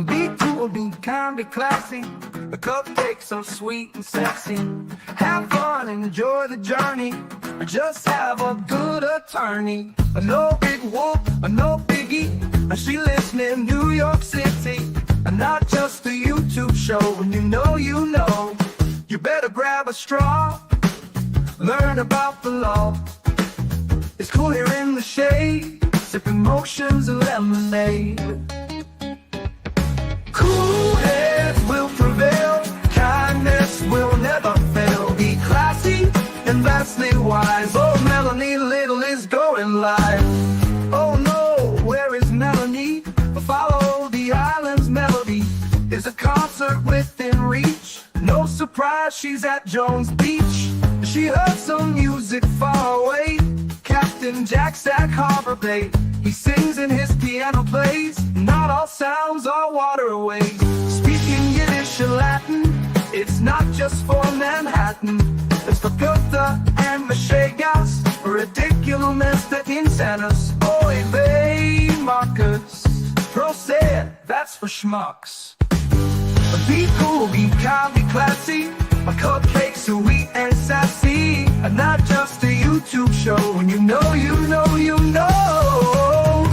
Be cool, be kind, be classy. The cupcakes so sweet and sexy. Have fun, enjoy the journey. Or just have a good attorney. No big whoop, no biggie. She lives near New York City. And not just a YouTube show. When you know, you better grab a straw. Learn about the law. It's cool here in the shade, sipping motions and lemonade. Cool heads will prevail, kindness will never fail. Be classy and vastly wise. Oh, Melanie Little is going live. Oh no, where is Melanie? Follow the island's melody. Is a concert within reach. No surprise, she's at Jones Beach. She heard some music far away. Captain Jack Sack Harbor Bay. He sings and his piano plays. Not all sounds are waterways. Speaking Yiddish or Latin, it's not just for Manhattan. It's for Goethe and Machegas. Ridiculousness that insanus. Oy vey, Marcus. Proset, that's for schmucks. Be cool, be kind, be classy. My cupcakes sweet and sassy. And not just a YouTube show. When you know,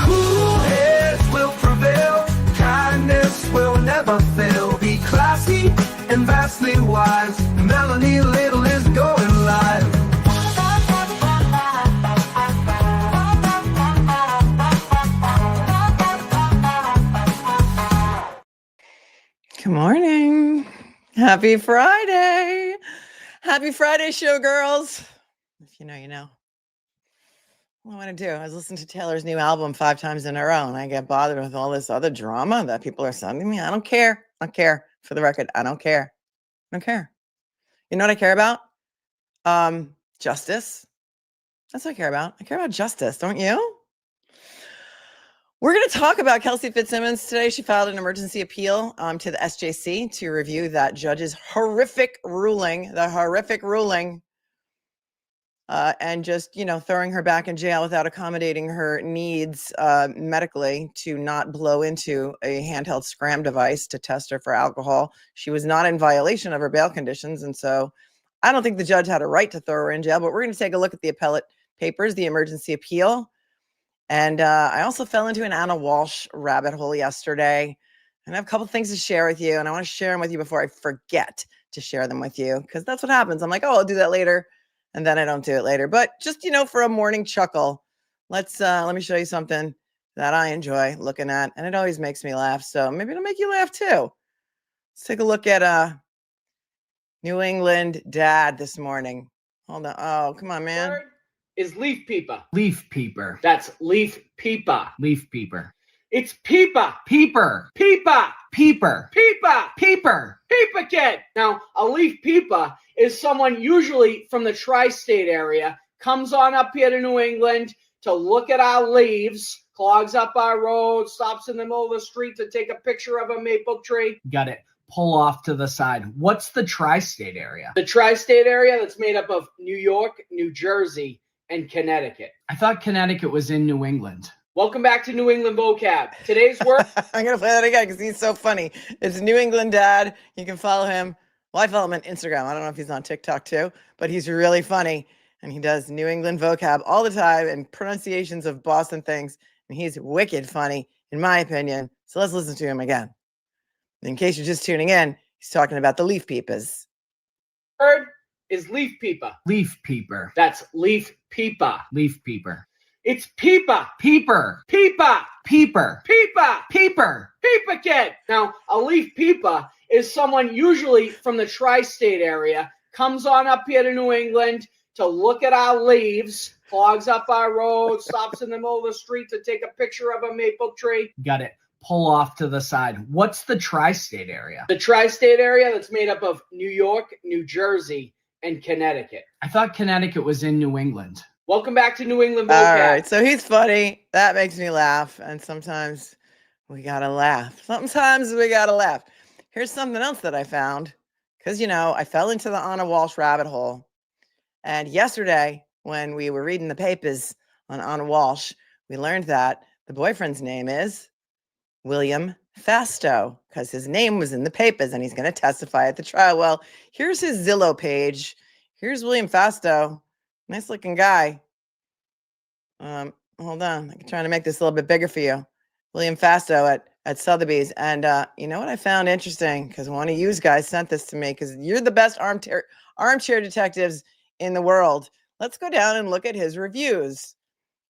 cool heads will prevail. Kindness will never fail. Be classy and vastly wise. Melanie Little is going live. Good morning. Happy Friday. Happy Friday, showgirls. If you know, you know. What I want to do is listen to Taylor's new album 5 times in a row, and I get bothered with all this other drama that people are sending me. I don't care. I don't care. For the record, I don't care. I don't care. You know what I care about? Justice. That's what I care about. I care about justice, don't you? We're going to talk about Kelsey Fitzsimmons today. She filed an emergency appeal to the SJC to review that judge's horrific ruling, and just, throwing her back in jail without accommodating her needs medically to not blow into a handheld scram device to test her for alcohol. She was not in violation of her bail conditions, and so I don't think the judge had a right to throw her in jail, but we're going to take a look at the appellate papers, the emergency appeal. And I also fell into an Ana Walshe rabbit hole yesterday. And I have a couple things to share with you. And I want to share them with you before I forget to share them with you. Because that's what happens. I'm like, oh, I'll do that later. And then I don't do it later. But just, for a morning chuckle, let me show you something that I enjoy looking at. And it always makes me laugh. So maybe it'll make you laugh too. Let's take a look at New England dad this morning. Hold on. Oh, come on, man. Is leaf peeper. Leaf peeper. That's leaf peeper. Leaf peeper. It's peeper. Peeper. Peeper. Peeper. Peeper. Peeper. Peeper kid. Now, a leaf peeper is someone usually from the tri-state area, comes on up here to New England to look at our leaves, clogs up our road, stops in the middle of the street to take a picture of a maple tree. Got it. Pull off to the side. What's the tri-state area? The tri-state area that's made up of New York, New Jersey, and Connecticut. I thought Connecticut was in New England. Welcome back to New England Vocab. Today's word. I'm going to play that again because he's so funny. It's New England Dad. You can follow him. Well, I follow him on Instagram. I don't know if he's on TikTok too, but he's really funny. And he does New England vocab all the time and pronunciations of Boston things. And he's wicked funny, in my opinion. So let's listen to him again. In case you're just tuning in, he's talking about the leaf peepers. Word is leaf peeper. Leaf peeper. That's leaf peeper. Leaf peeper. It's peeper. Peeper. Peeper. Peeper. Peeper. Peeper. Peeper kid. Now, a leaf peeper is someone usually from the tri-state area, comes on up here to New England to look at our leaves, clogs up our road, stops in the middle of the street to take a picture of a maple tree. Got it. Pull off to the side. What's the tri-state area? The tri-state area that's made up of New York, New Jersey, and Connecticut. I thought Connecticut was in New England. Welcome back to New England Vocab. All right, so he's funny. That makes me laugh. And sometimes we got to laugh. Sometimes we got to laugh. Here's something else that I found. Because, I fell into the Ana Walshe rabbit hole. And yesterday, when we were reading the papers on Ana Walshe, we learned that the boyfriend's name is William Fastow, because his name was in the papers and he's going to testify at the trial. Well, here's his Zillow page. Here's William Fastow. Nice looking guy. Hold on. I'm trying to make this a little bit bigger for you. William Fastow at Sotheby's. And you know what I found interesting? Because one of you guys sent this to me because you're the best armchair detectives in the world. Let's go down and look at his reviews.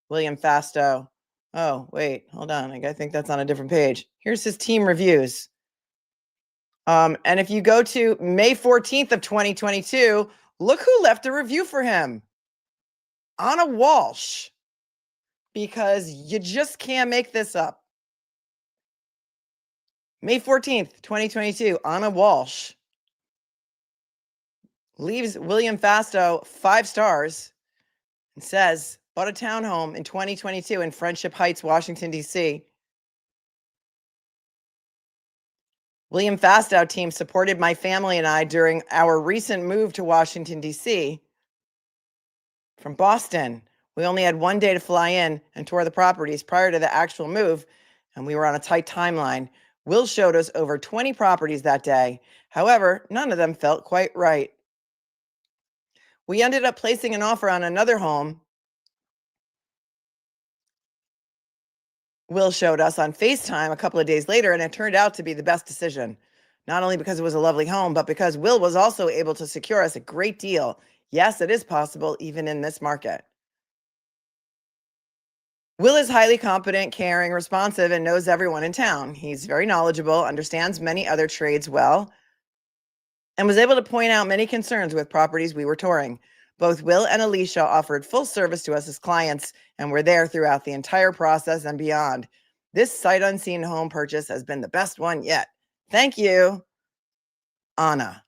William Fastow. Oh, wait, hold on. I think that's on a different page. Here's his team reviews. And if you go to May 14th of 2022, look who left a review for him. Ana Walshe. Because you just can't make this up. May 14th, 2022, Ana Walshe leaves William Fastow 5 stars and says, bought a townhome in 2022 in Friendship Heights, Washington, D.C. William Fastow team supported my family and I during our recent move to Washington, D.C. from Boston. We only had 1 day to fly in and tour the properties prior to the actual move, and we were on a tight timeline. Will showed us over 20 properties that day. However, none of them felt quite right. We ended up placing an offer on another home Will showed us on FaceTime a couple of days later, and it turned out to be the best decision. Not only because it was a lovely home, but because Will was also able to secure us a great deal. Yes, it is possible even in this market. Will is highly competent, caring, responsive, and knows everyone in town. He's very knowledgeable, understands many other trades well, and was able to point out many concerns with properties we were touring. Both Will and Alicia offered full service to us as clients and were there throughout the entire process and beyond. This sight unseen home purchase has been the best one yet. Thank you, Ana.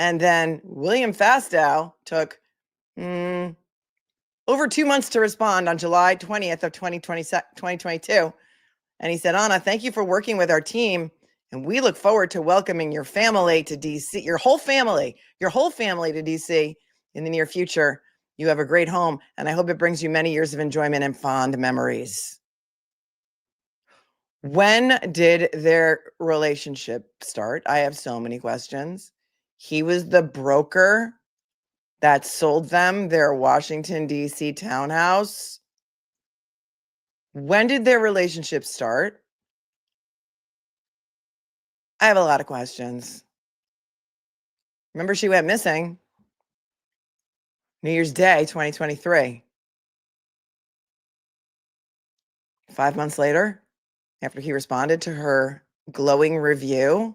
And then William Fastow took over 2 months to respond on July 20th of 2022. And he said, Ana, thank you for working with our team. And we look forward to welcoming your family to DC, your whole family to DC in the near future. You have a great home, and I hope it brings you many years of enjoyment and fond memories. When did their relationship start? I have so many questions. He was the broker that sold them their Washington, D.C. townhouse. When did their relationship start? I have a lot of questions. Remember, she went missing New Year's Day, 2023. 5 months later, after he responded to her glowing review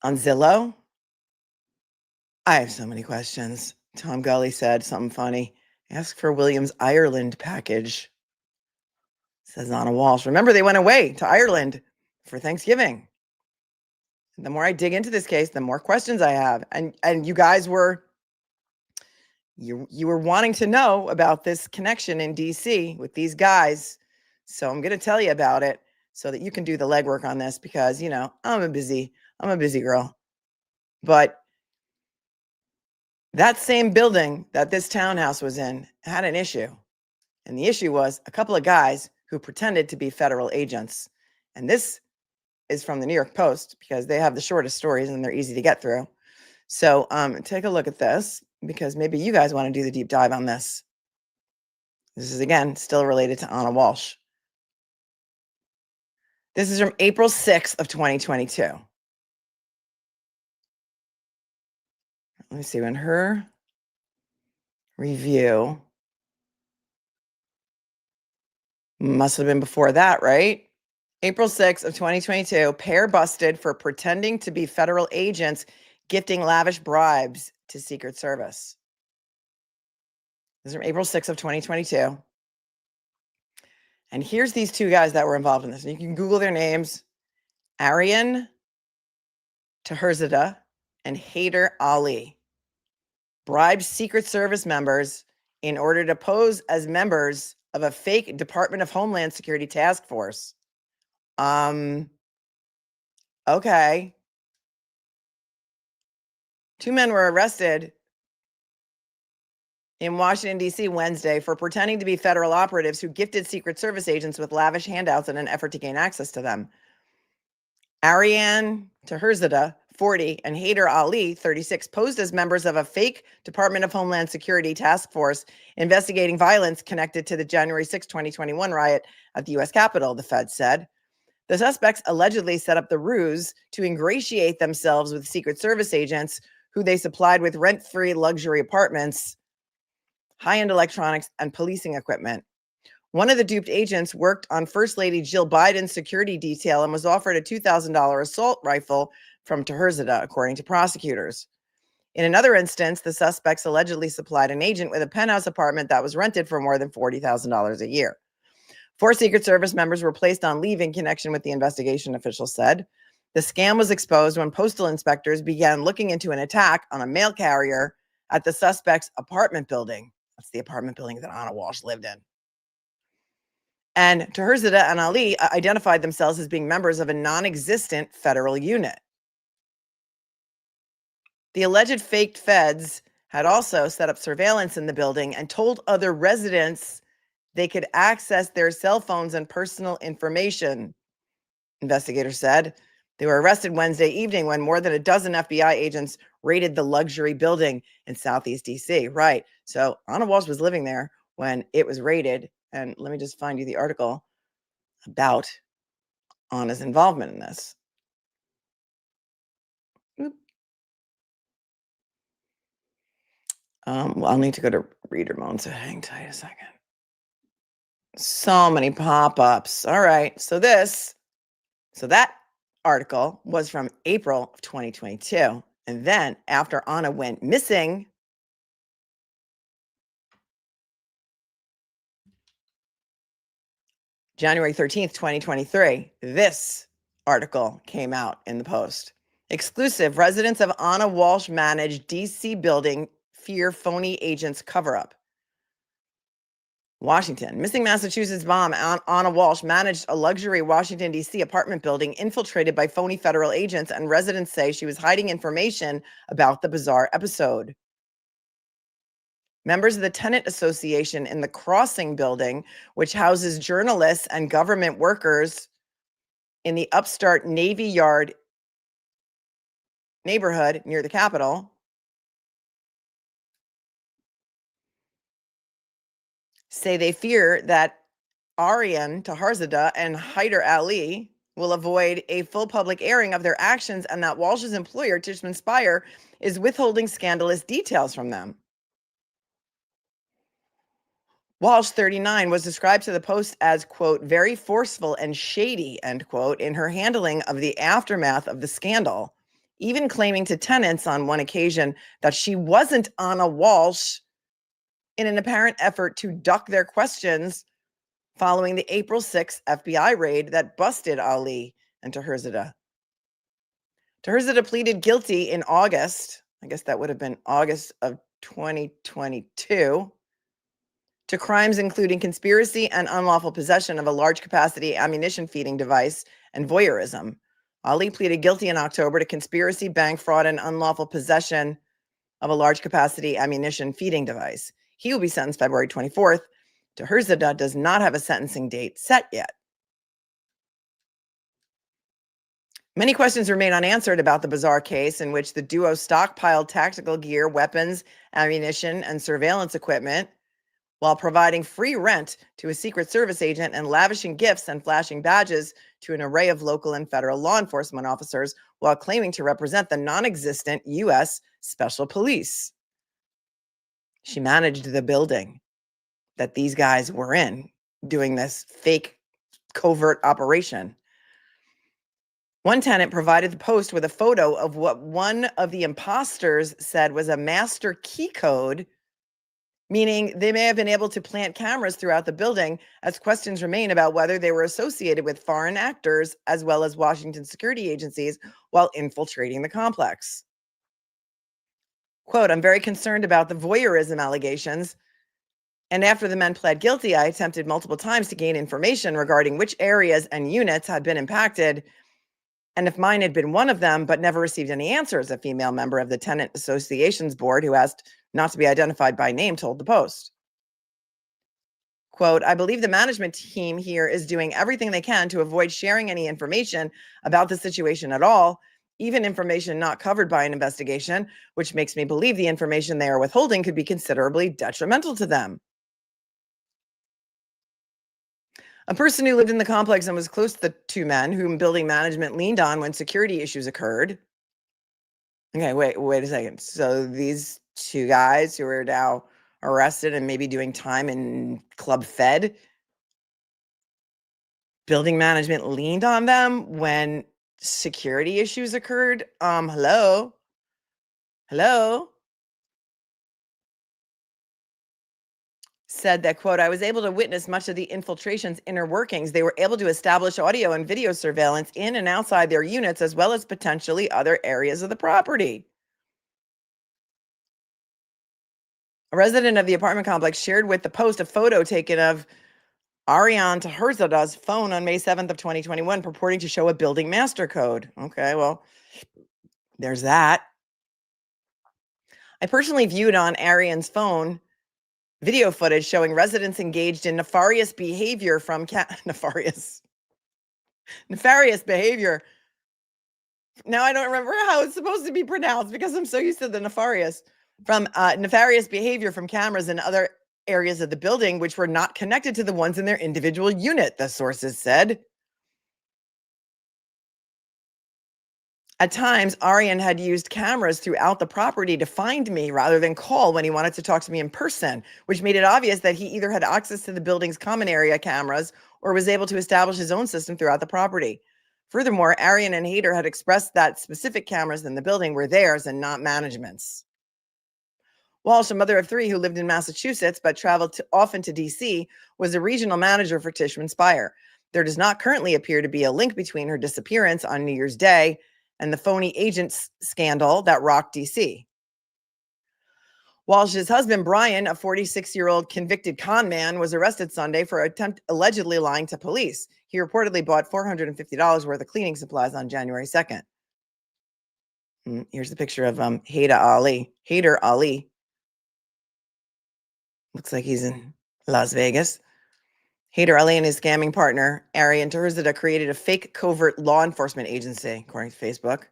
on Zillow. I have so many questions. Tom Gully said something funny. Ask for William's Ireland package, says Ana Walshe. Remember, they went away to Ireland for Thanksgiving. The more I dig into this case, the more questions I have. And you guys were you were wanting to know about this connection in DC with these guys. So I'm going to tell you about it so that you can do the legwork on this because, you know, I'm a busy girl. But that same building that this townhouse was in had an issue. And the issue was a couple of guys who pretended to be federal agents. And this is from the New York Post because they have the shortest stories and they're easy to get through. So take a look at this because maybe you guys want to do the deep dive on this. This is, again, still related to Ana Walshe. This is from April 6th of 2022. Let me see, when her review must have been before that, right? April 6th of 2022, pair busted for pretending to be federal agents gifting lavish bribes to Secret Service. This is from April 6th of 2022. And here's these two guys that were involved in this. And you can Google their names. Aryan Taherzadeh and Haider Ali bribed Secret Service members in order to pose as members of a fake Department of Homeland Security task force. Okay. 2 men were arrested in Washington, D.C. Wednesday for pretending to be federal operatives who gifted Secret Service agents with lavish handouts in an effort to gain access to them. Ariane Taherzadeh, 40, and Haider Ali, 36, posed as members of a fake Department of Homeland Security task force investigating violence connected to the January 6, 2021 riot at the U.S. Capitol, the Fed said. The suspects allegedly set up the ruse to ingratiate themselves with Secret Service agents who they supplied with rent-free luxury apartments, high-end electronics, and policing equipment. One of the duped agents worked on First Lady Jill Biden's security detail and was offered a $2,000 assault rifle from Taherzadeh, according to prosecutors. In another instance, the suspects allegedly supplied an agent with a penthouse apartment that was rented for more than $40,000 a year. 4 Secret Service members were placed on leave in connection with the investigation, officials said. The scam was exposed when postal inspectors began looking into an attack on a mail carrier at the suspect's apartment building. That's the apartment building that Ana Walshe lived in. And Taherzadeh and Ali identified themselves as being members of a non-existent federal unit. The alleged faked feds had also set up surveillance in the building and told other residents they could access their cell phones and personal information, investigators said. They were arrested Wednesday evening when more than a dozen FBI agents raided the luxury building in Southeast DC. Right. So Ana Walshe was living there when it was raided. And let me just find you the article about Ana's involvement in this. Well, I'll need to go to reader mode, so hang tight a second. So many pop-ups. All right. So that article was from April of 2022. And then after Ana went missing, January 13th, 2023, this article came out in the Post. Exclusive: residents of Ana Walshe managed DC building fear phony agents cover-up. Washington. Missing Massachusetts mom Ana Walshe managed a luxury Washington, D.C. apartment building infiltrated by phony federal agents, and residents say she was hiding information about the bizarre episode. Members of the tenant association in the Crossing building, which houses journalists and government workers in the upstart Navy Yard neighborhood near the Capitol, say they fear that Ariane Taherzadeh and Haider Ali will avoid a full public airing of their actions, and that Walsh's employer, Tishman Speyer, is withholding scandalous details from them. Walshe, 39, was described to the Post as, quote, very forceful and shady, end quote, in her handling of the aftermath of the scandal, even claiming to tenants on one occasion that she wasn't Ana Walshe, in an apparent effort to duck their questions following the April 6th FBI raid that busted Ali and Taherzadeh. Taherzadeh pleaded guilty in August, I guess that would have been August of 2022, to crimes including conspiracy and unlawful possession of a large capacity ammunition feeding device and voyeurism. Ali pleaded guilty in October to conspiracy, bank fraud, and unlawful possession of a large capacity ammunition feeding device. He will be sentenced February 24th. Taherzadeh does not have a sentencing date set yet. Many questions remain unanswered about the bizarre case in which the duo stockpiled tactical gear, weapons, ammunition, and surveillance equipment while providing free rent to a Secret Service agent and lavishing gifts and flashing badges to an array of local and federal law enforcement officers while claiming to represent the non-existent U.S. Special Police. She managed the building that these guys were in doing this fake covert operation. One tenant provided the Post with a photo of what one of the imposters said was a master key code, meaning they may have been able to plant cameras throughout the building, as questions remain about whether they were associated with foreign actors as well as Washington security agencies while infiltrating the complex. Quote, I'm very concerned about the voyeurism allegations. And after the men pled guilty, I attempted multiple times to gain information regarding which areas and units had been impacted. And if mine had been one of them, but never received any answers, a female member of the Tenant Association's board who asked not to be identified by name told the Post. Quote, I believe the management team here is doing everything they can to avoid sharing any information about the situation at all, even information not covered by an investigation, which makes me believe the information they are withholding could be considerably detrimental to them. A person who lived in the complex and was close to the two men whom building management leaned on when security issues occurred. Okay, wait a second. So these two guys who are now arrested and maybe doing time in Club Fed, building management leaned on them when security issues occurred. Hello. Said that, quote, I was able to witness much of the infiltration's inner workings. They were able to establish audio and video surveillance in and outside their units, as well as potentially other areas of the property. A resident of the apartment complex shared with the Post a photo taken of Ariane Taherzadeh's phone on May 7th of 2021, purporting to show a building master code. Okay, well, there's that. I personally viewed on Ariane's phone video footage showing residents engaged in nefarious behavior from nefarious behavior. Now I don't remember how it's supposed to be pronounced because I'm so used to the nefarious behavior from cameras in other areas of the building, which were not connected to the ones in their individual unit, the sources said. At times, Arian had used cameras throughout the property to find me rather than call when he wanted to talk to me in person, which made it obvious that he either had access to the building's common area cameras or was able to establish his own system throughout the property. Furthermore, Arian and Hayter had expressed that specific cameras in the building were theirs and not management's. Walsh, a mother of three who lived in Massachusetts but traveled often to D.C., was a regional manager for Tishman Speyer. There does not currently appear to be a link between her disappearance on New Year's Day and the phony agents scandal that rocked D.C. Walsh's husband, Brian, a 46-year-old convicted con man, was arrested Sunday for allegedly lying to police. He reportedly bought $450 worth of cleaning supplies on January 2nd. Here's the picture of Hayder Ali. Looks like he's in Las Vegas. Hayder Ali and his scamming partner, Arian Taherzadeh, created a fake covert law enforcement agency, according to Facebook.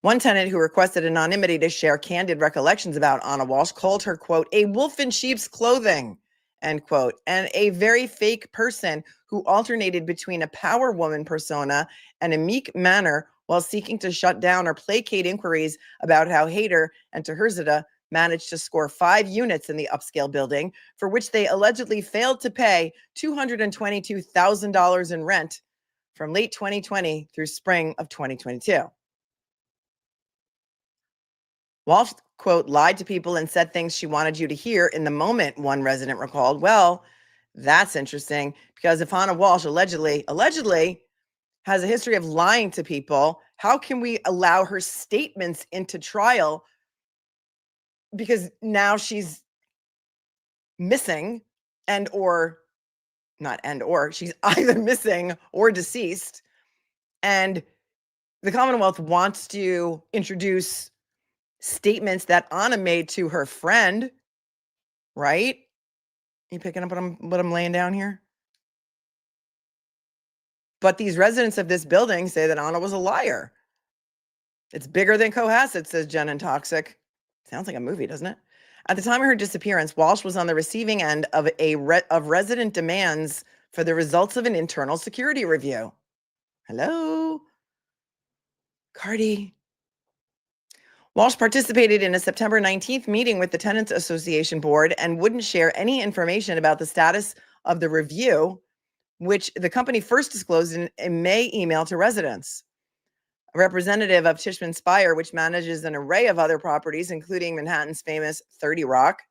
One tenant who requested anonymity to share candid recollections about Ana Walshe called her, quote, a wolf in sheep's clothing, end quote, and a very fake person who alternated between a power woman persona and a meek manner while seeking to shut down or placate inquiries about how Hayder and Taherzadeh managed to score 5 units in the upscale building, for which they allegedly failed to pay $222,000 in rent from late 2020 through spring of 2022. Walsh, quote, lied to people and said things she wanted you to hear in the moment, one resident recalled. Well, that's interesting, because if Ana Walshe allegedly has a history of lying to people, how can we allow her statements into trial? Because now she's missing she's either missing or deceased. And the Commonwealth wants to introduce statements that Ana made to her friend, right? You picking up what I'm laying down here? But these residents of this building say that Ana was a liar. It's bigger than Cohasset, says Jen and Toxic. Sounds like a movie, doesn't it? At the time of her disappearance, Walsh was on the receiving end of resident demands for the results of an internal security review. Hello? Cardi. Walsh participated in a September 19th meeting with the Tenants Association board and wouldn't share any information about the status of the review, which the company first disclosed in a May email to residents. A representative of Tishman Speyer, which manages an array of other properties, including Manhattan's famous 30 Rock,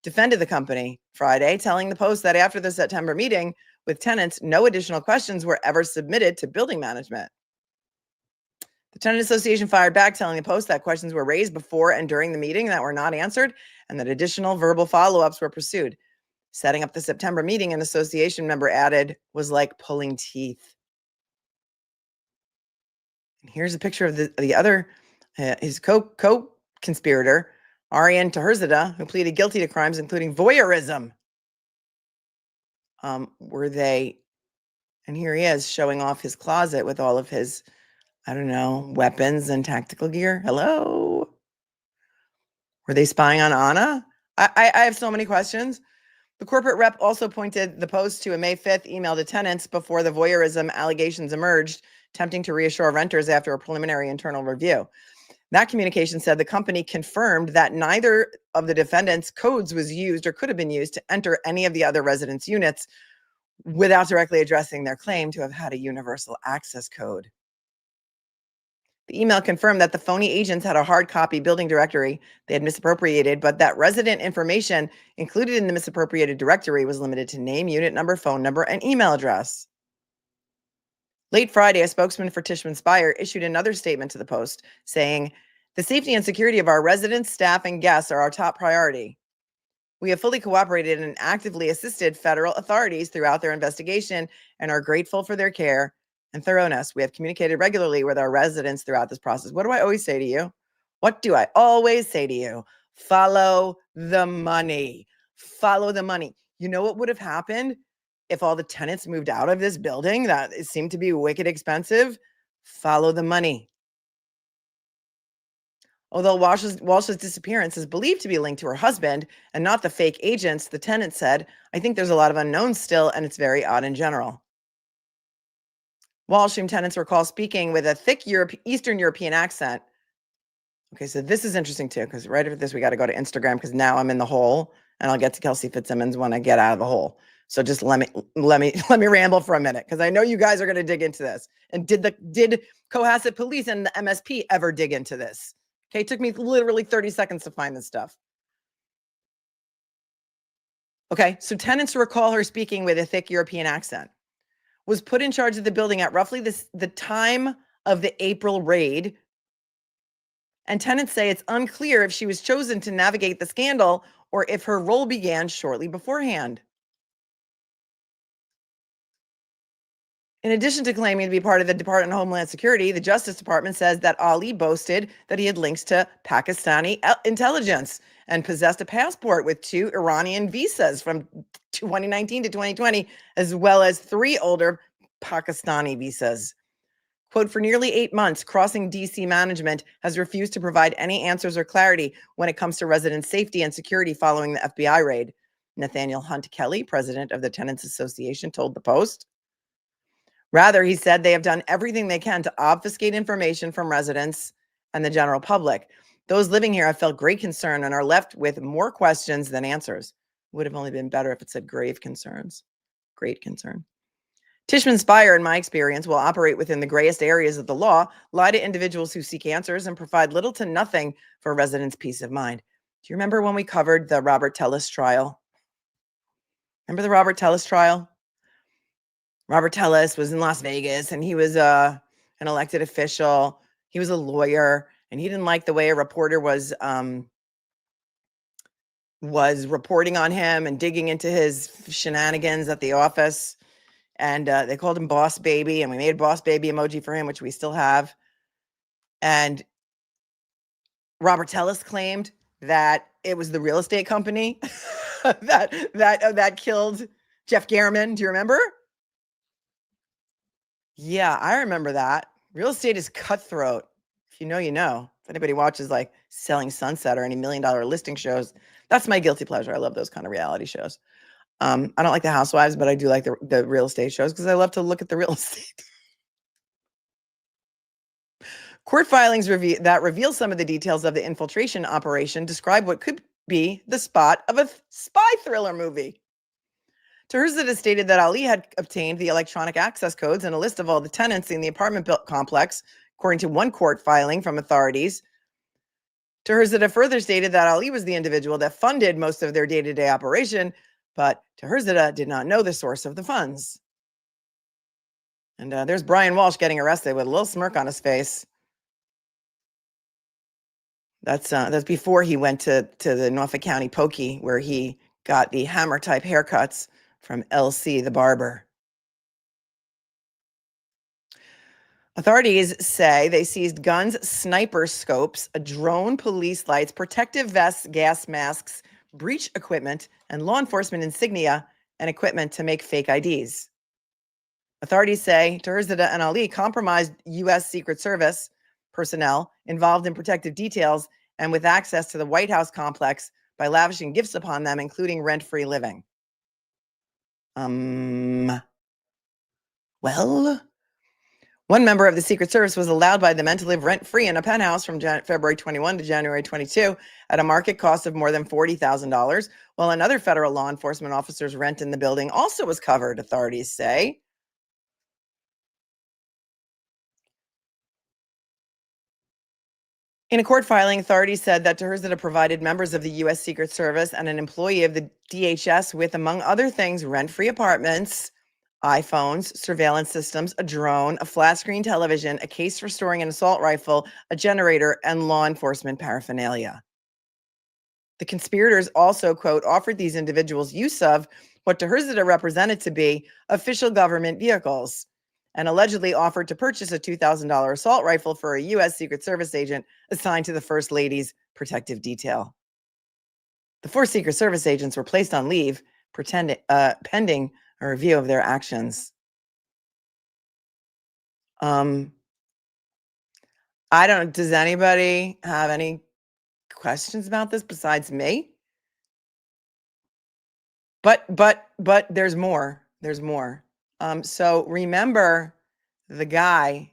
defended the company Friday, telling the Post that after the September meeting with tenants, no additional questions were ever submitted to building management. The Tenant Association fired back, telling the Post that questions were raised before and during the meeting that were not answered, and that additional verbal follow-ups were pursued. Setting up the September meeting, an association member added, was like pulling teeth. And here's a picture of the other, his co-conspirator, Arian Taherzadeh, who pleaded guilty to crimes including voyeurism. Were they, and here he is showing off his closet with all of his, I don't know, weapons and tactical gear. Hello? Were they spying on Ana? I have so many questions. The corporate rep also pointed the Post to a May 5th email to tenants before the voyeurism allegations emerged, attempting to reassure renters after a preliminary internal review. That communication said the company confirmed that neither of the defendants' codes was used or could have been used to enter any of the other residents' units without directly addressing their claim to have had a universal access code. The email confirmed that the phony agents had a hard copy building directory they had misappropriated, but that resident information included in the misappropriated directory was limited to name, unit number, phone number, and email address. Late Friday, a spokesman for Tishman Speyer issued another statement to the Post saying, "The safety and security of our residents, staff, and guests are our top priority. We have fully cooperated and actively assisted federal authorities throughout their investigation and are grateful for their care and thoroughness. We have communicated regularly with our residents throughout this process." What do I always say to you? What do I always say to you? Follow the money. Follow the money. You know what would have happened if all the tenants moved out of this building that it seemed to be wicked expensive? Follow the money. Although Walsh's disappearance is believed to be linked to her husband and not the fake agents, the tenant said, "I think there's a lot of unknowns still, and it's very odd in general." Walsh, whom tenants recall speaking with a thick Eastern European accent. Okay, so this is interesting too, because right after this, we got to go to Instagram because now I'm in the hole, and I'll get to Kelsey Fitzsimmons when I get out of the hole. So just let me ramble for a minute, because I know you guys are going to dig into this. And did Cohasset Police and the MSP ever dig into this? Okay, it took me literally 30 seconds to find this stuff. Okay, so tenants recall her speaking with a thick European accent. Was put in charge of the building at roughly the time of the April raid. And tenants say it's unclear if she was chosen to navigate the scandal or if her role began shortly beforehand. In addition to claiming to be part of the Department of Homeland Security, the Justice Department says that Ali boasted that he had links to Pakistani intelligence and possessed a passport with 2 Iranian visas from 2019 to 2020, as well as 3 older Pakistani visas. Quote, "For nearly 8 months, Crossing DC management has refused to provide any answers or clarity when it comes to resident safety and security following the FBI raid," Nathaniel Hunt Kelly, president of the Tenants Association, told the Post. Rather, he said they have done everything they can to obfuscate information from residents and the general public. Those living here have felt great concern and are left with more questions than answers. Would have only been better if it said grave concerns. Great concern. Tishman Speyer, in my experience, will operate within the grayest areas of the law, lie to individuals who seek answers, and provide little to nothing for residents' peace of mind. Do you remember when we covered the Robert Tellis trial? Remember the Robert Tellis trial? Robert Tellis was in Las Vegas, and he was an elected official. He was a lawyer, and he didn't like the way a reporter was reporting on him and digging into his shenanigans at the office. And they called him Boss Baby, and we made a Boss Baby emoji for him, which we still have. And Robert Tellis claimed that it was the real estate company that killed Jeff Gehrman. Do you remember? Yeah, I remember that. Real estate is cutthroat. If you know, you know. If anybody watches like Selling Sunset or any $1 Million Listing shows, that's my guilty pleasure. I love those kind of reality shows. I don't like the Housewives, but I do like the real estate shows because I love to look at the real estate. Court filings that reveal some of the details of the infiltration operation describe what could be the spot of a spy thriller movie. Taherzadeh stated that Ali had obtained the electronic access codes and a list of all the tenants in the apartment built complex, according to one court filing from authorities. Taherzadeh further stated that Ali was the individual that funded most of their day-to-day operation, but Taherzadeh did not know the source of the funds. And there's Brian Walshe getting arrested with a little smirk on his face. That's before he went to the Norfolk County Pokey, where he got the hammer-type haircuts from LC the barber. Authorities say they seized guns, sniper scopes, a drone, police lights, protective vests, gas masks, breach equipment, and law enforcement insignia and equipment to make fake IDs. Authorities say Taherzadeh and Ali compromised U.S. Secret Service personnel involved in protective details and with access to the White House complex by lavishing gifts upon them, including rent-free living. Well, one member of the Secret Service was allowed by the men to live rent-free in a penthouse from February 21 to January 22 at a market cost of more than $40,000, while another federal law enforcement officer's rent in the building also was covered, authorities say. In a court filing, authorities said that Taherzadeh provided members of the U.S. Secret Service and an employee of the DHS with, among other things, rent-free apartments, iPhones, surveillance systems, a drone, a flat-screen television, a case for storing an assault rifle, a generator, and law enforcement paraphernalia. The conspirators also, quote, offered these individuals use of what Taherzadeh represented to be official government vehicles, and allegedly offered to purchase a $2,000 assault rifle for a U.S. Secret Service agent assigned to the First Lady's protective detail. The 4 Secret Service agents were placed on leave, pending a review of their actions. Does anybody have any questions about this besides me? But there's more. There's more. So remember the guy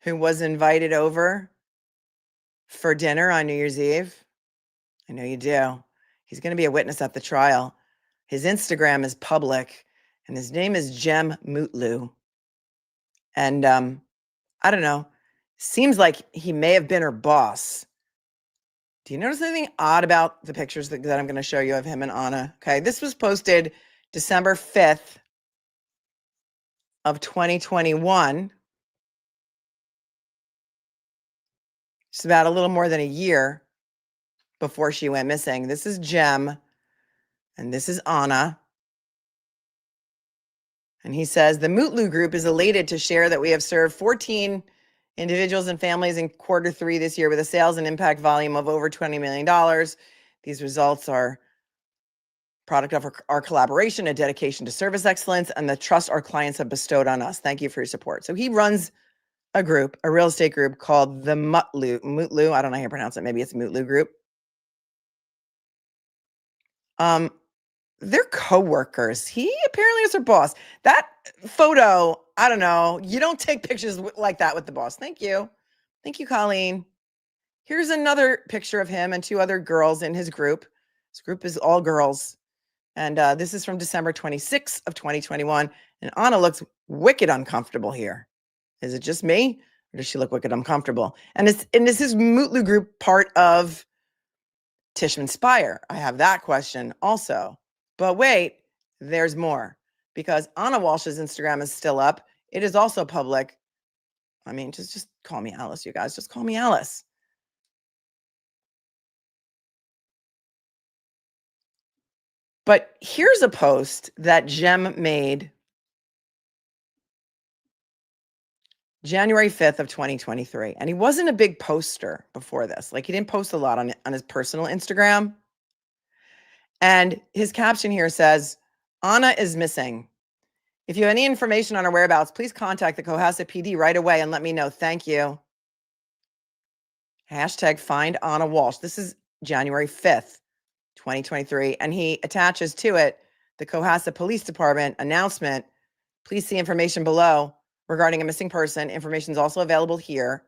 who was invited over for dinner on New Year's Eve? I know you do. He's going to be a witness at the trial. His Instagram is public, and his name is Gem Mutlu. And I don't know. Seems like he may have been her boss. Do you notice anything odd about the pictures that I'm going to show you of him and Ana? Okay, this was posted December 5th of 2021. It's about a little more than a year before she went missing. This is Gem, and this is Ana. And he says, the Mutlu group is elated to share that we have served 14 individuals and families in Q3 this year with a sales and impact volume of over $20 million. These results are product of our collaboration, a dedication to service excellence, and the trust our clients have bestowed on us. Thank you for your support. So he runs a group, a real estate group called the Mutlu. I don't know how you pronounce it. Maybe it's Mutlu Group. They're co-workers. He apparently is her boss. That photo, I don't know. You don't take pictures like that with the boss. Thank you. Thank you, Colleen. Here's another picture of him and 2 other girls in his group. His group is all girls. And this is from December 26th of 2021. And Ana looks wicked uncomfortable here. Is it just me? Or does she look wicked uncomfortable? And is his Mutlu group part of Tishman Spire? I have that question also. But wait, there's more. Because Ana Walsh's Instagram is still up. It is also public. I mean, just call me Alice, you guys. Just call me Alice. But here's a post that Gem made January 5th of 2023. And he wasn't a big poster before this. Like, he didn't post a lot on his personal Instagram. And his caption here says, Ana is missing. If you have any information on her whereabouts, please contact the Cohasset PD right away and let me know. Thank you. Hashtag find Ana Walsh. This is January 5th, 2023. And he attaches to it the Cohasset Police Department announcement. Please see information below regarding a missing person. Information is also available here.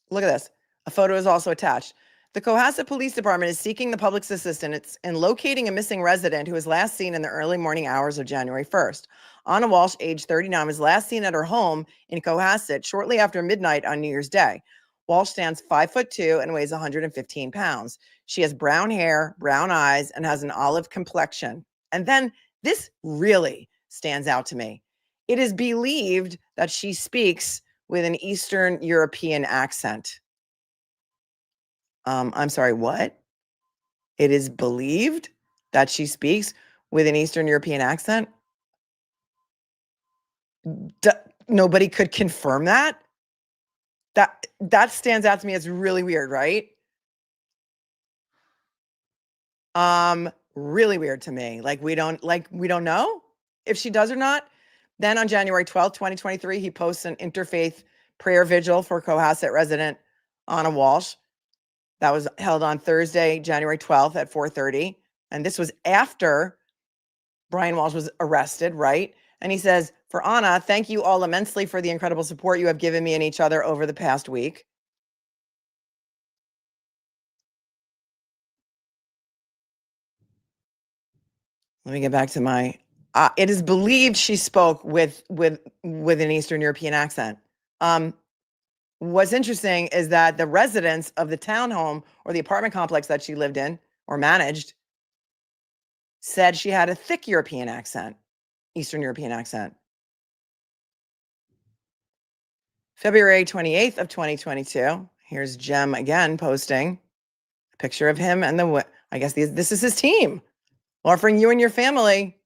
Look at this. A photo is also attached. The Cohasset Police Department is seeking the public's assistance in locating a missing resident who was last seen in the early morning hours of January 1st. Ana Walsh, age 39, was last seen at her home in Cohasset shortly after midnight on New Year's Day. Walsh stands 5'2" and weighs 115 pounds. She has brown hair, brown eyes, and has an olive complexion. And then this really stands out to me. It is believed that she speaks with an Eastern European accent. I'm sorry, what? It is believed that she speaks with an Eastern European accent? nobody could confirm that. That stands out to me as really weird, right? Really weird to me. Like we don't know if she does or not. Then on January 12th, 2023, he posts an interfaith prayer vigil for Cohasset resident Ana Walshe. That was held on Thursday, January 12th at 4:30. And this was after Brian Walshe was arrested, right? And he says, for Ana, thank you all immensely for the incredible support you have given me and each other over the past week. Let me get back to my, it is believed she spoke with an Eastern European accent. What's interesting is that the residents of the townhome or the apartment complex that she lived in or managed said she had a thick European accent, Eastern European accent. February 28th of 2022, here's Gem again posting a picture of him and I guess this is his team, offering you and your family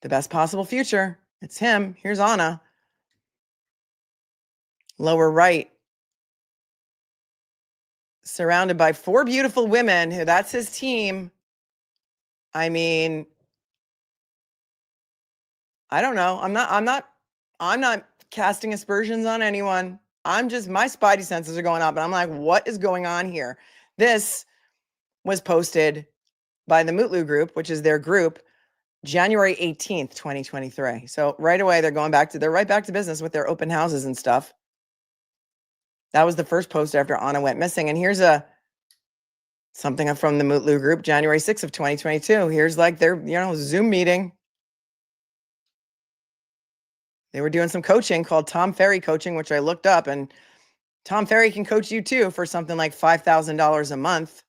the best possible future. It's him. Here's Ana. Lower right, surrounded by 4 beautiful women who that's his team. I mean, I don't know. I'm not casting aspersions on anyone. I'm just, my spidey senses are going up and I'm like, what is going on here? This was posted by the Mutlu group, which is their group, January 18th, 2023. So right away, they're right back to business with their open houses and stuff. That was the first post after Ana went missing. And here's something from the Mutlu group, January 6th of 2022. Here's like their, Zoom meeting. They were doing some coaching called Tom Ferry coaching, which I looked up, and Tom Ferry can coach you too for something like $5,000 a month.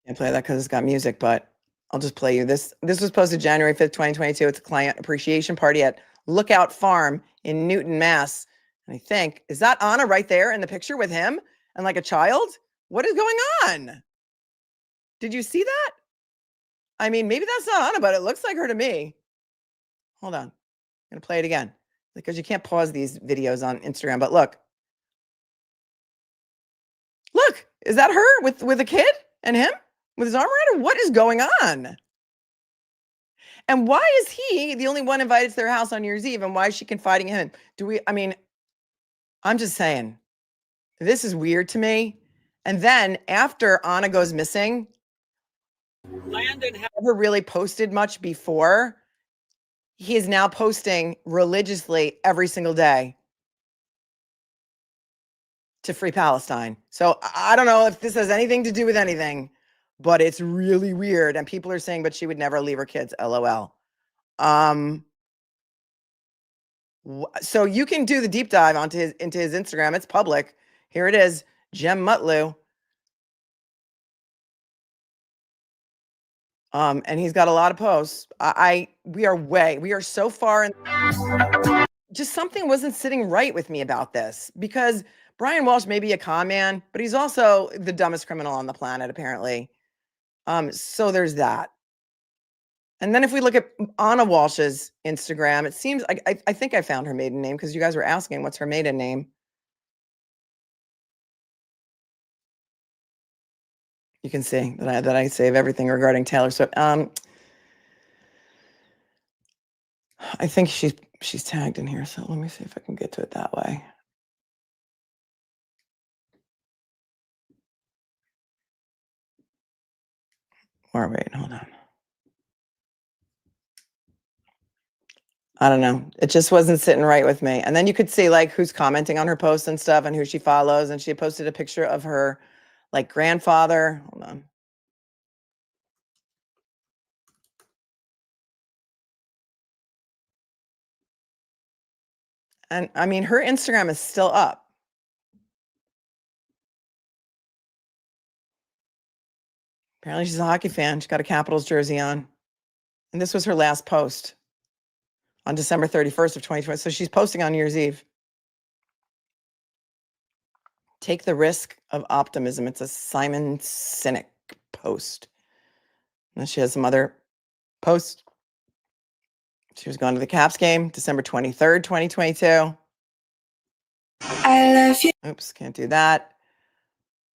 Can't play that because it's got music, but I'll just play you this. This was posted January 5th, 2022. It's a client appreciation party at Lookout Farm in Newton, Mass. And I think, is that Ana right there in the picture with him and like a child? What is going on? Did you see that? I mean, maybe that's not Ana, but it looks like her to me. Hold on. I'm going to play it again because you can't pause these videos on Instagram, but look. Look, is that her with a kid and him with his arm around her? What is going on? And why is he the only one invited to their house on New Year's Eve? And why is she confiding in him? I'm just saying, this is weird to me. And then after Ana goes missing, Landon never really posted much before. He is now posting religiously every single day to free Palestine. So I don't know if this has anything to do with anything, but it's really weird. And people are saying, but she would never leave her kids, LOL. So you can do the deep dive into his Instagram. It's public. Here it is, Gem Mutlu. And he's got a lot of posts. We are so far in. Just something wasn't sitting right with me about this because Brian Walshe may be a con man, but he's also the dumbest criminal on the planet, apparently. So there's that. And then if we look at Ana Walshe's Instagram, it seems I think I found her maiden name because you guys were asking what's her maiden name. You can see that I save everything regarding Taylor Swift. I think she's tagged in here, so let me see if I can get to it that way. Or wait, hold on. I don't know. It just wasn't sitting right with me. And then you could see like who's commenting on her posts and stuff and who she follows. And she had posted a picture of her like grandfather. Hold on. And I mean, her Instagram is still up. Apparently she's a hockey fan. She's got a Capitals jersey on. And this was her last post on December 31st of 2020. So she's posting on New Year's Eve. Take the risk of optimism. It's a Simon Sinek post. And then she has some other posts. She was going to the Caps game, December 23rd, 2022. I love you. Oops, can't do that.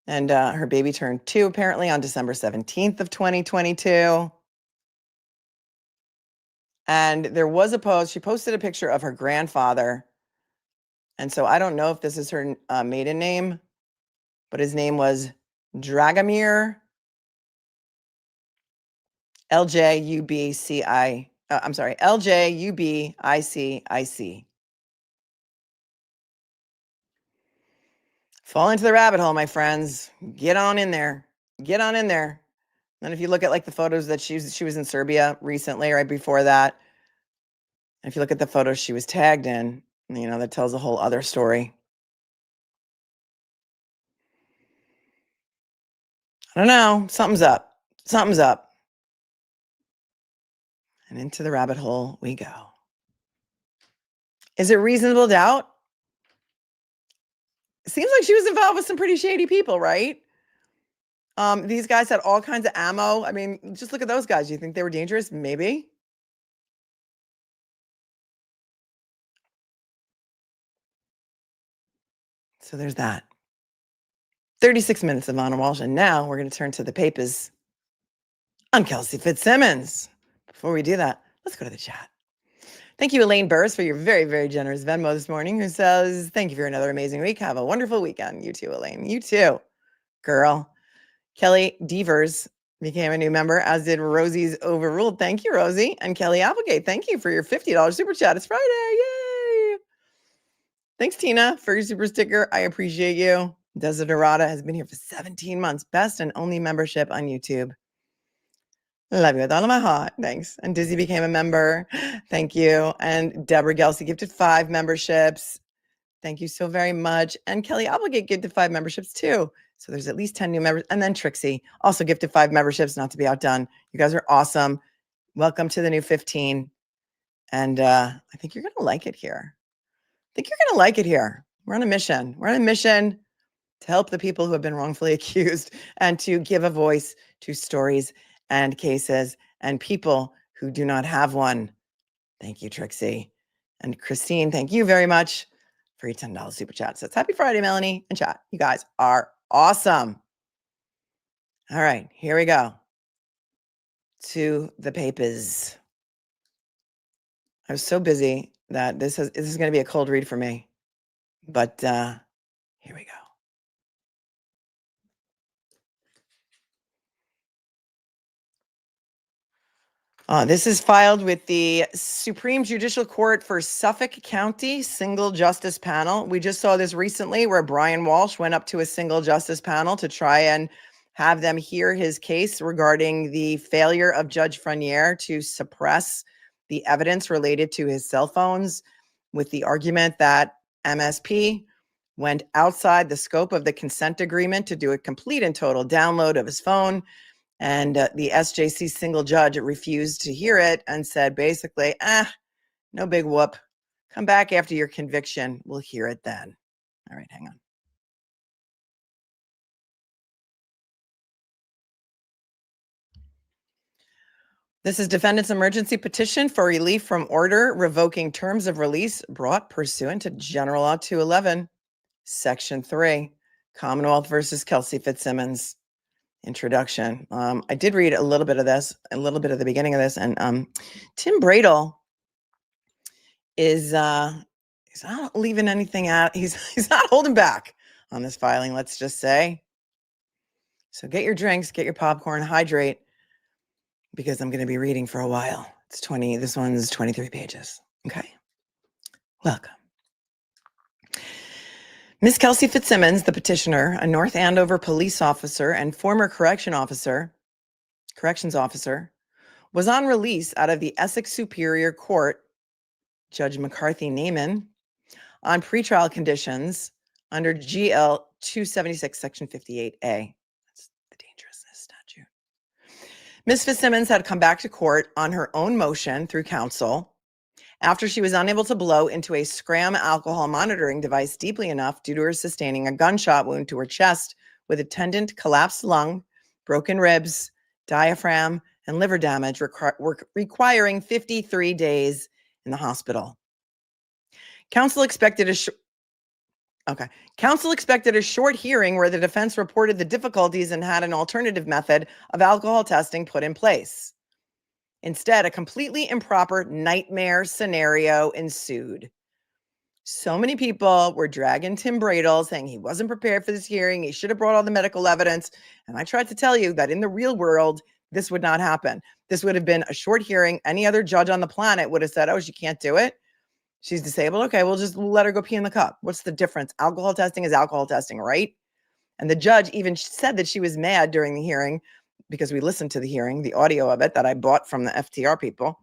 And her baby turned 2 apparently on December 17th of 2022. And there was a post. She posted a picture of her grandfather. And so I don't know if this is her maiden name, but his name was Dragomir LJUBICIC. Fall into the rabbit hole, my friends. Get on in there. Get on in there. And if you look at like the photos that she was in Serbia recently, right before that, and if you look at the photos she was tagged in, you know, that tells a whole other story. I don't know. Something's up. Something's up. And into the rabbit hole we go. Is it reasonable doubt? It seems like she was involved with some pretty shady people, right? These guys had all kinds of ammo. I mean, just look at those guys. Do you think they were dangerous? Maybe. So there's that. 36 minutes of Ana Walshe. And now we're going to turn to the papers. I'm Kelsey Fitzsimmons. Before we do that, let's go to the chat. Thank you, Elaine Burrs, for your very, very generous Venmo this morning, who says, thank you for another amazing week. Have a wonderful weekend. You too, Elaine. You too, girl. Kelly Devers became a new member, as did Rosie's Overruled. Thank you, Rosie. And Kelly Applegate, thank you for your $50 super chat. It's Friday. Yay. Thanks, Tina, for your super sticker. I appreciate you. Desiderata has been here for 17 months. Best and only membership on YouTube. Love you with all of my heart. Thanks. And Dizzy became a member. Thank you. And Deborah Gelsey gifted 5 memberships. Thank you so very much. And Kelly Applegate gifted 5 memberships too. So there's at least 10 new members. And then Trixie also gifted 5 memberships, not to be outdone. You guys are awesome. Welcome to the new 15. And I think you're going to like it here. We're on a mission. We're on a mission to help the people who have been wrongfully accused and to give a voice to stories and cases and people who do not have one. Thank you, Trixie. And Christine, thank you very much for your $10 super chat. So it's happy Friday, Melanie and chat. You guys are awesome. All right, here we go. To the papers. I was so busy that this is going to be a cold read for me. But here we go. This is filed with the Supreme Judicial Court for Suffolk County Single Justice Panel. We just saw this recently where Brian Walshe went up to a single justice panel to try and have them hear his case regarding the failure of Judge Frenier to suppress the evidence related to his cell phones, with the argument that MSP went outside the scope of the consent agreement to do a complete and total download of his phone. And the SJC single judge refused to hear it and said, basically, no big whoop. Come back after your conviction. We'll hear it then. All right, hang on. This is defendant's emergency petition for relief from order revoking terms of release brought pursuant to General Law 211, Section 3, Commonwealth versus Kelsey Fitzsimmons. Introduction. I did read a little bit of this, a little bit of the beginning of this, and Tim Bradel is he's not leaving anything out. He's not holding back on this filing, let's just say. So get your drinks, get your popcorn, hydrate, because I'm going to be reading for a while. This one's 23 pages. Okay. Welcome. Ms. Kelsey Fitzsimmons, the petitioner, a North Andover police officer and former corrections officer, was on release out of the Essex Superior Court, Judge McCarthy Naiman, on pretrial conditions under GL 276, Section 58A. That's the dangerousness statute. Ms. Fitzsimmons had come back to court on her own motion through counsel after she was unable to blow into a Scram alcohol monitoring device deeply enough due to her sustaining a gunshot wound to her chest with attendant collapsed lung broken ribs, diaphragm, and liver damage, requiring 53 days in the hospital. Counsel expected a short hearing where the defense reported the difficulties and had an alternative method of alcohol testing put in place. Instead, a completely improper nightmare scenario ensued. So many people were dragging Tim Bradle, saying he wasn't prepared for this hearing. He should have brought all the medical evidence. And I tried to tell you that in the real world, this would not happen. This would have been a short hearing. Any other judge on the planet would have said, oh, she can't do it. She's disabled. Okay, we'll just let her go pee in the cup. What's the difference? Alcohol testing is alcohol testing, right? And the judge even said that she was mad during the hearing because we listened to the hearing, the audio of it that I bought from the FTR people.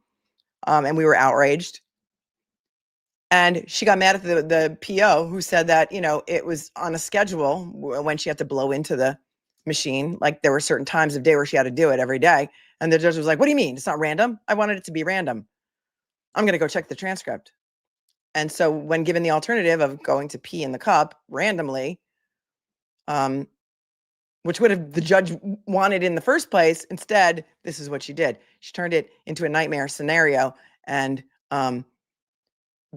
And we were outraged. And she got mad at the PO who said that, you know, it was on a schedule when she had to blow into the machine. Like there were certain times of day where she had to do it every day. And the judge was like, what do you mean? It's not random? I wanted it to be random. I'm going to go check the transcript. And so when given the alternative of going to pee in the cup randomly, which would have the judge wanted in the first place, instead, this is what she did. She turned it into a nightmare scenario and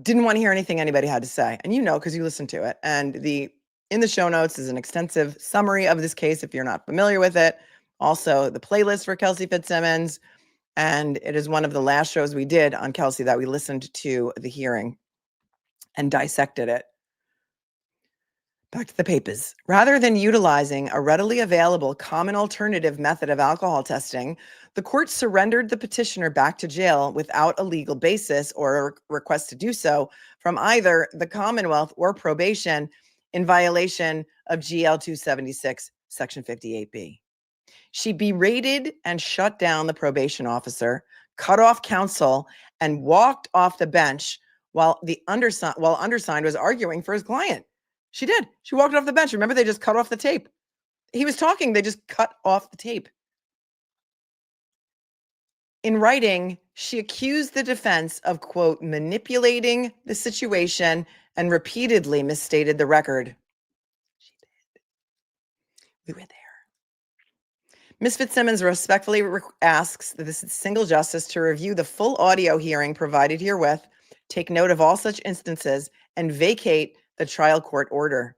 didn't want to hear anything anybody had to say. And you know, because you listened to it. And in the show notes is an extensive summary of this case if you're not familiar with it. Also, the playlist for Kelsey Fitzsimmons. And it is one of the last shows we did on Kelsey that we listened to the hearing and dissected it. Back to the papers. Rather than utilizing a readily available common alternative method of alcohol testing, the court surrendered the petitioner back to jail without a legal basis or a request to do so from either the Commonwealth or probation in violation of GL 276, Section 58B. She berated and shut down the probation officer, cut off counsel, and walked off the bench while undersigned was arguing for his client. She did. She walked off the bench. Remember, they just cut off the tape. He was talking. They just cut off the tape. In writing, she accused the defense of, quote, manipulating the situation and repeatedly misstated the record. She did. We were there. Ms. Fitzsimmons respectfully asks the single justice to review the full audio hearing provided herewith, take note of all such instances, and vacate the trial court order.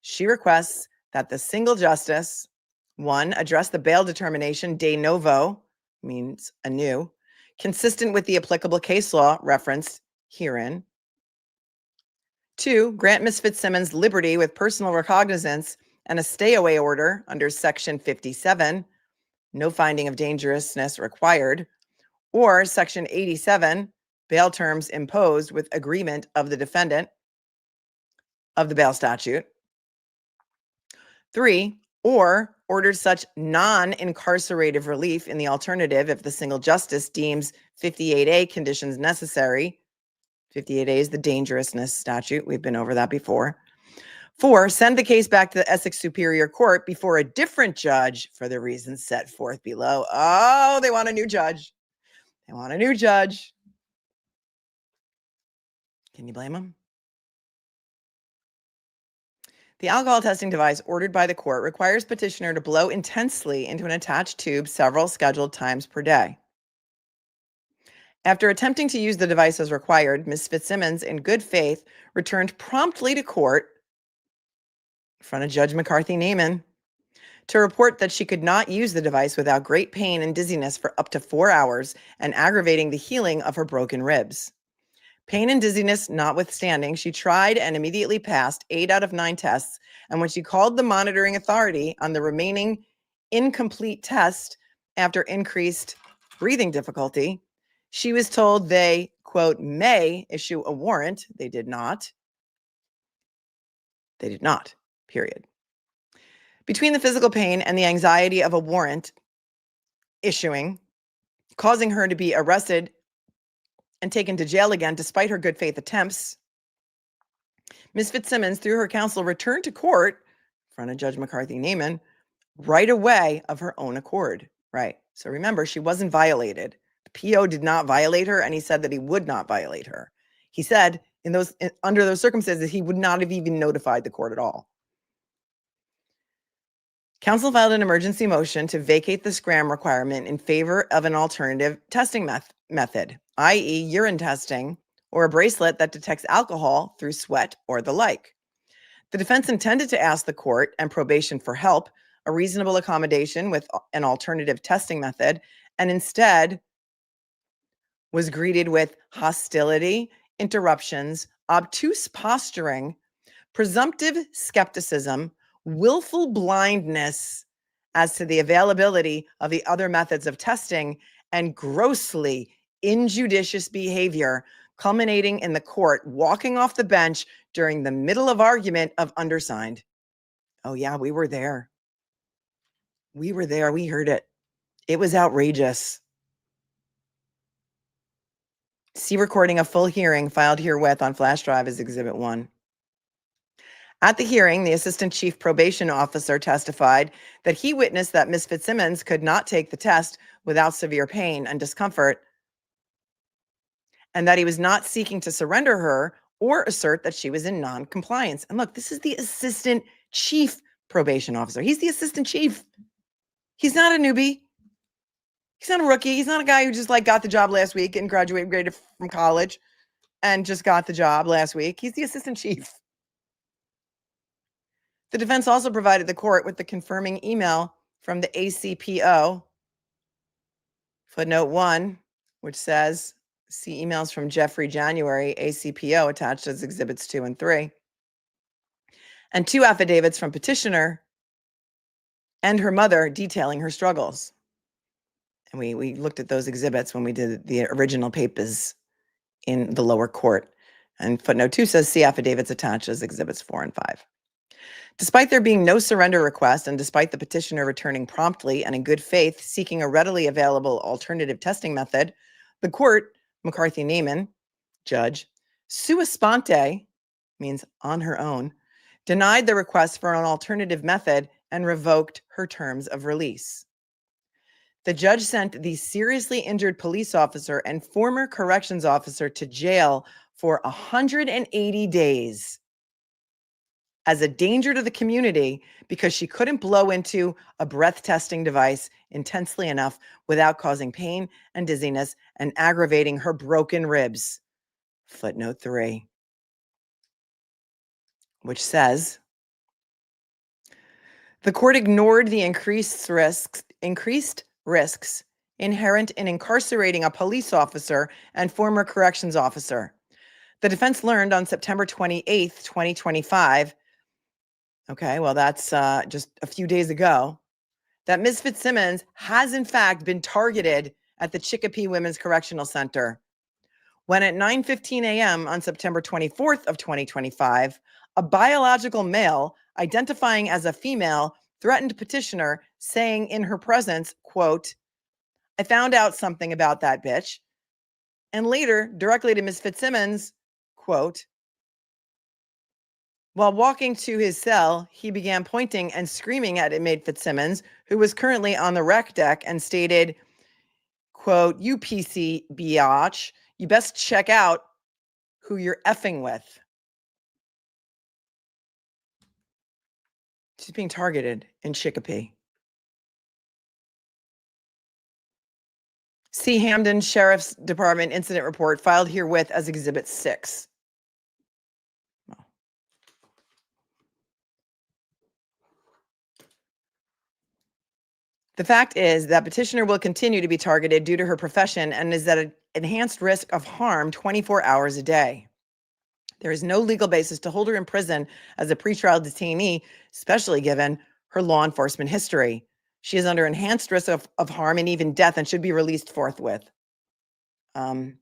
She requests that the single justice, 1, address the bail determination de novo, means anew, consistent with the applicable case law referenced herein. 2, grant Ms. Fitzsimmons liberty with personal recognizance and a stay-away order under Section 57, no finding of dangerousness required, or Section 87, bail terms imposed with agreement of the defendant of the bail statute. 3, or orders such non-incarcerative relief in the alternative if the single justice deems 58A conditions necessary. 58A is the dangerousness statute. We've been over that before. 4, send the case back to the Essex Superior Court before a different judge for the reasons set forth below. Oh, they want a new judge. They want a new judge. Can you blame them? The alcohol testing device ordered by the court requires petitioner to blow intensely into an attached tube several scheduled times per day. After attempting to use the device as required, Ms. Fitzsimmons, in good faith, returned promptly to court in front of Judge McCarthy-Naiman to report that she could not use the device without great pain and dizziness for up to 4 hours and aggravating the healing of her broken ribs. Pain and dizziness notwithstanding, she tried and immediately passed 8 out of 9 tests. And when she called the monitoring authority on the remaining incomplete test after increased breathing difficulty, she was told they, quote, may issue a warrant. They did not. They did not, period. Between the physical pain and the anxiety of a warrant issuing, causing her to be arrested and taken to jail again despite her good faith attempts, Ms. Fitzsimmons, through her counsel, returned to court in front of Judge McCarthy-Naiman right away of her own accord. Right. So remember, she wasn't violated. The PO did not violate her, and he said that he would not violate her. He said under those circumstances, he would not have even notified the court at all. Counsel filed an emergency motion to vacate the scram requirement in favor of an alternative testing method, i.e. urine testing or a bracelet that detects alcohol through sweat or the like. The defense intended to ask the court and probation for help, a reasonable accommodation with an alternative testing method, and instead was greeted with hostility, interruptions, obtuse posturing, presumptive skepticism, willful blindness as to the availability of the other methods of testing, and grossly injudicious behavior, culminating in the court walking off the bench during the middle of argument of undersigned. Oh yeah, we were there. We were there. We heard it. It was outrageous. See recording of full hearing filed herewith on flash drive as Exhibit 1. At the hearing, the Assistant Chief Probation Officer testified that he witnessed that Ms. Fitzsimmons could not take the test without severe pain and discomfort, and that he was not seeking to surrender her or assert that she was in non-compliance. And look, this is the Assistant Chief Probation Officer. He's the Assistant Chief. He's not a newbie. He's not a rookie. He's not a guy who just got the job last week and graduated from college and just got the job last week. He's the Assistant Chief. The defense also provided the court with the confirming email from the ACPO, footnote 1, which says, see emails from Jeffrey January, ACPO, attached as Exhibits 2 and 3, and 2 affidavits from petitioner and her mother detailing her struggles. And we looked at those exhibits when we did the original papers in the lower court. And footnote 2 says, see affidavits attached as Exhibits 4 and 5. Despite there being no surrender request, and despite the petitioner returning promptly and in good faith seeking a readily available alternative testing method, the court, McCarthy-Neiman, judge, sua sponte, means on her own, denied the request for an alternative method and revoked her terms of release. The judge sent the seriously injured police officer and former corrections officer to jail for 180 days as a danger to the community because she couldn't blow into a breath testing device intensely enough without causing pain and dizziness and aggravating her broken ribs. Footnote 3, which says, the court ignored the increased risks inherent in incarcerating a police officer and former corrections officer. The defense learned on September 28th, 2025, okay, well, that's just a few days ago, that Ms. Fitzsimmons has in fact been targeted at the Chicopee Women's Correctional Center when at 9:15 a.m. on September 24th of 2025, a biological male identifying as a female threatened petitioner, saying in her presence, quote, I found out something about that bitch. And later, directly to Ms. Fitzsimmons, quote, while walking to his cell, he began pointing and screaming at inmate Fitzsimmons, who was currently on the rec deck, and stated, quote, you PC biatch, you best check out who you're effing with. She's being targeted in Chicopee. See Hamden Sheriff's Department incident report filed herewith as Exhibit 6. The fact is that petitioner will continue to be targeted due to her profession and is at an enhanced risk of harm 24 hours a day. There is no legal basis to hold her in prison as a pretrial detainee, especially given her law enforcement history. She is under enhanced risk of harm and even death and should be released forthwith. Are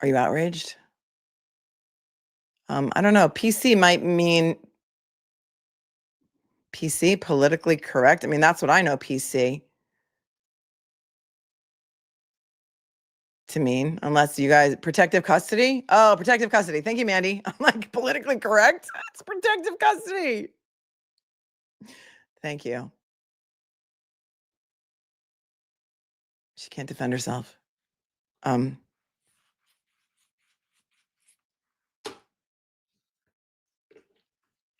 you outraged? I don't know. PC might mean PC, politically correct. I mean, that's what I know PC to mean, unless you guys, protective custody? Oh, protective custody. Thank you, Mandy. I'm like, politically correct? It's protective custody. Thank you. She can't defend herself.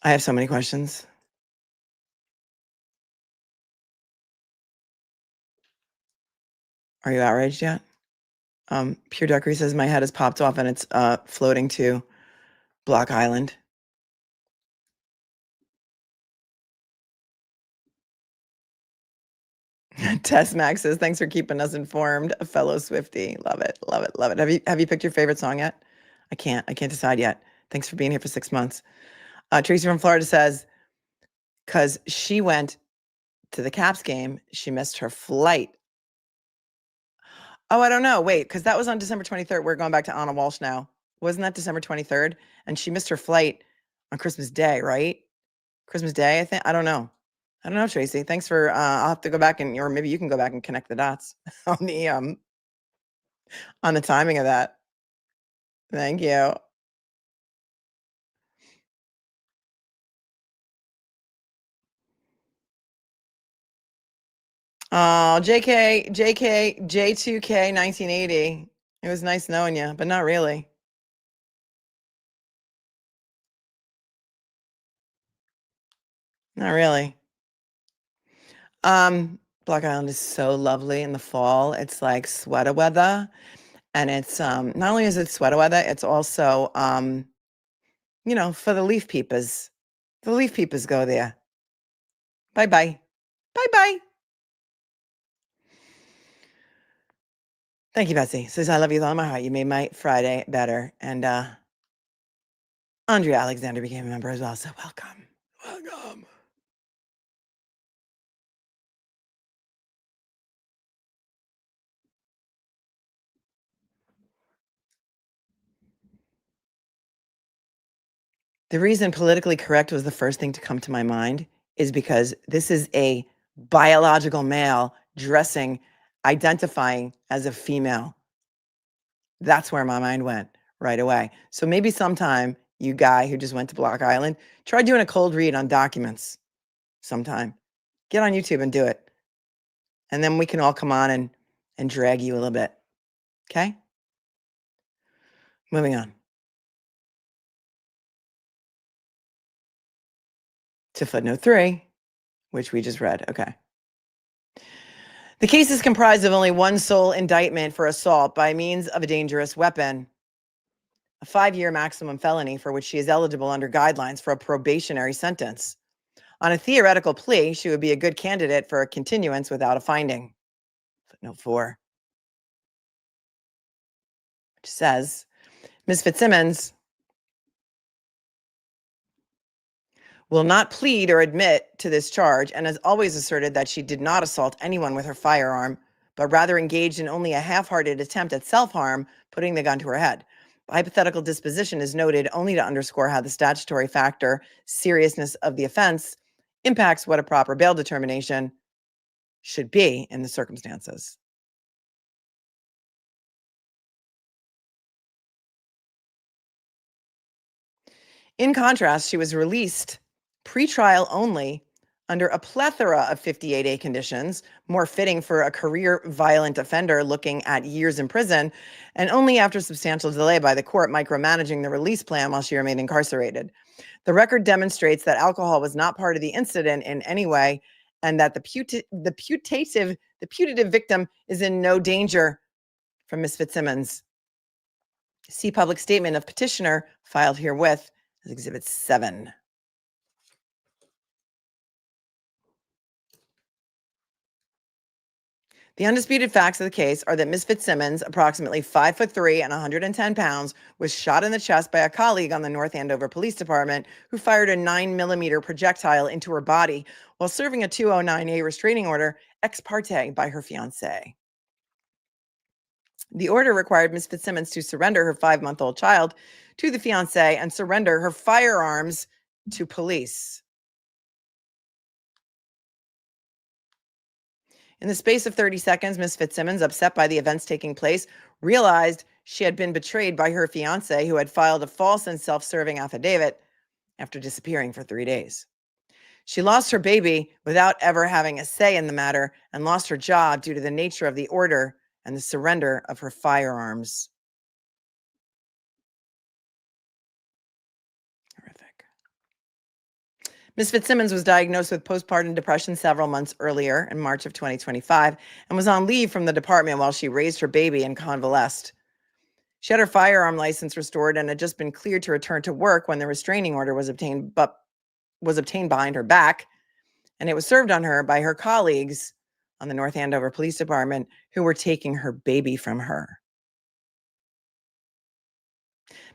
I have so many questions. Are you outraged yet? Pure Duckery says my head has popped off and it's floating to Block Island. Tess Max says, thanks for keeping us informed. A fellow Swiftie. Love it. Love it. Love it. Have you picked your favorite song yet? I can't decide yet. Thanks for being here for 6 months. Tracy from Florida says, because she went to the Caps game, she missed her flight. Oh, I don't know. Wait, because that was on December 23rd. We're going back to Ana Walsh now. Wasn't that December 23rd? And she missed her flight on Christmas Day, right? Christmas Day, I think. I don't know, Tracy. Thanks for I'll have to go back or maybe you can go back and connect the dots on the timing of that. Thank you. Oh, JK, J2K 1980. It was nice knowing you, but not really. Not really. Block Island is so lovely in the fall. It's like sweater weather. And it's not only is it sweater weather, it's also you know, for the leaf peepers. The leaf peepers go there. Bye-bye. Bye-bye. Thank you, Betsy. Says, I love you with all my heart. You made my Friday better. And Andrea Alexander became a member as well. So welcome. Welcome. The reason politically correct was the first thing to come to my mind is because this is a biological male dressing, identifying as a female. That's where my mind went right away. So maybe sometime, you guy who just went to Block Island, try doing a cold read on documents sometime. Get on YouTube and do it. And then we can all come on and drag you a little bit. Okay? Moving on. To footnote 3, which we just read. Okay. The case is comprised of only one sole indictment for assault by means of a dangerous weapon, a 5-year maximum felony for which she is eligible under guidelines for a probationary sentence. On a theoretical plea, she would be a good candidate for a continuance without a finding. Footnote 4, which says, Ms. Fitzsimmons will not plead or admit to this charge and has always asserted that she did not assault anyone with her firearm, but rather engaged in only a half-hearted attempt at self-harm, putting the gun to her head. The hypothetical disposition is noted only to underscore how the statutory factor, seriousness of the offense, impacts what a proper bail determination should be in the circumstances. In contrast, she was released pre-trial only under a plethora of 58A conditions, more fitting for a career violent offender looking at years in prison, and only after substantial delay by the court micromanaging the release plan while she remained incarcerated. The record demonstrates that alcohol was not part of the incident in any way, and that the putative victim is in no danger from Ms. Fitzsimmons. See public statement of petitioner filed herewith as Exhibit 7. The undisputed facts of the case are that Ms. Fitzsimmons, approximately 5'3" and 110 pounds, was shot in the chest by a colleague on the North Andover Police Department who fired a 9mm projectile into her body while serving a 209A restraining order ex parte by her fiancé. The order required Ms. Fitzsimmons to surrender her 5-month-old child to the fiancé and surrender her firearms to police. In the space of 30 seconds, Ms. Fitzsimmons, upset by the events taking place, realized she had been betrayed by her fiancé, who had filed a false and self-serving affidavit after disappearing for 3 days. She lost her baby without ever having a say in the matter and lost her job due to the nature of the order and the surrender of her firearms. Horrific. Ms. Fitzsimmons was diagnosed with postpartum depression several months earlier in March of 2025 and was on leave from the department while she raised her baby and convalesced. She had her firearm license restored and had just been cleared to return to work when the restraining order was obtained behind her back, and it was served on her by her colleagues on the North Andover Police Department who were taking her baby from her.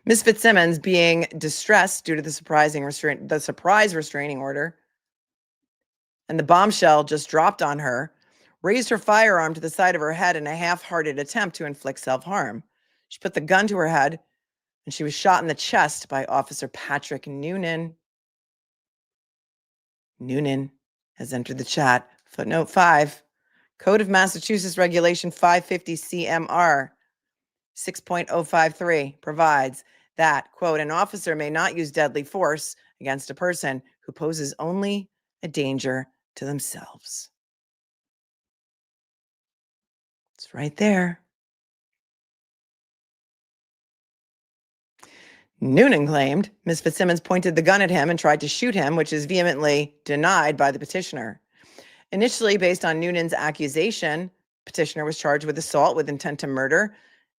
Ms. Fitzsimmons, being distressed due to the surprise restraining order and the bombshell just dropped on her, raised her firearm to the side of her head in a half-hearted attempt to inflict self-harm. She put the gun to her head, and she was shot in the chest by Officer Patrick Noonan. Noonan has entered the chat. Footnote 5, Code of Massachusetts Regulation 550 CMR 6.053 provides that, quote, an officer may not use deadly force against a person who poses only a danger to themselves. It's right there. Noonan claimed Ms. Fitzsimmons pointed the gun at him and tried to shoot him, which is vehemently denied by the petitioner. Initially, based on Noonan's accusation, petitioner was charged with assault with intent to murder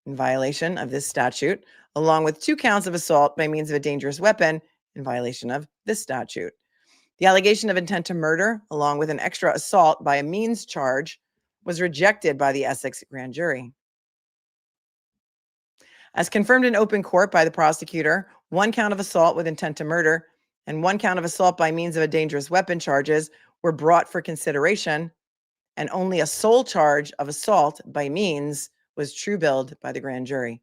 in violation of this statute, along with 2 counts of assault by means of a dangerous weapon in violation of this statute. The allegation of intent to murder, along with an extra assault by a means charge, was rejected by the Essex grand jury. As confirmed in open court by the prosecutor, 1 count of assault with intent to murder and 1 count of assault by means of a dangerous weapon charges were brought for consideration, and only a sole charge of assault by means was true-billed by the grand jury.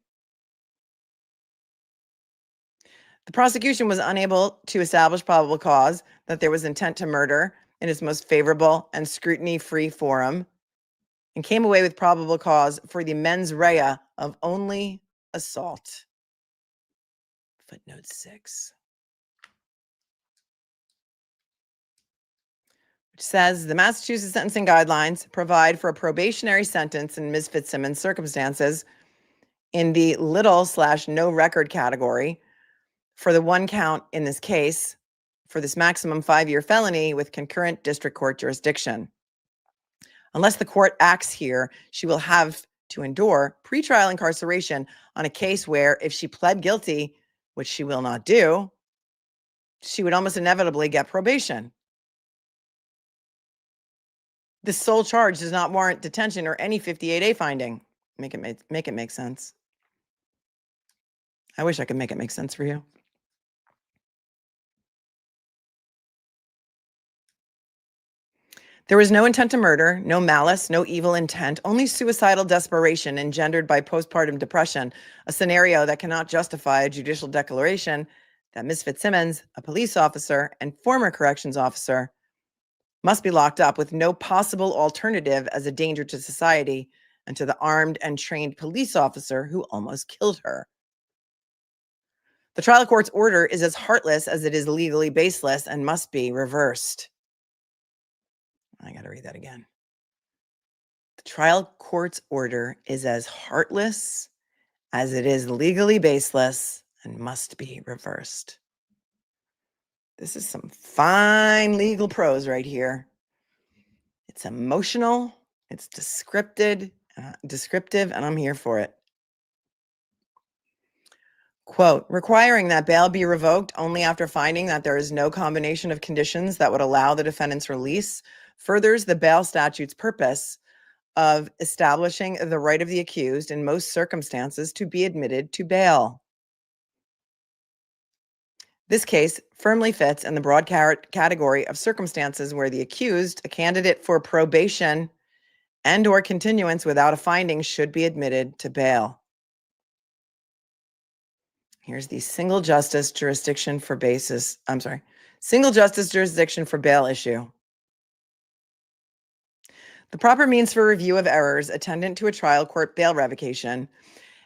The prosecution was unable to establish probable cause that there was intent to murder in its most favorable and scrutiny-free forum, and came away with probable cause for the mens rea of only assault. Footnote 6. Which says the Massachusetts sentencing guidelines provide for a probationary sentence in Ms. Fitzsimmons' circumstances in the little/no record category for the 1 count in this case for this maximum 5-year felony with concurrent district court jurisdiction. Unless the court acts here, she will have to endure pretrial incarceration on a case where, if she pled guilty, which she will not do, she would almost inevitably get probation. This sole charge does not warrant detention or any 58A finding. Make it make sense. I wish I could make it make sense for you. There was no intent to murder, no malice, no evil intent, only suicidal desperation engendered by postpartum depression, a scenario that cannot justify a judicial declaration that Ms. Fitzsimmons, a police officer and former corrections officer, must be locked up with no possible alternative as a danger to society and to the armed and trained police officer who almost killed her. The trial court's order is as heartless as it is legally baseless and must be reversed. I got to read that again. The trial court's order is as heartless as it is legally baseless and must be reversed. This is some fine legal prose right here. It's emotional, it's descriptive, and I'm here for it. Quote, requiring that bail be revoked only after finding that there is no combination of conditions that would allow the defendant's release furthers the bail statute's purpose of establishing the right of the accused in most circumstances to be admitted to bail. This case firmly fits in the broad category of circumstances where the accused, a candidate for probation and or continuance without a finding, should be admitted to bail. Here's the single justice jurisdiction for bail issue. The proper means for review of errors attendant to a trial court bail revocation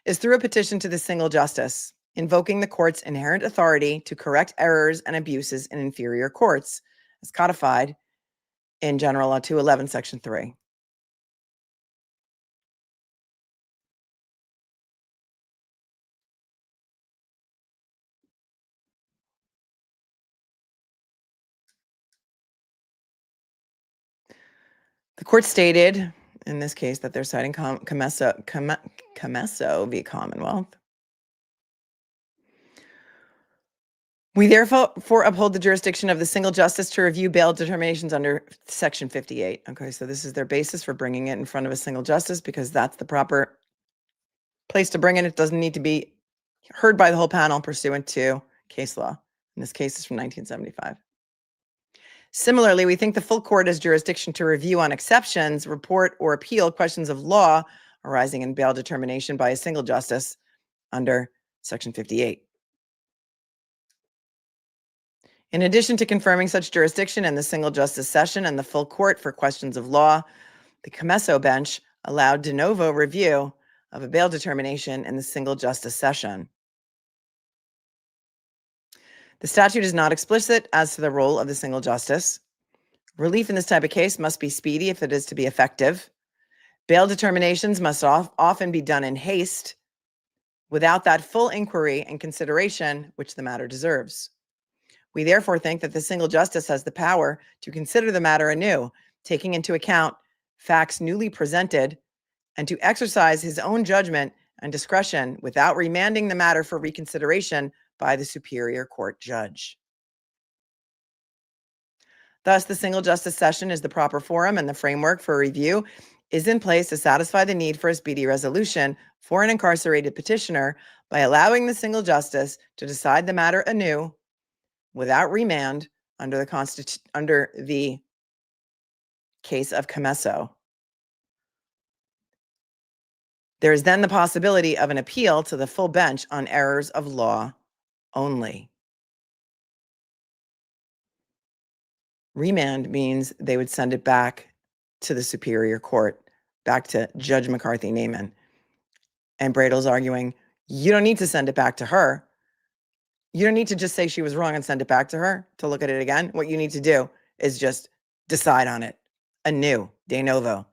is through a petition to the single justice, invoking the court's inherent authority to correct errors and abuses in inferior courts, as codified in General Law 211, Section 3. The court stated, in this case, that they're citing Comesso v. Commonwealth. We therefore uphold the jurisdiction of the single justice to review bail determinations under Section 58. Okay, so this is their basis for bringing it in front of a single justice because that's the proper place to bring it. It doesn't need to be heard by the whole panel pursuant to case law. In this case, is from 1975. Similarly, we think the full court has jurisdiction to review on exceptions, report, or appeal questions of law arising in bail determination by a single justice under Section 58. In addition to confirming such jurisdiction in the single justice session and the full court for questions of law, the Comesso bench allowed de novo review of a bail determination in the single justice session. The statute is not explicit as to the role of the single justice. Relief in this type of case must be speedy if it is to be effective. Bail determinations must often be done in haste without that full inquiry and consideration which the matter deserves. We therefore think that the single justice has the power to consider the matter anew, taking into account facts newly presented, and to exercise his own judgment and discretion without remanding the matter for reconsideration by the superior court judge. Thus, the single justice session is the proper forum, and the framework for review is in place to satisfy the need for a speedy resolution for an incarcerated petitioner by allowing the single justice to decide the matter anew without remand under the case of Comesso. There is then the possibility of an appeal to the full bench on errors of law only. Remand means they would send it back to the superior court, back to Judge McCarthy Naiman. And Bradle's arguing, you don't need to send it back to her. You don't need to just say she was wrong and send it back to her to look at it again. What you need to do is just decide on it anew, de novo.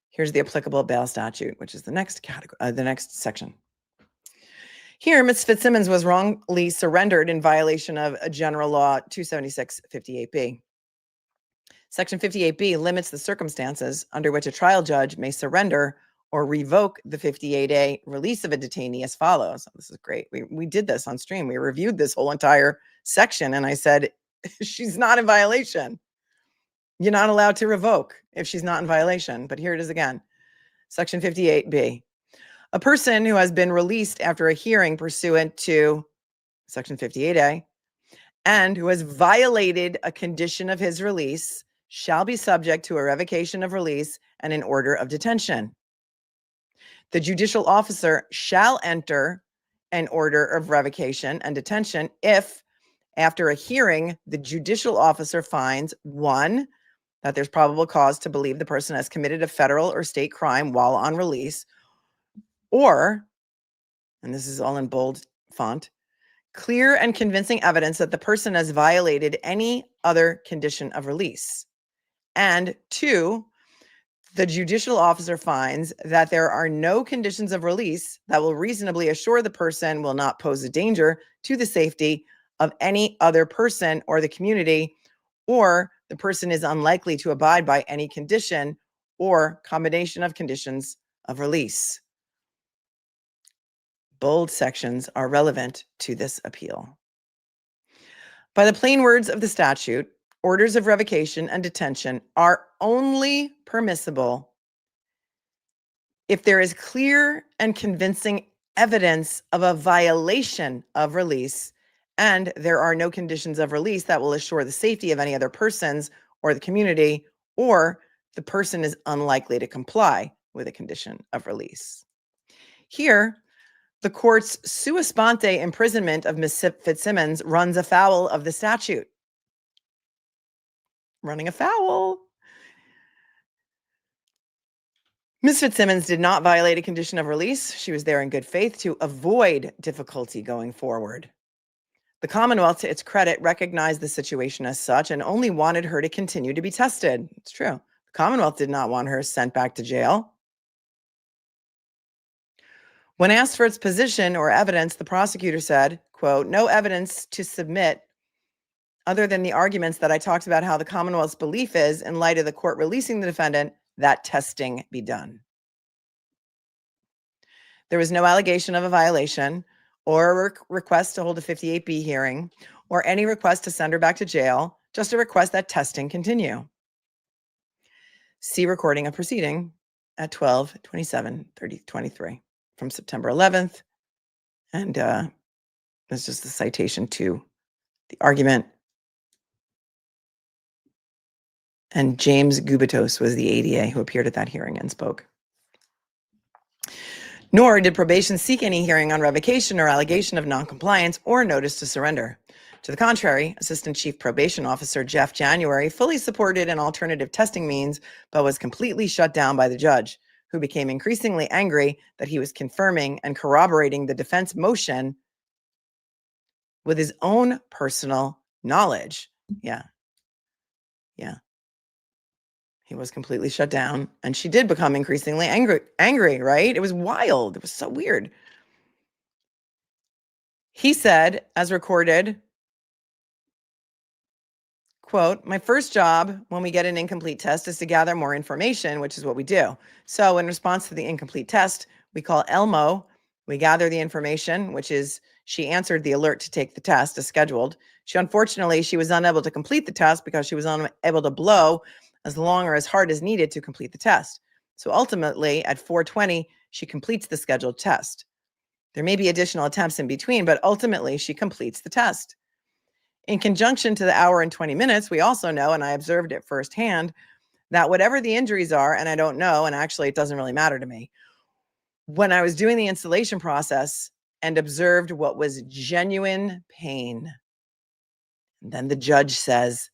Here's the applicable bail statute, which is the next category, the next section. Here, Ms. Fitzsimmons was wrongly surrendered in violation of General Law 276-58B. Section 58B limits the circumstances under which a trial judge may surrender or revoke the 58A release of a detainee as follows. This is great. We did this on stream. We reviewed this whole entire section, and I said, she's not in violation. You're not allowed to revoke if she's not in violation. But here it is again. Section 58B. A person who has been released after a hearing pursuant to Section 58A and who has violated a condition of his release shall be subject to a revocation of release and an order of detention. The judicial officer shall enter an order of revocation and detention if, after a hearing, the judicial officer finds, 1, that there's probable cause to believe the person has committed a federal or state crime while on release, or, and this is all in bold font, clear and convincing evidence that the person has violated any other condition of release. And 2, the judicial officer finds that there are no conditions of release that will reasonably assure the person will not pose a danger to the safety of any other person or the community, or the person is unlikely to abide by any condition or combination of conditions of release. Bold sections are relevant to this appeal. By the plain words of the statute, orders of revocation and detention are only permissible if there is clear and convincing evidence of a violation of release and there are no conditions of release that will assure the safety of any other persons or the community, or the person is unlikely to comply with a condition of release. Here, the court's sua sponte imprisonment of Ms. Fitzsimmons runs afoul of the statute. Running afoul. Ms. Fitzsimmons did not violate a condition of release. She was there in good faith to avoid difficulty going forward. The Commonwealth, to its credit, recognized the situation as such and only wanted her to continue to be tested. It's true. The Commonwealth did not want her sent back to jail. When asked for its position or evidence, the prosecutor said, quote, "No evidence to submit other than the arguments that I talked about how the Commonwealth's belief is, in light of the court releasing the defendant, that testing be done. There was no allegation of a violation or a request to hold a 58B hearing or any request to send her back to jail, just a request that testing continue. See recording of proceeding at 12/27/2023 from September 11th. And that's just the citation to the argument. And James Gubitos was the ADA who appeared at that hearing and spoke. Nor did probation seek any hearing on revocation or allegation of noncompliance or notice to surrender. To the contrary, Assistant Chief Probation Officer Jeff January fully supported an alternative testing means, but was completely shut down by the judge, who became increasingly angry that he was confirming and corroborating the defense motion with his own personal knowledge. Yeah. He was completely shut down, and she did become increasingly angry, right? It was wild. It was so weird. He said, as recorded, quote, "My first job when we get an incomplete test is to gather more information, which is what we do. So in response to the incomplete test, we call Elmo. We gather the information, which is she answered the alert to take the test as scheduled. Unfortunately, she was unable to complete the test because she was unable to blow as long or as hard as needed to complete the test. So ultimately, at 4:20, she completes the scheduled test. There may be additional attempts in between, but ultimately she completes the test. In conjunction to the hour and 20 minutes, we also know, and I observed it firsthand, that whatever the injuries are, and I don't know, and actually it doesn't really matter to me, when I was doing the installation process and observed what was genuine pain, and then the judge says,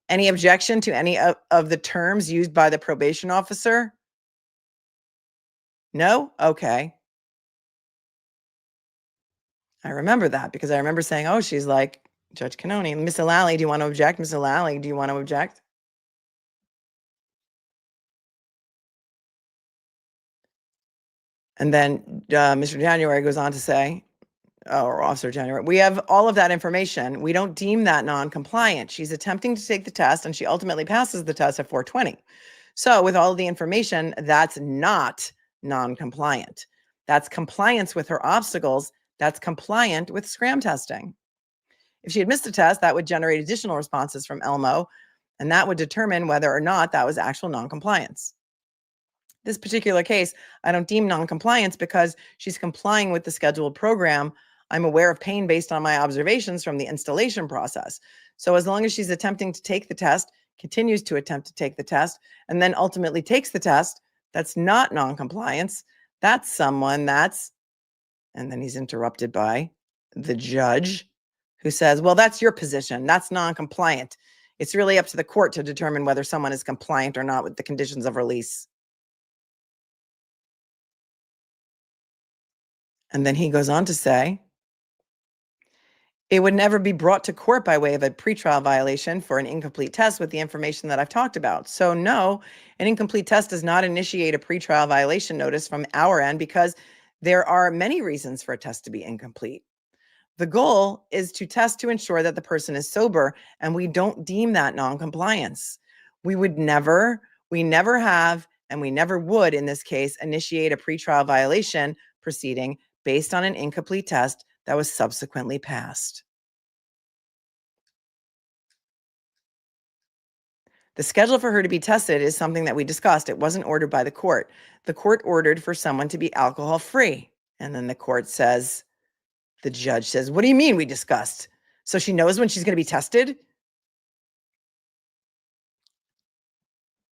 any objection to any of the terms used by the probation officer? No? Okay. I remember that because I remember saying, oh, she's like, Judge Cannoni, Miss O'Lally, do you want to object? Miss O'Lally, do you want to object? And then Mr. January goes on to say, or Officer January, we have all of that information. We don't deem that non-compliant. She's attempting to take the test and she ultimately passes the test at 4:20. So with all of the information, that's not non-compliant. That's compliance with her obstacles. That's compliant with scram testing. If she had missed a test, that would generate additional responses from Elmo, and that would determine whether or not that was actual non-compliance. This particular case, I don't deem non-compliance because she's complying with the scheduled program. I'm aware of pain based on my observations from the installation process. So as long as she's attempting to take the test, continues to attempt to take the test, and then ultimately takes the test, that's not non-compliance. That's someone that's, and then he's interrupted by the judge who says, well, that's your position. That's non-compliant. It's really up to the court to determine whether someone is compliant or not with the conditions of release. And then he goes on to say, it would never be brought to court by way of a pretrial violation for an incomplete test with the information that I've talked about. So no, an incomplete test does not initiate a pretrial violation notice from our end because there are many reasons for a test to be incomplete. The goal is to test to ensure that the person is sober, and we don't deem that non-compliance. We never have, and we never would in this case, initiate a pretrial violation proceeding based on an incomplete test that was subsequently passed. The schedule for her to be tested is something that we discussed. It wasn't ordered by the court. The court ordered for someone to be alcohol free. And then the court says, the judge says, what do you mean we discussed? So she knows when she's going to be tested?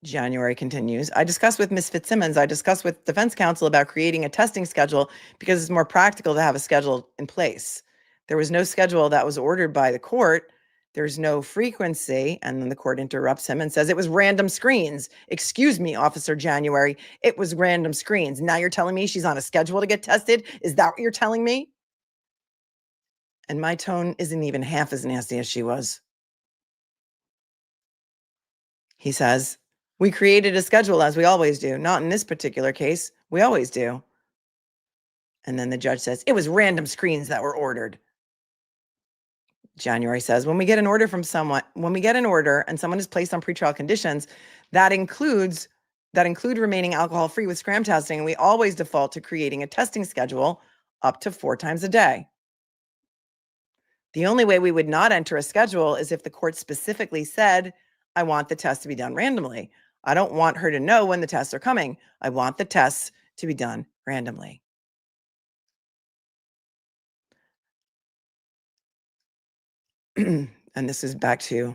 January continues. I discussed with Ms. Fitzsimmons, I discussed with defense counsel about creating a testing schedule because it's more practical to have a schedule in place. There was no schedule that was ordered by the court. There's no frequency. And then the court interrupts him and says, it was random screens. Excuse me, Officer January. It was random screens. Now you're telling me she's on a schedule to get tested? Is that what you're telling me? And my tone isn't even half as nasty as she was. He says, we created a schedule as we always do. Not in this particular case. We always do. And then the judge says, it was random screens that were ordered. January says, when we get an order from someone, when we get an order and someone is placed on pretrial conditions, that include remaining alcohol free with scram testing, and we always default to creating a testing schedule up to 4 times a day. The only way we would not enter a schedule is if the court specifically said, I want the test to be done randomly. I don't want her to know when the tests are coming. I want the tests to be done randomly. And this is back to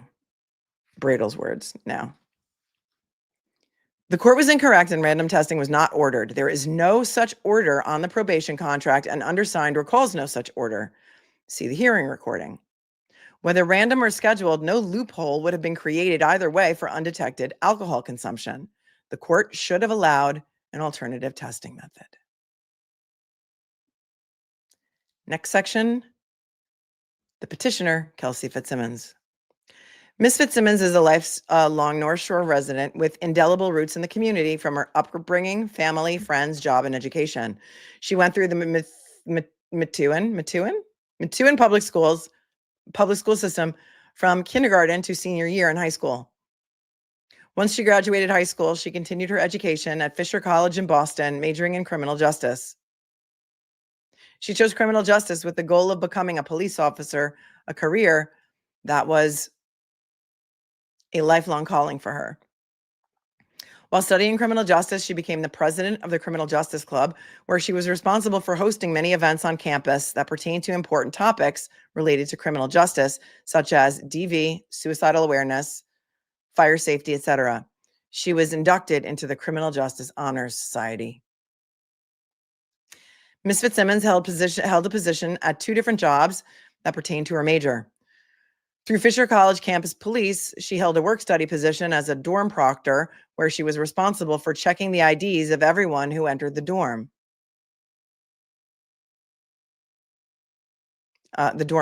Bradle's words now. The court was incorrect and random testing was not ordered. There is no such order on the probation contract, and undersigned recalls no such order. See the hearing recording. Whether random or scheduled, no loophole would have been created either way for undetected alcohol consumption. The court should have allowed an alternative testing method. Next section, the petitioner, Kelsey Fitzsimmons. Ms. Fitzsimmons is a lifelong North Shore resident with indelible roots in the community from her upbringing, family, friends, job, and education. She went through the Methuen public school system from kindergarten to senior year in high school. Once she graduated high school, she continued her education at Fisher College in Boston, majoring in criminal justice. She chose criminal justice with the goal of becoming a police officer, a career that was a lifelong calling for her. While studying criminal justice, she became the president of the Criminal Justice Club, where she was responsible for hosting many events on campus that pertain to important topics related to criminal justice, such as DV, suicidal awareness, fire safety, etc. She was inducted into the Criminal Justice Honors Society. Ms. Fitzsimmons held a position at 2 different jobs that pertain to her major. Through Fisher College Campus Police, she held a work-study position as a dorm proctor, where she was responsible for checking the IDs of everyone who entered the dorm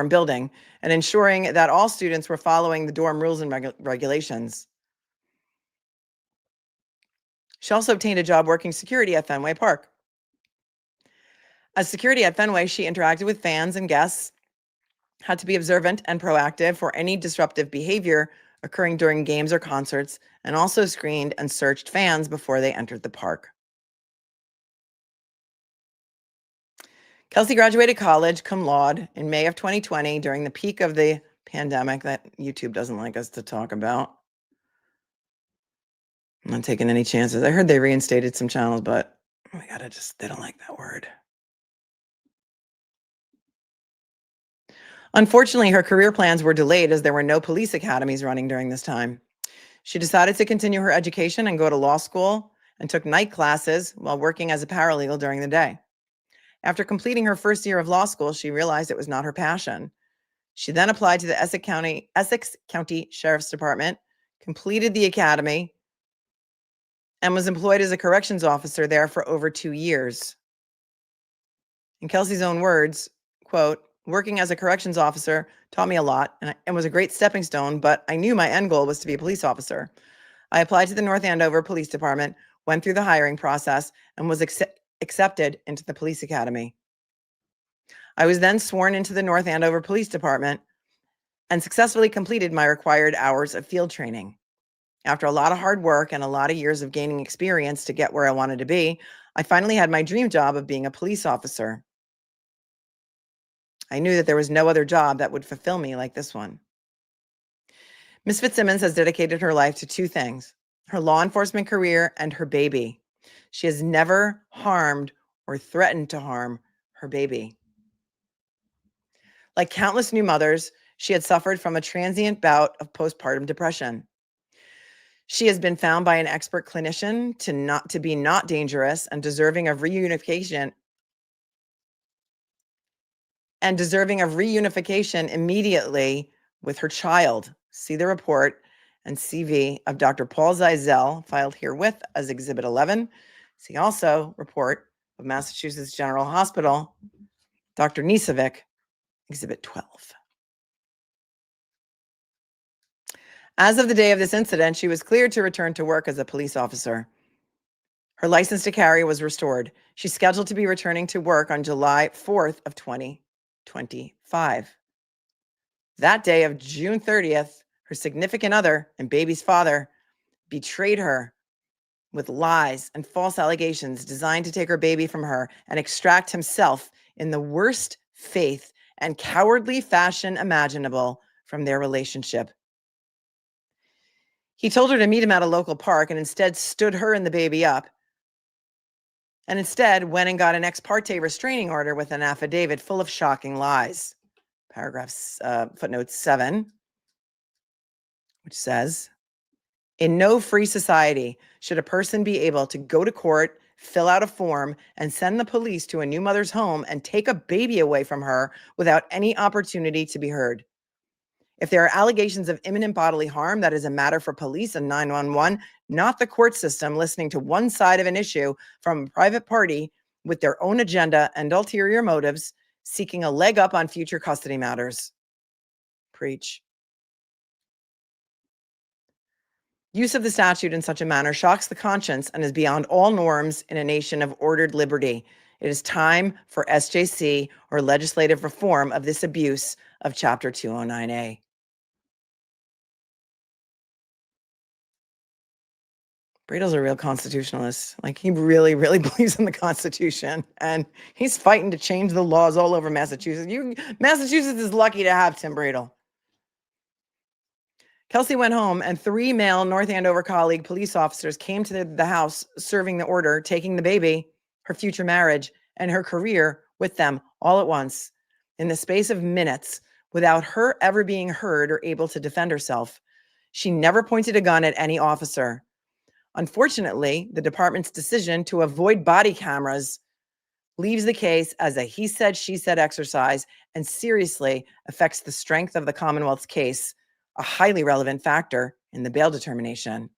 building, and ensuring that all students were following the dorm rules and regulations. She also obtained a job working security at Fenway Park. As security at Fenway, she interacted with fans and guests, had to be observant and proactive for any disruptive behavior occurring during games or concerts, and also screened and searched fans before they entered the park. Kelsey graduated college cum laude in May of 2020 during the peak of the pandemic that YouTube doesn't like us to talk about. I'm not taking any chances. I heard they reinstated some channels, but they don't like that word. Unfortunately, her career plans were delayed as there were no police academies running during this time. She decided to continue her education and go to law school, and took night classes while working as a paralegal during the day. After completing her first year of law school, she realized it was not her passion. She then applied to the Essex County Sheriff's Department, completed the academy, and was employed as a corrections officer there for over 2 years. In Kelsey's own words, quote, "Working as a corrections officer taught me a lot and was a great stepping stone, but I knew my end goal was to be a police officer. I applied to the North Andover Police Department, went through the hiring process, and was accepted into the police academy. I was then sworn into the North Andover Police Department and successfully completed my required hours of field training. After a lot of hard work and a lot of years of gaining experience to get where I wanted to be, I finally had my dream job of being a police officer. I knew that there was no other job that would fulfill me like this one." Ms. Fitzsimmons has dedicated her life to 2 things: her law enforcement career and her baby. She has never harmed or threatened to harm her baby. Like countless new mothers, she had suffered from a transient bout of postpartum depression. She has been found by an expert clinician to be not dangerous and deserving of reunification immediately with her child. See the report and CV of Dr. Paul Zeisel, filed herewith as Exhibit 11. See also report of Massachusetts General Hospital, Dr. Nisovic, Exhibit 12. As of the day of this incident, she was cleared to return to work as a police officer. Her license to carry was restored. She's scheduled to be returning to work on July 4th of 2025. That day of June 30th, her significant other and baby's father betrayed her with lies and false allegations designed to take her baby from her and extract himself in the worst faith and cowardly fashion imaginable from their relationship. He told her to meet him at a local park and instead stood her and the baby up, and instead went and got an ex parte restraining order with an affidavit full of shocking lies. Footnote 7, which says, in no free society should a person be able to go to court, fill out a form, and send the police to a new mother's home and take a baby away from her without any opportunity to be heard. If there are allegations of imminent bodily harm, that is a matter for police and 911, not the court system listening to one side of an issue from a private party with their own agenda and ulterior motives, seeking a leg up on future custody matters. Preach. Use of the statute in such a manner shocks the conscience and is beyond all norms in a nation of ordered liberty. It is time for SJC or legislative reform of this abuse of Chapter 209A. Bradle's a real constitutionalist. Like, he really, really believes in the Constitution, and he's fighting to change the laws all over Massachusetts. Massachusetts is lucky to have Tim Bradle. Kelsey went home, and 3 male North Andover colleague police officers came to the house serving the order, taking the baby, her future marriage, and her career with them all at once in the space of minutes without her ever being heard or able to defend herself. She never pointed a gun at any officer. Unfortunately, the department's decision to avoid body cameras leaves the case as a he said, she said exercise and seriously affects the strength of the Commonwealth's case, a highly relevant factor in the bail determination.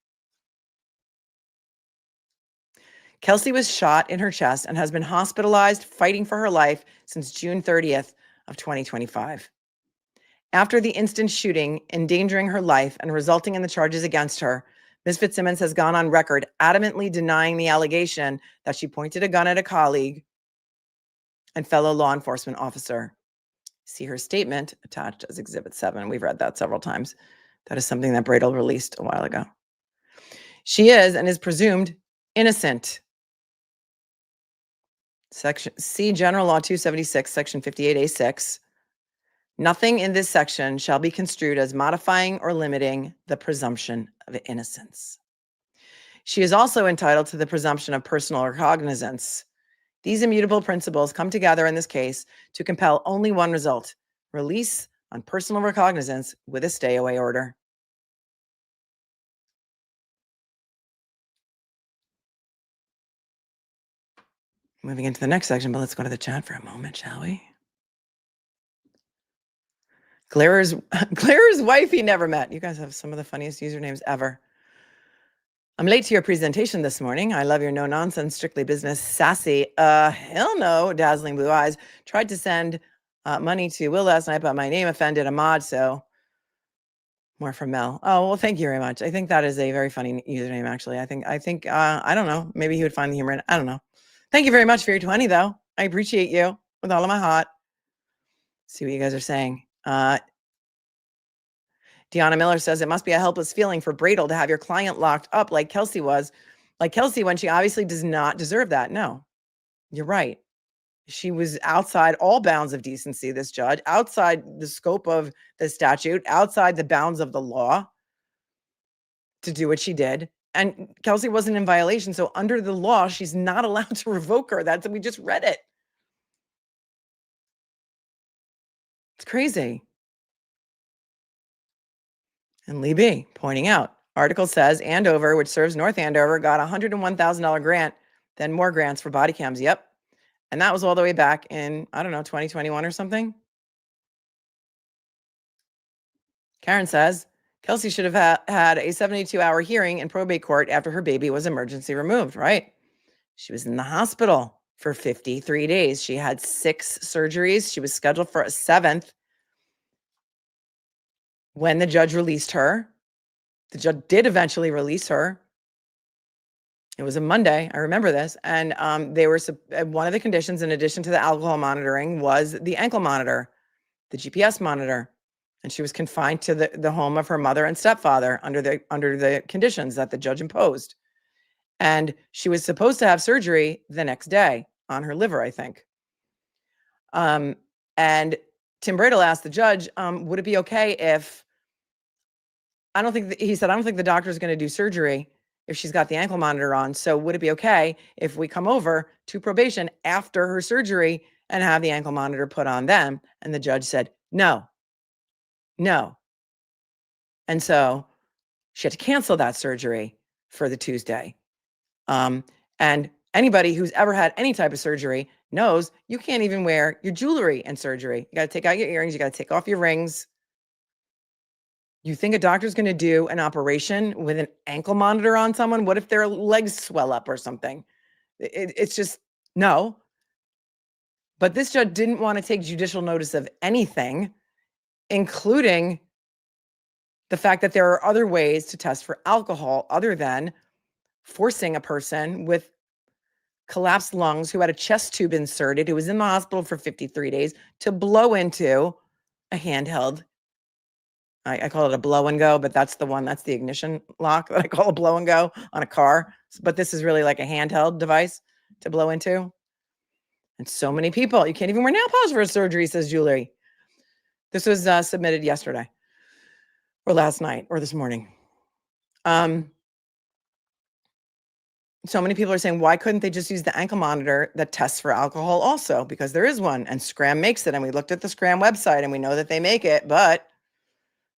Kelsey was shot in her chest and has been hospitalized fighting for her life since June 30th of 2025. After the instant shooting, endangering her life and resulting in the charges against her, Ms. Fitzsimmons has gone on record adamantly denying the allegation that she pointed a gun at a colleague and fellow law enforcement officer. See her statement attached as Exhibit 7. We've read that several times. That is something that Bradle released a while ago. She is and is presumed innocent. Section C, General Law 276, Section 58A6. Nothing in this section shall be construed as modifying or limiting the presumption of innocence. She is also entitled to the presumption of personal recognizance. These immutable principles come together in this case to compel only one result: release on personal recognizance with a stay-away order. Moving into the next section, but let's go to the chat for a moment, shall we? Claire's wife he never met. You guys have some of the funniest usernames ever. I'm late to your presentation this morning. I love your no-nonsense, strictly business, sassy. Hell no, dazzling blue eyes. Tried to send money to Will last night, but my name offended Ahmad, so more from Mel. Oh, well, thank you very much. I think that is a very funny username, actually. I think I don't know. Maybe he would find the humor in it. I don't know. Thank you very much for your 20, though. I appreciate you with all of my heart. See what you guys are saying. Deanna Miller says it must be a helpless feeling for Bradle to have your client locked up like Kelsey was. Like Kelsey, when she obviously does not deserve that. No, you're right. She was outside all bounds of decency, this judge, outside the scope of the statute, outside the bounds of the law to do what she did. And Kelsey wasn't in violation. So under the law, she's not allowed to revoke her. We just read it. It's crazy. And Lee B pointing out, article says Andover, which serves North Andover, got a $101,000 grant, then more grants for body cams. Yep. And that was all the way back in, I don't know, 2021 or something. Karen says Kelsey should have had a 72-hour hearing in probate court after her baby was emergency removed, right? She was in the hospital for 53 days. She had 6 surgeries. She was scheduled for a 7th. When the judge released her, the judge did eventually release her. It was a Monday. I remember this. And they were one of the conditions, in addition to the alcohol monitoring, was the ankle monitor, the GPS monitor. And she was confined to the home of her mother and stepfather under the conditions that the judge imposed. And she was supposed to have surgery the next day on her liver, I think. And Tim Bradle asked the judge, would it be okay if, he said, I don't think the doctor is going to do surgery if she's got the ankle monitor on. So would it be okay if we come over to probation after her surgery and have the ankle monitor put on them? And the judge said, no. And so she had to cancel that surgery for the Tuesday. And anybody who's ever had any type of surgery knows you can't even wear your jewelry in surgery. You got to take out your earrings. You got to take off your rings. You think a doctor's going to do an operation with an ankle monitor on someone? What if their legs swell up or something? It's just, no. But this judge didn't want to take judicial notice of anything, including the fact that there are other ways to test for alcohol other than forcing a person with collapsed lungs who had a chest tube inserted, who was in the hospital for 53 days, to blow into a handheld. I call it a blow and go, but that's the ignition lock that I call a blow and go on a car. But this is really like a handheld device to blow into. And so many people, you can't even wear nail polish for a surgery, says Julie. This was submitted yesterday or last night or this morning. So many people are saying, why couldn't they just use the ankle monitor that tests for alcohol also? Because there is one, and Scram makes it. And we looked at the Scram website and we know that they make it, but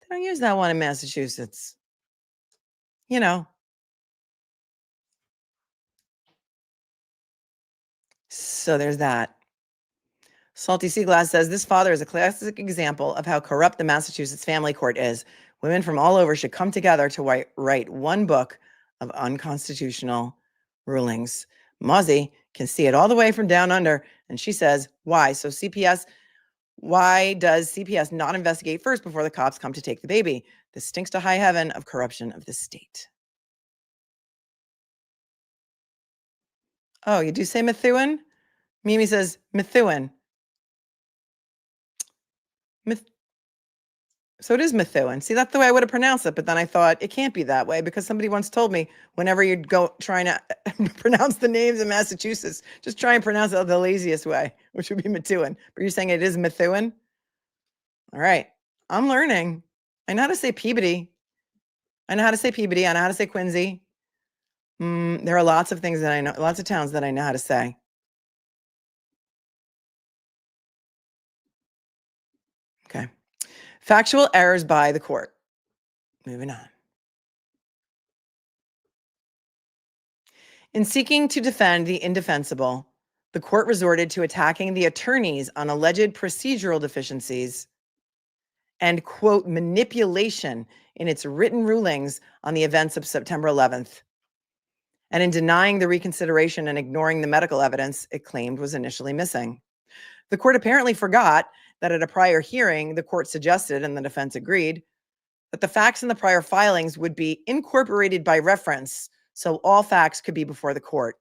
they don't use that one in Massachusetts. You know. So there's that. Salty Sea Glass says, this father is a classic example of how corrupt the Massachusetts family court is. Women from all over should come together to write one book of unconstitutional rulings. Mozzie can see it all the way from down under. And she says, why? So why does CPS not investigate first before the cops come to take the baby? This stinks to high heaven of corruption of the state. Oh, you do say Methuen? Mimi says Methuen. So it is Methuen. See, that's the way I would have pronounced it. But then I thought it can't be that way because somebody once told me whenever you'd go trying to pronounce the names in Massachusetts, just try and pronounce it the laziest way, which would be Methuen. But you're saying it is Methuen? All right. I'm learning. I know how to say Peabody. I know how to say Peabody. I know how to say Quincy. There are lots of things that I know, lots of towns that I know how to say. Okay. Factual errors by the court. Moving on. In seeking to defend the indefensible, the court resorted to attacking the attorneys on alleged procedural deficiencies and, quote, manipulation in its written rulings on the events of September 11th, and in denying the reconsideration and ignoring the medical evidence it claimed was initially missing. The court apparently forgot that at a prior hearing, the court suggested, and the defense agreed, that the facts in the prior filings would be incorporated by reference, so all facts could be before the court.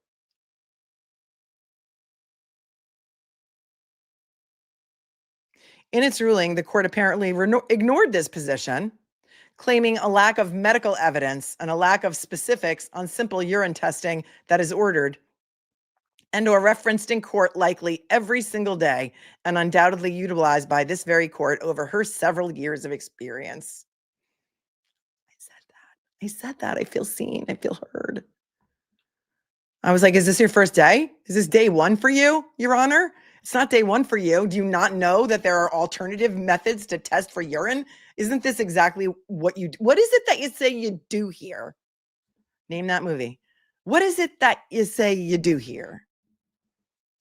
In its ruling, the court apparently ignored this position, claiming a lack of medical evidence and a lack of specifics on simple urine testing that is ordered and or referenced in court likely every single day and undoubtedly utilized by this very court over her several years of experience. I said that. I feel seen. I feel heard. I was like, is this your first day? Is this day one for you, Your Honor? It's not day one for you. Do you not know that there are alternative methods to test for urine? Isn't this exactly what is it that you say you do here? Name that movie. What is it that you say you do here?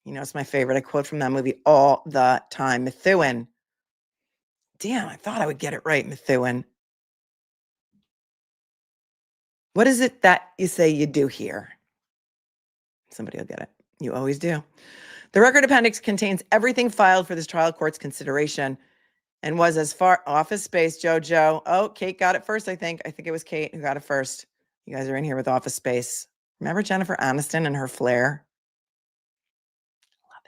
You know, it's my favorite. I quote from that movie all the time. Methuen. Damn, I thought I would get it right, Methuen. What is it that you say you do here? Somebody will get it. You always do. The record appendix contains everything filed for this trial court's consideration and was as far Office Space, JoJo. Oh, Kate got it first, I think. I think it was Kate who got it first. You guys are in here with Office Space. Remember Jennifer Aniston and her flair? Love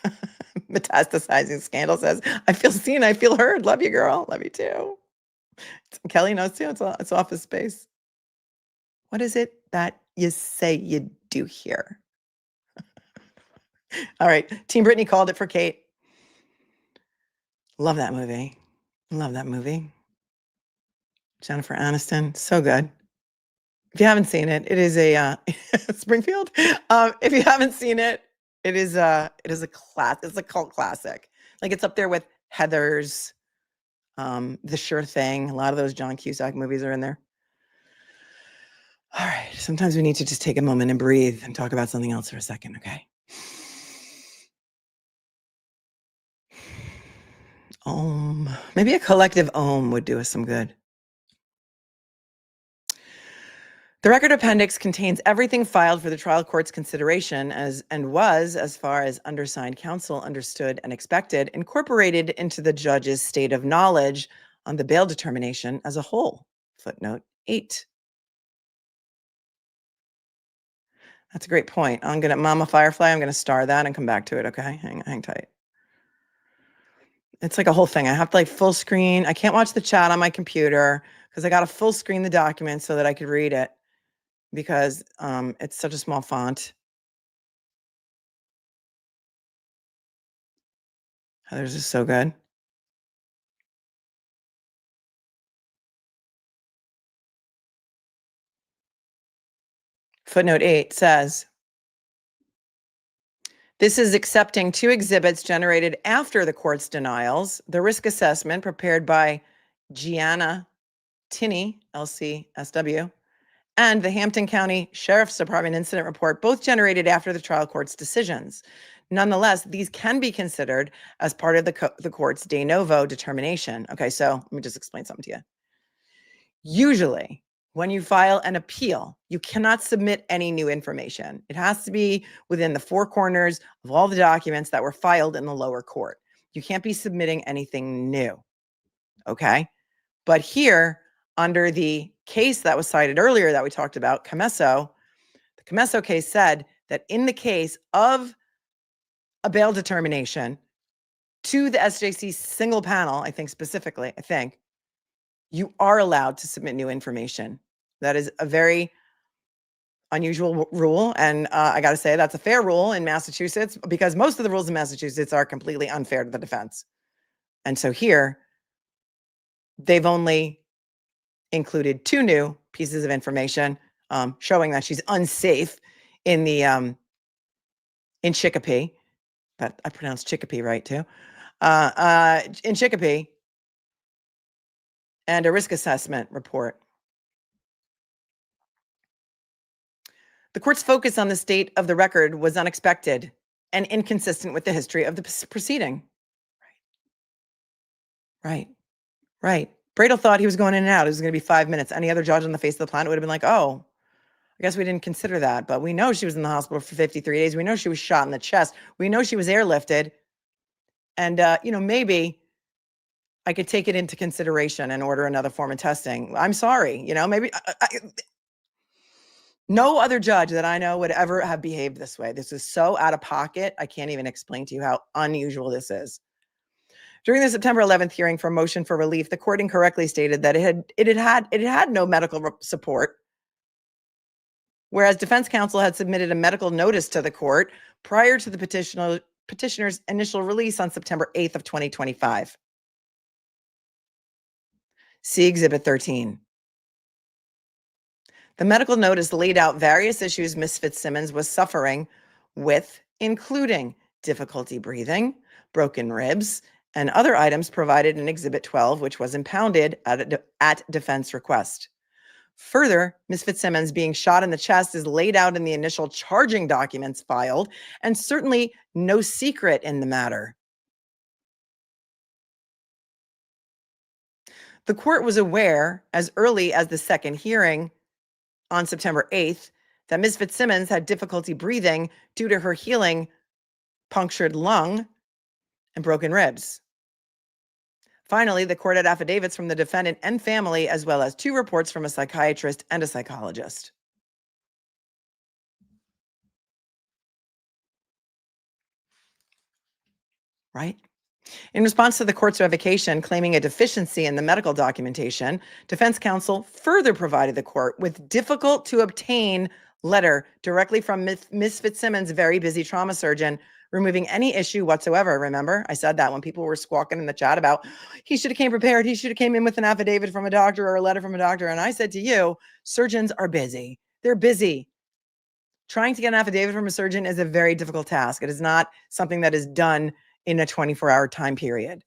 it. Metastasizing scandal says, I feel seen, I feel heard. Love you, girl. Love you too. Kelly knows too. It's office space. What is it that you say you do here? All right. Team Brittany called it for Kate. Love that movie. Love that movie. Jennifer Aniston. So good. If you haven't seen it, it is a Springfield. If you haven't seen it, it is a class. It's a cult classic. Like it's up there with Heathers, The Sure Thing. A lot of those John Cusack movies are in there. All right. Sometimes we need to just take a moment and breathe and talk about something else for a second, okay? Maybe a collective would do us some good. The record appendix contains everything filed for the trial court's consideration as far as undersigned counsel understood and expected, incorporated into the judge's state of knowledge on the bail determination as a whole. Footnote 8. That's a great point. I'm going to, Mama Firefly, I'm going to star that and come back to it, okay? Hang tight. It's like a whole thing. I have to like full screen. I can't watch the chat on my computer because I got to full screen the document so that I could read it because it's such a small font. Heather's is so good. Footnote 8 says, this is accepting 2 exhibits generated after the court's denials, the risk assessment prepared by Gianna Tinney, LCSW, and the Hampton County Sheriff's Department incident report, both generated after the trial court's decisions. Nonetheless, these can be considered as part of the court's de novo determination. Okay, so let me just explain something to you. Usually, when you file an appeal, you cannot submit any new information. It has to be within the 4 corners of all the documents that were filed in the lower court. You can't be submitting anything new. Okay? But here, under the case that was cited earlier that we talked about, Comesso, the Comesso case said that in the case of a bail determination to the SJC single panel, I think specifically, you are allowed to submit new information. That is a very unusual rule. And I got to say, that's a fair rule in Massachusetts because most of the rules in Massachusetts are completely unfair to the defense. And so here, they've only included 2 new pieces of information showing that she's unsafe in the in Chicopee. But I pronounced Chicopee right too. In Chicopee, and a risk assessment report. The court's focus on the state of the record was unexpected and inconsistent with the history of the proceeding. Right. Bradel thought he was going in and out. It was going to be 5 minutes. Any other judge on the face of the planet would have been like, oh, I guess we didn't consider that. But we know she was in the hospital for 53 days. We know she was shot in the chest. We know she was airlifted. And, maybe I could take it into consideration and order another form of testing. I'm sorry, maybe no other judge that I know would ever have behaved this way. This is so out of pocket. I can't even explain to you how unusual this is. During the September 11th hearing for motion for relief, the court incorrectly stated that it had no medical support, whereas defense counsel had submitted a medical notice to the court prior to the petitioner's initial release on September 8th of 2025. See Exhibit 13. The medical notice laid out various issues Ms. Fitzsimmons was suffering with, including difficulty breathing, broken ribs, and other items provided in Exhibit 12, which was impounded at defense request. Further, Ms. Fitzsimmons being shot in the chest is laid out in the initial charging documents filed, and certainly no secret in the matter. The court was aware as early as the second hearing on September 8th that Ms. Fitzsimmons had difficulty breathing due to her healing punctured lung and broken ribs. Finally, the court had affidavits from the defendant and family, as well as 2 reports from a psychiatrist and a psychologist. right? In response to the court's revocation claiming a deficiency in the medical documentation, defense counsel further provided the court with difficult to obtain letter directly from Ms. Fitzsimmons' very busy trauma surgeon, removing any issue whatsoever. Remember, I said that when people were squawking in the chat about he should have came prepared, he should have came in with an affidavit from a doctor or a letter from a doctor. And I said to you, surgeons are busy. They're busy. Trying to get an affidavit from a surgeon is a very difficult task. It is not something that is done in a 24-hour time period.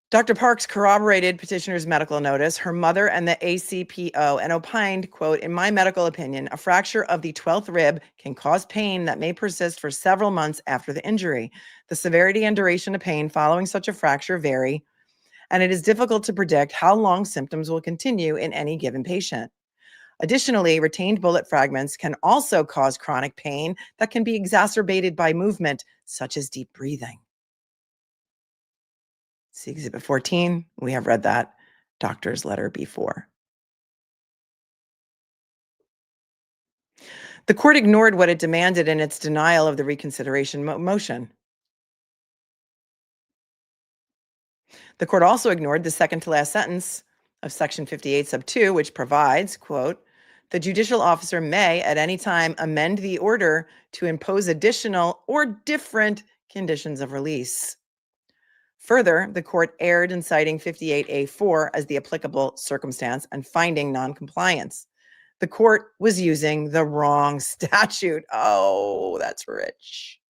Dr. Parks corroborated petitioner's medical notice, her mother, and the ACPO, and opined, quote, in my medical opinion, a fracture of the 12th rib can cause pain that may persist for several months after the injury. The severity and duration of pain following such a fracture vary, and it is difficult to predict how long symptoms will continue in any given patient. Additionally, retained bullet fragments can also cause chronic pain that can be exacerbated by movement, such as deep breathing. See Exhibit 14. We have read that doctor's letter before. The court ignored what it demanded in its denial of the reconsideration motion. The court also ignored the second to last sentence of Section 58 sub 2, which provides, quote, the judicial officer may at any time amend the order to impose additional or different conditions of release. Further, the court erred in citing 58A4 as the applicable circumstance and finding noncompliance. The court was using the wrong statute. Oh, that's rich.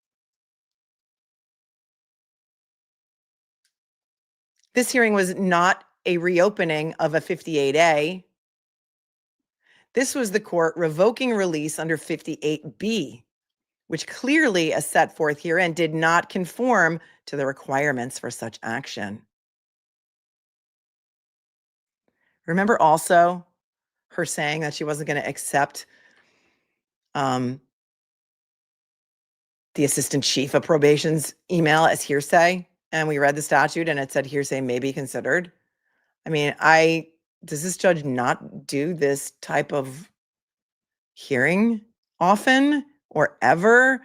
This hearing was not a reopening of a 58A. This was the court revoking release under 58B, which clearly, as set forth herein, did not conform to the requirements for such action. Remember also her saying that she wasn't going to accept the assistant chief of probation's email as hearsay, and we read the statute and it said hearsay may be considered. I mean, does this judge not do this type of hearing often or ever?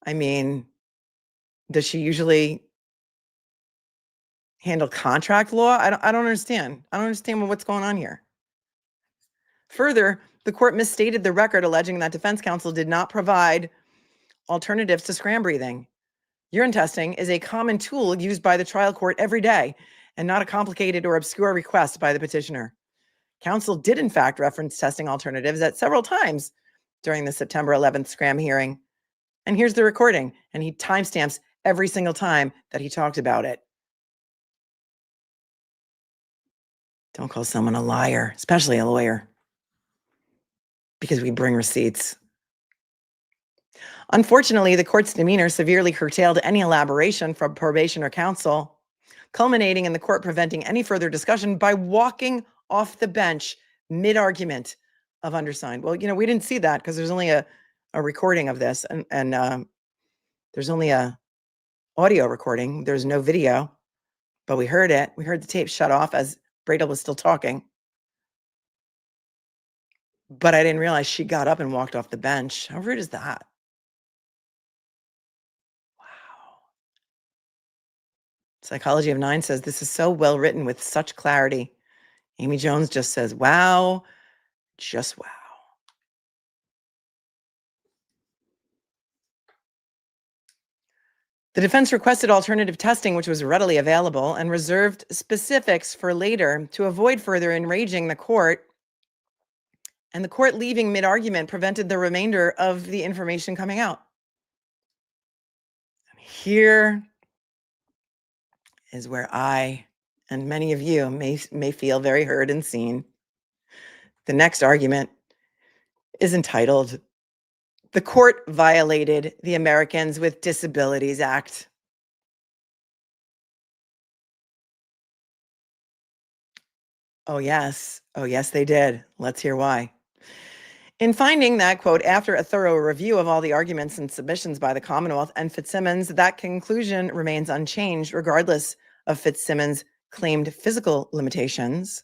I mean, does she usually handle contract law? I don't understand. I don't understand what's going on here. Further, the court misstated the record, alleging that defense counsel did not provide alternatives to scram breathing. Urine testing is a common tool used by the trial court every day and not a complicated or obscure request by the petitioner. Counsel did, in fact, reference testing alternatives at several times during the September 11th scram hearing. And here's the recording, and he timestamps every single time that he talked about it. Don't call someone a liar, especially a lawyer, because we bring receipts. Unfortunately, the court's demeanor severely curtailed any elaboration from probation or counsel, culminating in the court preventing any further discussion by walking off the bench mid-argument of undersigned. Well, we didn't see that because there's only a recording of this, and there's only a audio recording. There's no video, but we heard it. We heard the tape shut off as Bradel was still talking. But I didn't realize she got up and walked off the bench. How rude is that? Wow. Psychology of 9 says this is so well written with such clarity. Amy Jones just says, wow, just wow. The defense requested alternative testing, which was readily available, and reserved specifics for later to avoid further enraging the court. And the court leaving mid-argument prevented the remainder of the information coming out. And here is where I and many of you may feel very heard and seen. The next argument is entitled, "The Court Violated the Americans with Disabilities Act." Oh, yes, they did. Let's hear why. In finding that, quote, after a thorough review of all the arguments and submissions by the Commonwealth and Fitzsimmons, that conclusion remains unchanged regardless of Fitzsimmons' claimed physical limitations.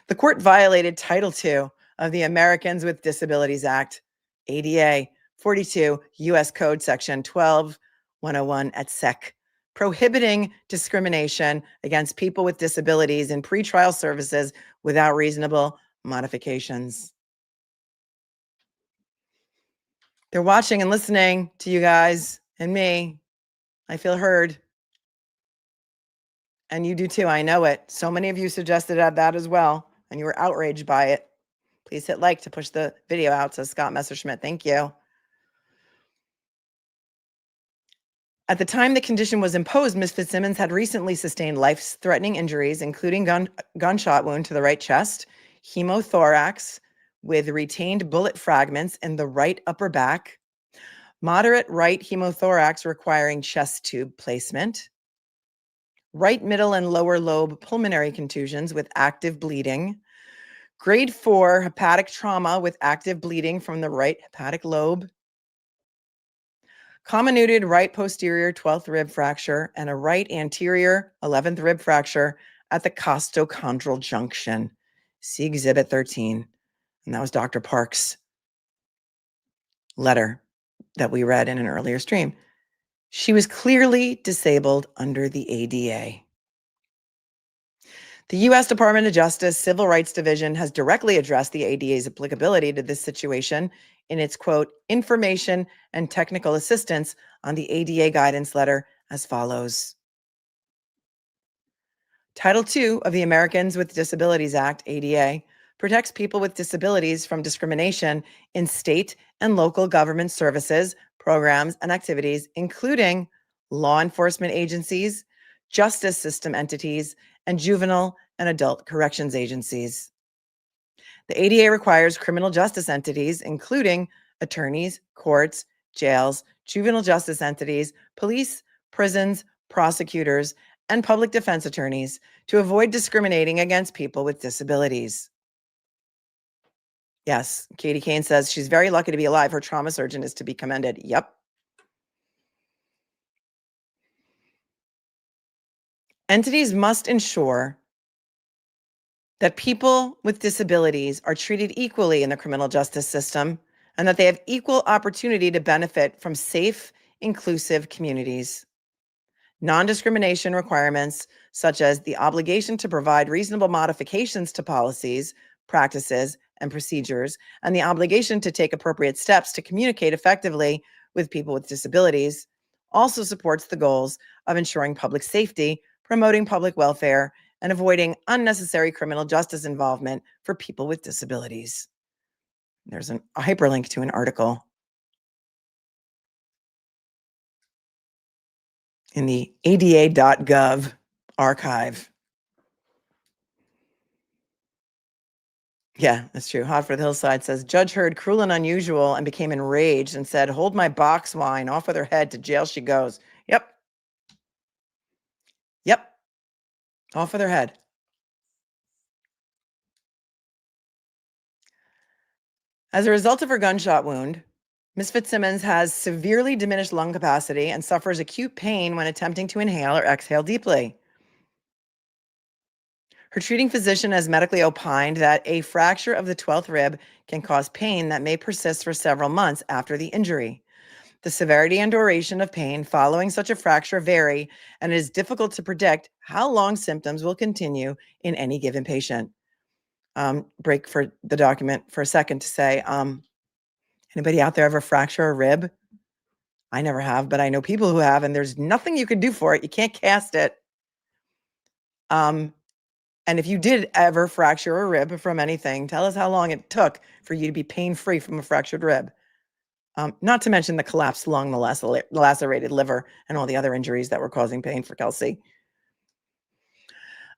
The court violated Title II of the Americans with Disabilities Act, ADA, 42 U.S. Code Section 12101 et sec, prohibiting discrimination against people with disabilities in pretrial services without reasonable modifications. They're watching and listening to you guys and me. I feel heard. And you do too. I know it. So many of you suggested that as well, and you were outraged by it. Please hit like to push the video out, says Scott Messerschmidt. Thank you. At the time the condition was imposed, Ms. Fitzsimmons had recently sustained life-threatening injuries, including gunshot wound to the right chest, hemothorax with retained bullet fragments in the right upper back, moderate right hemothorax requiring chest tube placement, right middle and lower lobe pulmonary contusions with active bleeding, grade 4 hepatic trauma with active bleeding from the right hepatic lobe, comminuted right posterior 12th rib fracture, and a right anterior 11th rib fracture at the costochondral junction. See Exhibit 13. And that was Dr. Park's letter that we read in an earlier stream. She was clearly disabled under the ADA. The U.S. Department of Justice Civil Rights Division has directly addressed the ADA's applicability to this situation in its, quote, information and technical assistance on the ADA guidance letter as follows. Title II of the Americans with Disabilities Act, ADA, protects people with disabilities from discrimination in state and local government services, programs, and activities, including law enforcement agencies, justice system entities, and juvenile and adult corrections agencies. The ADA requires criminal justice entities, including attorneys, courts, jails, juvenile justice entities, police, prisons, prosecutors, and public defense attorneys to avoid discriminating against people with disabilities. Yes, Katie Kane says she's very lucky to be alive. Her trauma surgeon is to be commended. Yep. Entities must ensure that people with disabilities are treated equally in the criminal justice system and that they have equal opportunity to benefit from safe, inclusive communities. Non-discrimination requirements, such as the obligation to provide reasonable modifications to policies, practices, and procedures, and the obligation to take appropriate steps to communicate effectively with people with disabilities, also supports the goals of ensuring public safety, promoting public welfare, and avoiding unnecessary criminal justice involvement for people with disabilities. There's a hyperlink to an article in the ada.gov archive. Yeah, that's true. Hot for the Hillside says, Judge heard cruel and unusual and became enraged and said, hold my box wine, off with her head, to jail she goes. Yep. Yep. Off with her head. As a result of her gunshot wound, Ms. Fitzsimmons has severely diminished lung capacity and suffers acute pain when attempting to inhale or exhale deeply. Her treating physician has medically opined that a fracture of the 12th rib can cause pain that may persist for several months after the injury. The severity and duration of pain following such a fracture vary, and it is difficult to predict how long symptoms will continue in any given patient. Break for the document for a second to say, anybody out there ever fracture a rib? I never have, but I know people who have, and there's nothing you can do for it. You can't cast it. And if you did ever fracture a rib from anything, tell us how long it took for you to be pain-free from a fractured rib. Not to mention the collapsed lung, the lacerated liver, and all the other injuries that were causing pain for Kelsey.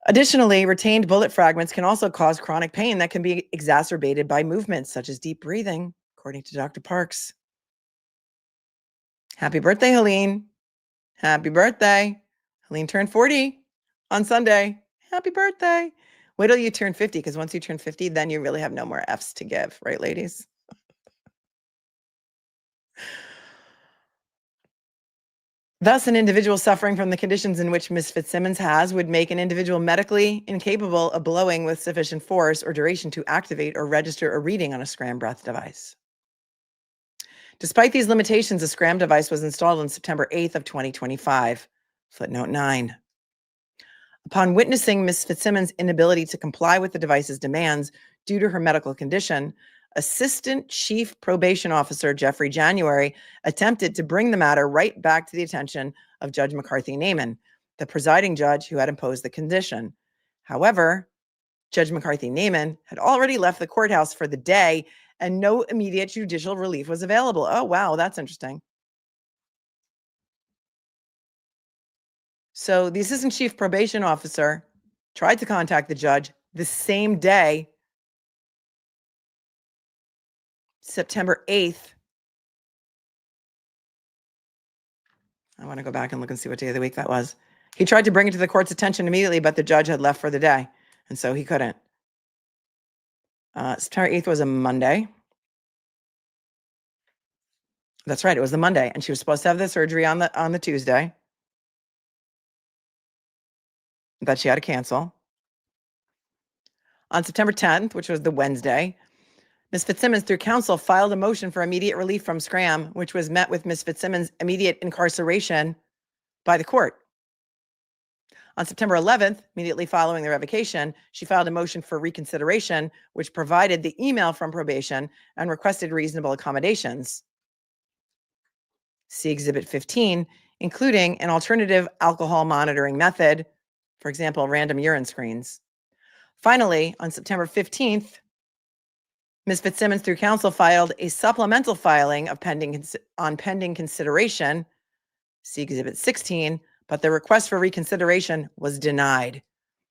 Additionally, retained bullet fragments can also cause chronic pain that can be exacerbated by movements such as deep breathing, according to Dr. Parks. Happy birthday, Helene. Happy birthday. Helene turned 40 on Sunday. Happy birthday. Wait till you turn 50, because once you turn 50, then you really have no more F's to give, right, ladies? Thus, an individual suffering from the conditions in which Ms. Fitzsimmons has would make an individual medically incapable of blowing with sufficient force or duration to activate or register a reading on a scram breath device. Despite these limitations, a scram device was installed on September 8th of 2025. Footnote 9. Upon witnessing Ms. Fitzsimmons' inability to comply with the device's demands due to her medical condition, Assistant Chief Probation Officer Jeffrey January attempted to bring the matter right back to the attention of Judge McCarthy Naiman, the presiding judge who had imposed the condition. However, Judge McCarthy Naiman had already left the courthouse for the day and no immediate judicial relief was available. Oh, wow, that's interesting. So the Assistant Chief Probation Officer tried to contact the judge the same day, September 8th. I want to go back and look and see what day of the week that was. He tried to bring it to the court's attention immediately, but the judge had left for the day, and so he couldn't. September 8th was a Monday. That's right, it was the Monday, and she was supposed to have the surgery on the Tuesday that she had to cancel. On September 10th, which was the Wednesday, Ms. Fitzsimmons, through counsel, filed a motion for immediate relief from scram, which was met with Ms. Fitzsimmons' immediate incarceration by the court. On September 11th, immediately following the revocation, she filed a motion for reconsideration, which provided the email from probation and requested reasonable accommodations. See Exhibit 15, including an alternative alcohol monitoring method, for example, random urine screens. Finally, on September 15th, Ms. Fitzsimmons, through counsel, filed a supplemental filing of pending consideration, see Exhibit 16, but the request for reconsideration was denied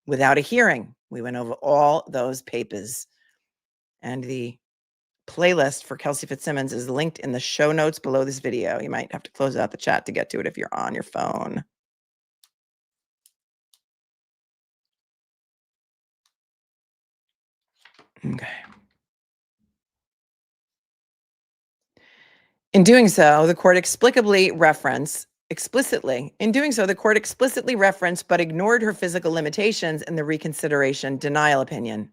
without a hearing. We went over all those papers. And the playlist for Kelsey Fitzsimmons is linked in the show notes below this video. You might have to close out the chat to get to it if you're on your phone. Okay. In doing so, the court explicitly referenced but ignored her physical limitations in the reconsideration denial opinion.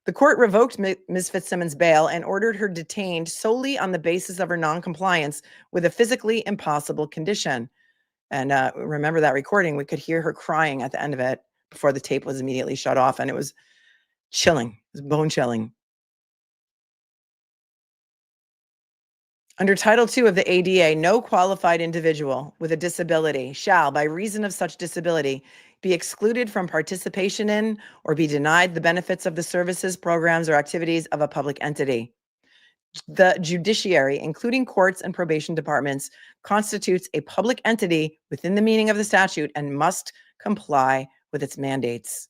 The court revoked Ms. Fitzsimmons' bail and ordered her detained solely on the basis of her noncompliance with a physically impossible condition. And remember that recording, we could hear her crying at the end of it before the tape was immediately shut off, and it was chilling, it was bone chilling. Under Title II of the ADA, no qualified individual with a disability shall, by reason of such disability, be excluded from participation in or be denied the benefits of the services, programs, or activities of a public entity. The judiciary, including courts and probation departments, constitutes a public entity within the meaning of the statute and must comply with its mandates.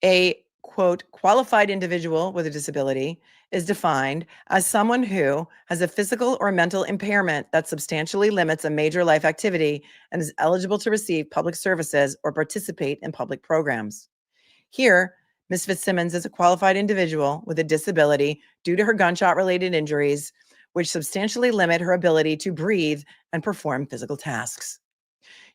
A, quote, qualified individual with a disability is defined as someone who has a physical or mental impairment that substantially limits a major life activity and is eligible to receive public services or participate in public programs. Here, Ms. Fitzsimmons is a qualified individual with a disability due to her gunshot-related injuries, which substantially limit her ability to breathe and perform physical tasks.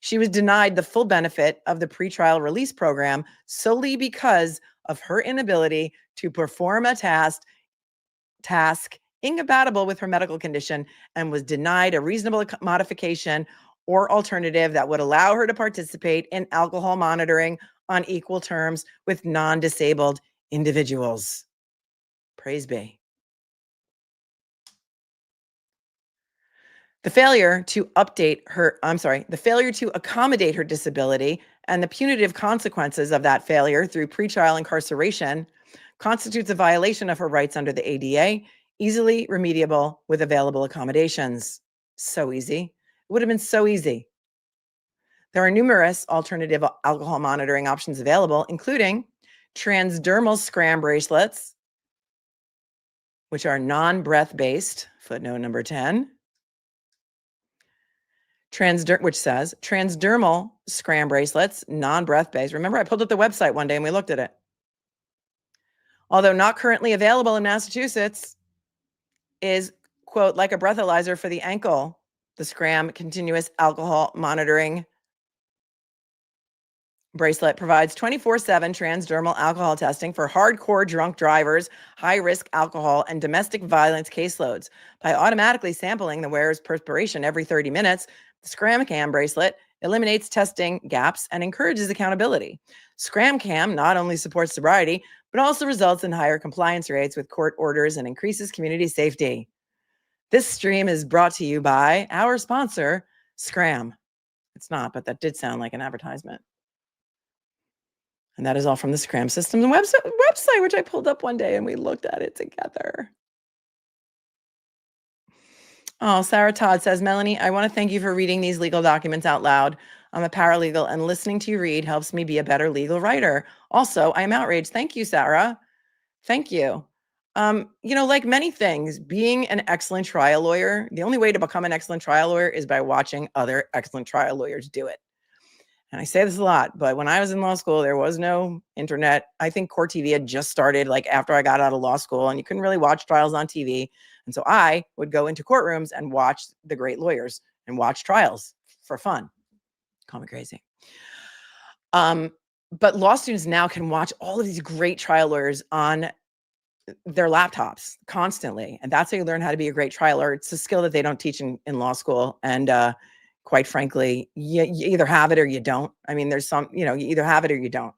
She was denied the full benefit of the pretrial release program solely because of her inability to perform a task incompatible with her medical condition and was denied a reasonable modification or alternative that would allow her to participate in alcohol monitoring on equal terms with non-disabled individuals. Praise be. The failure to accommodate her disability and the punitive consequences of that failure through pretrial incarceration constitutes a violation of her rights under the ADA, easily remediable with available accommodations. So easy. It would have been so easy. There are numerous alternative alcohol monitoring options available, including transdermal scram bracelets, which are non-breath based, footnote number 10. Which says transdermal scram bracelets, non-breath based. Remember, I pulled up the website one day and we looked at it. Although not currently available in Massachusetts, is, quote, like a breathalyzer for the ankle, the scram continuous alcohol monitoring bracelet provides 24/7 transdermal alcohol testing for hardcore drunk drivers, high-risk alcohol, and domestic violence caseloads. By automatically sampling the wearer's perspiration every 30 minutes, the ScramCam bracelet eliminates testing gaps and encourages accountability. ScramCam not only supports sobriety, but also results in higher compliance rates with court orders and increases community safety. This stream is brought to you by our sponsor, Scram. It's not, but that did sound like an advertisement. And that is all from the Scram Systems website, which I pulled up one day and we looked at it together. Oh, Sarah Todd says, Melanie, I want to thank you for reading these legal documents out loud. I'm a paralegal and listening to you read helps me be a better legal writer. Also, I'm outraged. Thank you, Sarah. Thank you. Like many things, being an excellent trial lawyer, the only way to become an excellent trial lawyer is by watching other excellent trial lawyers do it. And I say this a lot, but when I was in law school, there was no internet. I think Court TV had just started like after I got out of law school, and you couldn't really watch trials on TV. And so I would go into courtrooms and watch the great lawyers and watch trials for fun. Call me crazy. But law students now can watch all of these great trial lawyers on their laptops constantly. And that's how you learn how to be a great trial lawyer. It's a skill that they don't teach in law school. And quite frankly, you either have it or you don't. I mean, there's some, you either have it or you don't.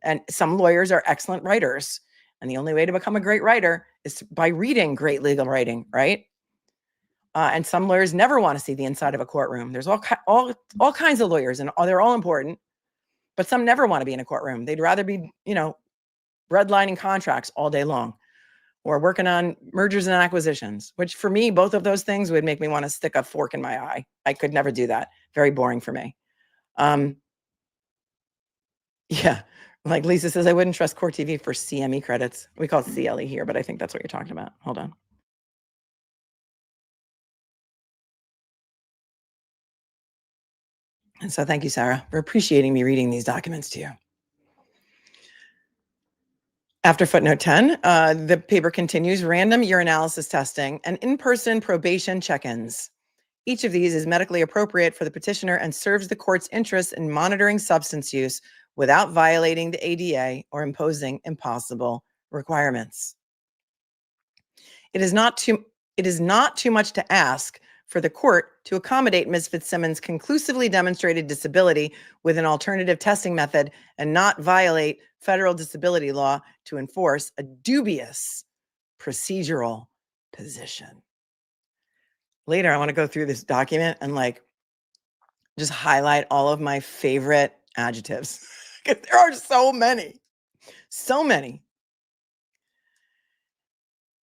And some lawyers are excellent writers. And the only way to become a great writer is by reading great legal writing, right? And some lawyers never want to see the inside of a courtroom. There's all kinds of lawyers, and they're all important. But some never want to be in a courtroom. They'd rather be, redlining contracts all day long, or working on mergers and acquisitions, which for me, both of those things would make me want to stick a fork in my eye. I could never do that. Very boring for me. Yeah. Like Lisa says, I wouldn't trust Court TV for CME credits. We call it CLE here, but I think that's what you're talking about. Hold on. And so thank you, Sarah, for appreciating me reading these documents to you. After footnote 10, the paper continues, random urinalysis testing and in-person probation check-ins. Each of these is medically appropriate for the petitioner and serves the court's interest in monitoring substance use without violating the ADA or imposing impossible requirements. It is not too much to ask for the court to accommodate Ms. Fitzsimmons' conclusively demonstrated disability with an alternative testing method and not violate federal disability law to enforce a dubious procedural position. Later, I want to go through this document and just highlight all of my favorite adjectives, because there are so many.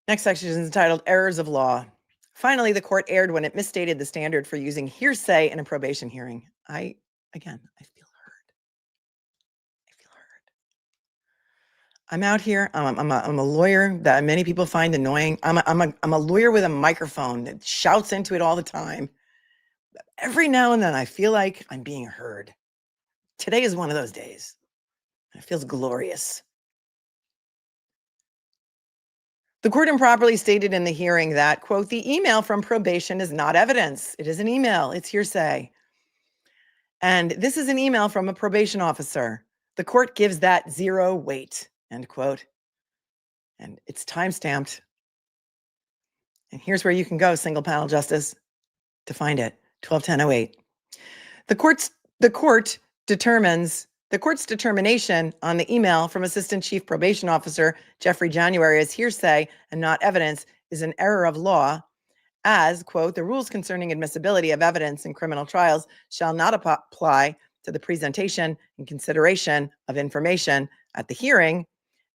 Next section is entitled Errors of Law. Finally, the court erred when it misstated the standard for using hearsay in a probation hearing. I feel heard. I'm out here. I'm a lawyer that many people find annoying. I'm a lawyer with a microphone that shouts into it all the time. Every now and then, I feel like I'm being heard. Today is one of those days. It feels glorious. The court improperly stated in the hearing that, quote, the email from probation is not evidence. It is an email. It's hearsay. And this is an email from a probation officer. The court gives that 0 weight, end quote. And it's time-stamped. And here's where you can go, single panel justice, to find it, 12-10-08. The court's determination on the email from Assistant Chief Probation Officer Jeffrey January as hearsay and not evidence is an error of law, as, quote, the rules concerning admissibility of evidence in criminal trials shall not apply to the presentation and consideration of information at the hearing,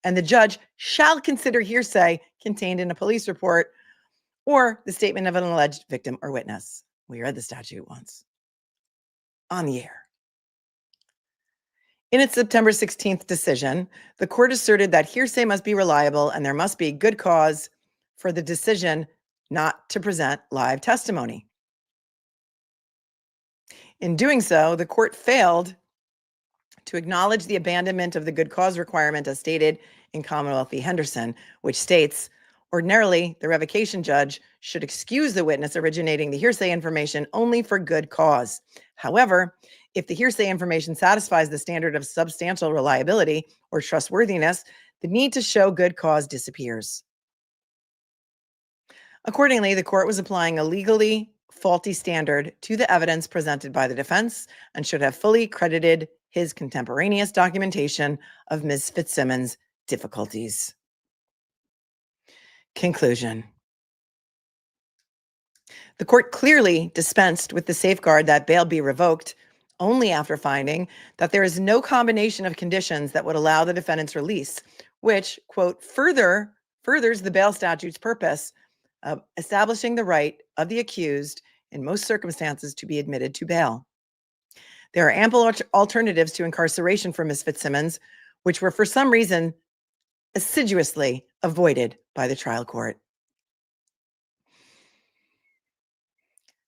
and the judge shall consider hearsay contained in a police report or the statement of an alleged victim or witness. We read the statute once on the air. In its September 16th decision, the court asserted that hearsay must be reliable and there must be good cause for the decision not to present live testimony. In doing so, the court failed to acknowledge the abandonment of the good cause requirement as stated in Commonwealth v. Henderson, which states, ordinarily, the revocation judge should excuse the witness originating the hearsay information only for good cause. However, If the hearsay information satisfies the standard of substantial reliability or trustworthiness, the need to show good cause disappears. Accordingly, the court was applying a legally faulty standard to the evidence presented by the defense and should have fully credited his contemporaneous documentation of Ms. Fitzsimmons' difficulties. Conclusion. The court clearly dispensed with the safeguard that bail be revoked only after finding that there is no combination of conditions that would allow the defendant's release, which, quote, furthers the bail statute's purpose of establishing the right of the accused in most circumstances to be admitted to bail. There are ample alternatives to incarceration for Ms. Fitzsimmons, which were for some reason assiduously avoided by the trial court.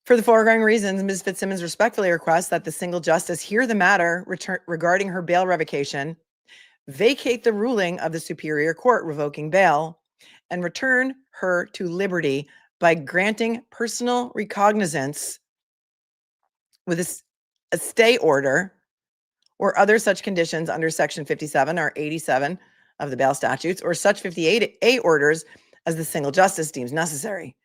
For the foregoing reasons, Ms. Fitzsimmons respectfully requests that the single justice hear the matter regarding her bail revocation, vacate the ruling of the Superior Court revoking bail, and return her to liberty by granting personal recognizance with a stay order or other such conditions under Section 57 or 87 of the bail statutes, or such 58A orders as the single justice deems necessary.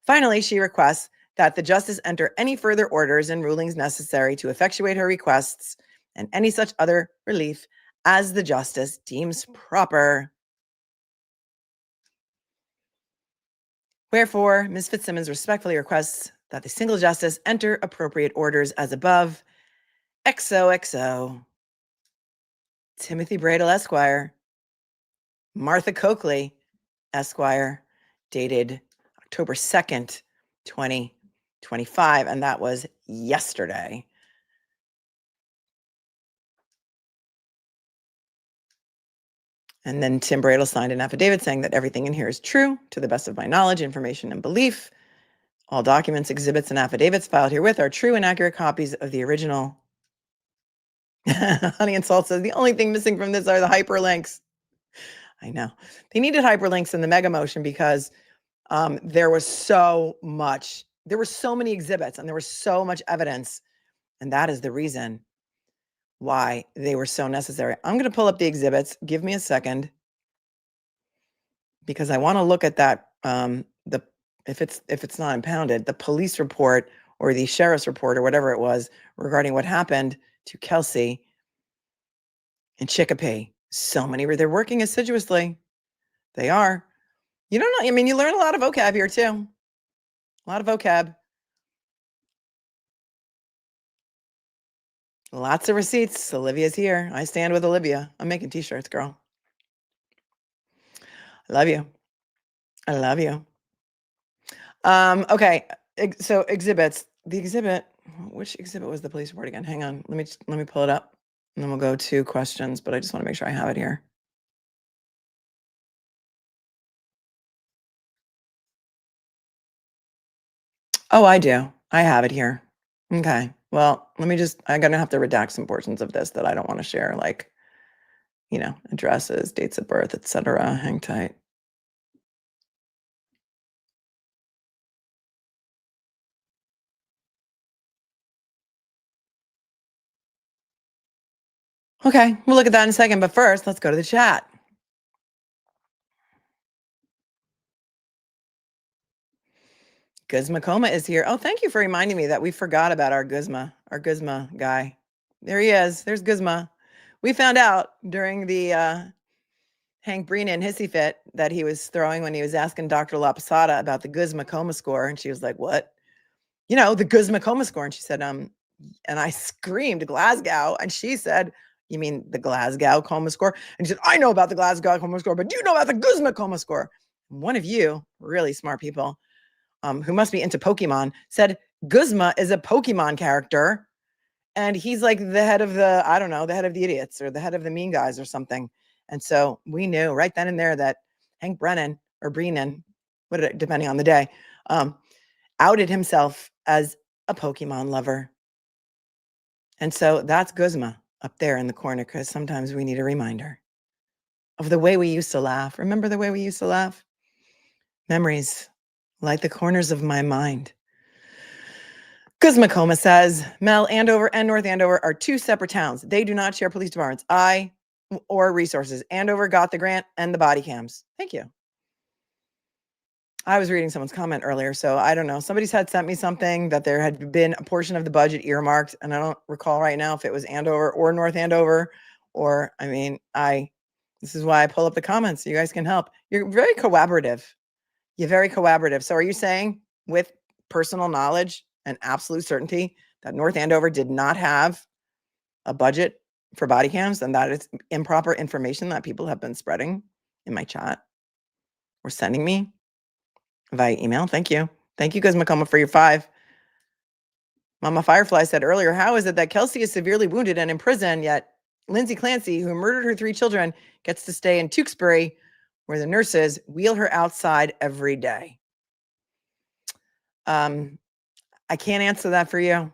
Finally, she requests that the justice enter any further orders and rulings necessary to effectuate her requests and any such other relief as the justice deems proper. Wherefore, Ms. Fitzsimmons respectfully requests that the single justice enter appropriate orders as above. XOXO. Timothy Bradle, Esquire. Martha Coakley, Esquire, dated October 2nd, 2025, and that was yesterday. And then Tim Bradle signed an affidavit saying that everything in here is true, to the best of my knowledge, information, and belief. All documents, exhibits, and affidavits filed herewith are true and accurate copies of the original. Honey and Salt says, the only thing missing from this are the hyperlinks. I know. They needed hyperlinks in the mega motion because there was so many exhibits and there was so much evidence. And that is the reason why they were so necessary. I'm going to pull up the exhibits. Give me a second, because I want to look at that. If it's not impounded, the police report or the sheriff's report or whatever it was regarding what happened to Kelsey in Chicopee. So many, they're working assiduously. They are. You don't know. I mean, you learn a lot of vocab here too. A lot of vocab. Lots of receipts. Olivia's here. I stand with Olivia. I'm making t-shirts, girl. I love you. I love you. Okay. So exhibits. The exhibit, which exhibit was the police report again? Hang on. Let me pull it up and then we'll go to questions, but I just want to make sure I have it here. Oh, I do. I have it here. Okay. Well, I'm going to have to redact some portions of this that I don't want to share, like, addresses, dates of birth, etc. Hang tight. Okay, we'll look at that in a second, but first, let's go to the chat. Guzma Coma is here. Oh, thank you for reminding me that we forgot about our Guzma guy. There he is. There's Guzma. We found out during the Hank Brennan hissy fit that he was throwing when he was asking Dr. La Posada about the Guzma Coma score. And she was like, what? The Guzma Coma score. And she said, and I screamed Glasgow. And she said, you mean the Glasgow Coma score? And she said, I know about the Glasgow Coma score, but do you know about the Guzma Coma score? One of you really smart people who must be into Pokemon said Guzma is a Pokemon character. And he's like the head of the, I don't know, the head of the idiots or the head of the mean guys or something. And so we knew right then and there that Hank Brennan or Brennan, depending on the day, outed himself as a Pokemon lover. And so that's Guzma up there in the corner, because sometimes we need a reminder of the way we used to laugh. Remember the way we used to laugh? Memories like the corners of my mind. Guzmacoma says, Mel, Andover and North Andover are two separate towns. They do not share police departments or resources. Andover got the grant and the body cams. Thank you. I was reading someone's comment earlier, so I don't know. Somebody had sent me something that there had been a portion of the budget earmarked, and I don't recall right now if it was Andover or North Andover, or, I mean, this is why I pull up the comments so you guys can help. You're very collaborative. You're very collaborative. So are you saying with personal knowledge and absolute certainty that North Andover did not have a budget for body cams, and that is improper information that people have been spreading in my chat or sending me via email? Thank you. Thank you, Guzmacoma, for your 5. Mama Firefly said earlier, how is it that Kelsey is severely wounded and in prison, yet Lindsay Clancy, who murdered her 3 children, gets to stay in Tewksbury, where the nurses wheel her outside every day? I can't answer that for you,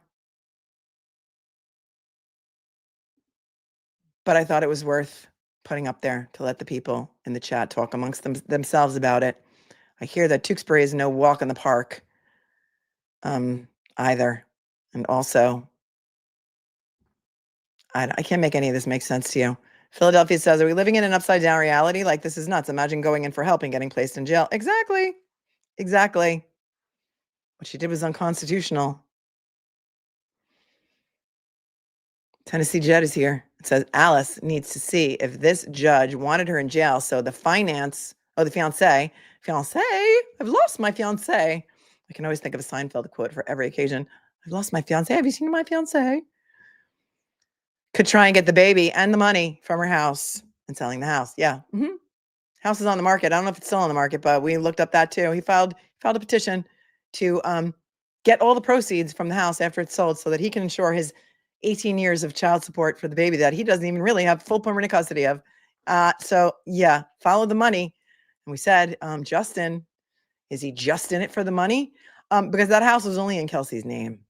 but I thought it was worth putting up there to let the people in the chat talk amongst themselves about it. I hear that Tewksbury is no walk in the park either. And also, I can't make any of this make sense to you. Philadelphia says, are we living in an upside down reality? Like, this is nuts. Imagine going in for help and getting placed in jail. Exactly. Exactly. What she did was unconstitutional. Tennessee Jet is here. It says, Alice needs to see if this judge wanted her in jail. So the fiance, I've lost my fiance. I can always think of a Seinfeld quote for every occasion. I've lost my fiance. Have you seen my fiance? Could try and get the baby and the money from her house and selling the house. Yeah. House is on the market. I don't know if it's still on the market, but we looked up that too. He filed a petition to get all the proceeds from the house after it's sold so that he can ensure his 18 years of child support for the baby that he doesn't even really have full permanent custody of. So yeah, follow the money. And we said, Justin, is he just in it for the money? Because that house was only in Kelsey's name.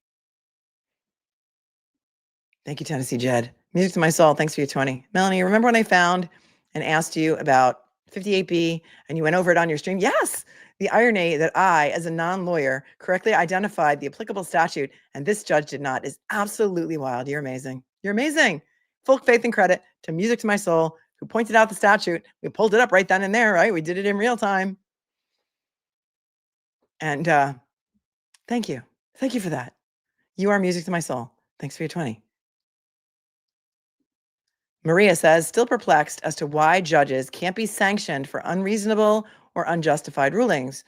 Thank you, Tennessee Jed. Music to my soul. Thanks for your 20. Melanie, remember when I found and asked you about 58B and you went over it on your stream? Yes. The irony that I, as a non-lawyer, correctly identified the applicable statute and this judge did not is absolutely wild. You're amazing. You're amazing. Full faith and credit to Music to my soul, who pointed out the statute. We pulled it up right then and there, right? We did it in real time. And thank you. Thank you for that. You are music to my soul. Thanks for your 20. Maria says, still perplexed as to why judges can't be sanctioned for unreasonable or unjustified rulings.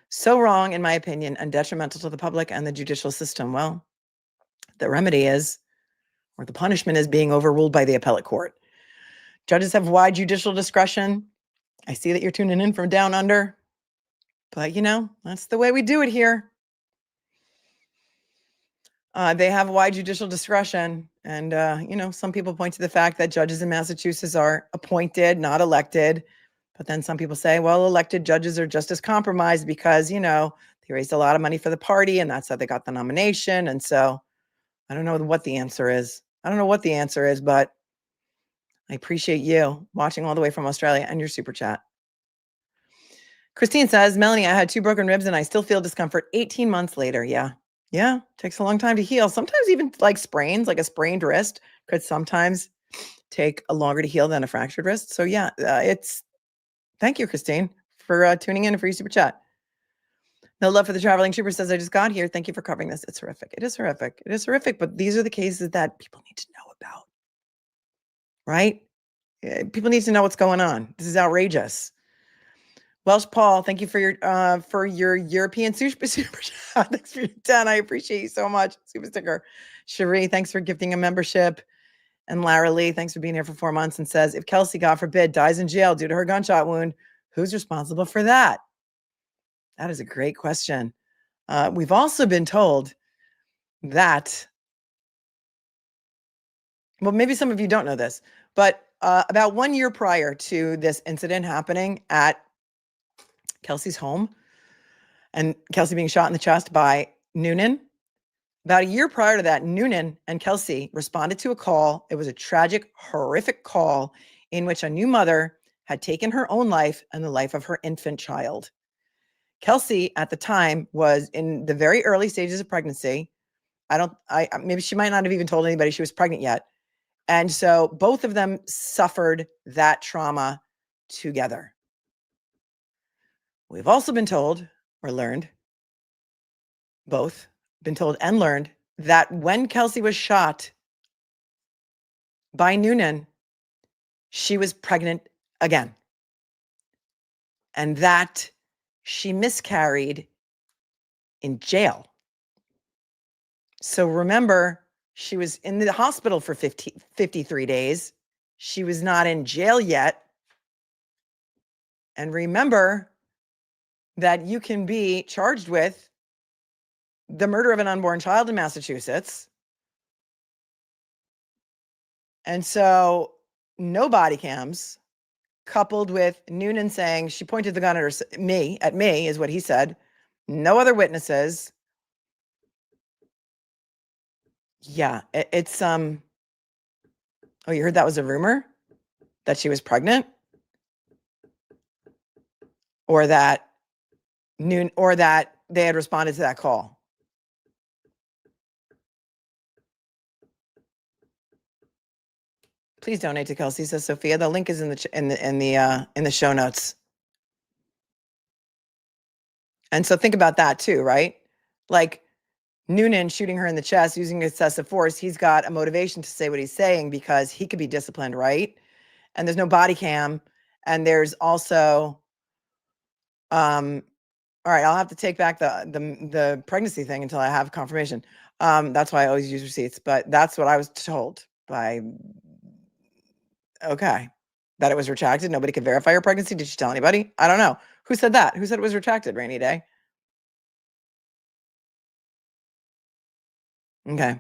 So wrong, in my opinion, and detrimental to the public and the judicial system. Well, the remedy is, or the punishment is, being overruled by the appellate court. Judges have wide judicial discretion. I see that you're tuning in from down under, but you know, that's the way we do it here. They have wide judicial discretion. And, you know, some people point to the fact that judges in Massachusetts are appointed, not elected. But then some people say, well, elected judges are just as compromised because, you know, they raised a lot of money for the party and that's how they got the nomination. And so I don't know what the answer is. I don't know what the answer is, but I appreciate you watching all the way from Australia and your super chat. Christine says, Melanie, I had 2 broken ribs and I still feel discomfort 18 months later. Yeah. Yeah. Takes a long time to heal. Sometimes even like sprains, like a sprained wrist could sometimes take a longer to heal than a fractured wrist. So yeah, thank you, Christine, for tuning in and for your super chat. No love for the traveling trooper says, I just got here. Thank you for covering this. It's horrific. It is horrific. It is horrific. But these are the cases that people need to know about, right? People need to know what's going on. This is outrageous. Welsh Paul, thank you for your European super chat. Thanks for your 10. I appreciate you so much. Super sticker. Cherie, thanks for gifting a membership. And Lara Lee, thanks for being here for 4 months, and says, if Kelsey, God forbid, dies in jail due to her gunshot wound, who's responsible for that? That is a great question. We've also been told that, well, maybe some of you don't know this, but about 1 year prior to this incident happening at Kelsey's home and Kelsey being shot in the chest by Noonan, about a year prior to that, Noonan and Kelsey responded to a call. It was a tragic, horrific call in which a new mother had taken her own life and the life of her infant child. Kelsey, at the time, was in the very early stages of pregnancy. Maybe she might not have even told anybody she was pregnant yet. And so both of them suffered that trauma together. We've also been told or learned, both been told and learned, that when Kelsey was shot by Noonan, she was pregnant again. And that she miscarried in jail. So remember, she was in the hospital for 53 days. She was not in jail yet. And remember that you can be charged with the murder of an unborn child in Massachusetts. And so no body cams, coupled with Noonan saying she pointed the gun at me is what he said. No other witnesses. Yeah, it's oh, you heard that was a rumor that she was pregnant, or that they had responded to that call. Please donate to Kelsey, says Sophia. The link is in the show notes. And so think about that too, right? Like Noonan shooting her in the chest using excessive force. He's got a motivation to say what he's saying because he could be disciplined, right? And there's no body cam. And there's also, all right, I'll have to take back the pregnancy thing until I have confirmation. That's why I always use receipts, but that's what I was told by, okay, that it was retracted. Nobody could verify her pregnancy. Did she tell anybody? I don't know. Who said that? Who said it was retracted? Rainy day. Okay.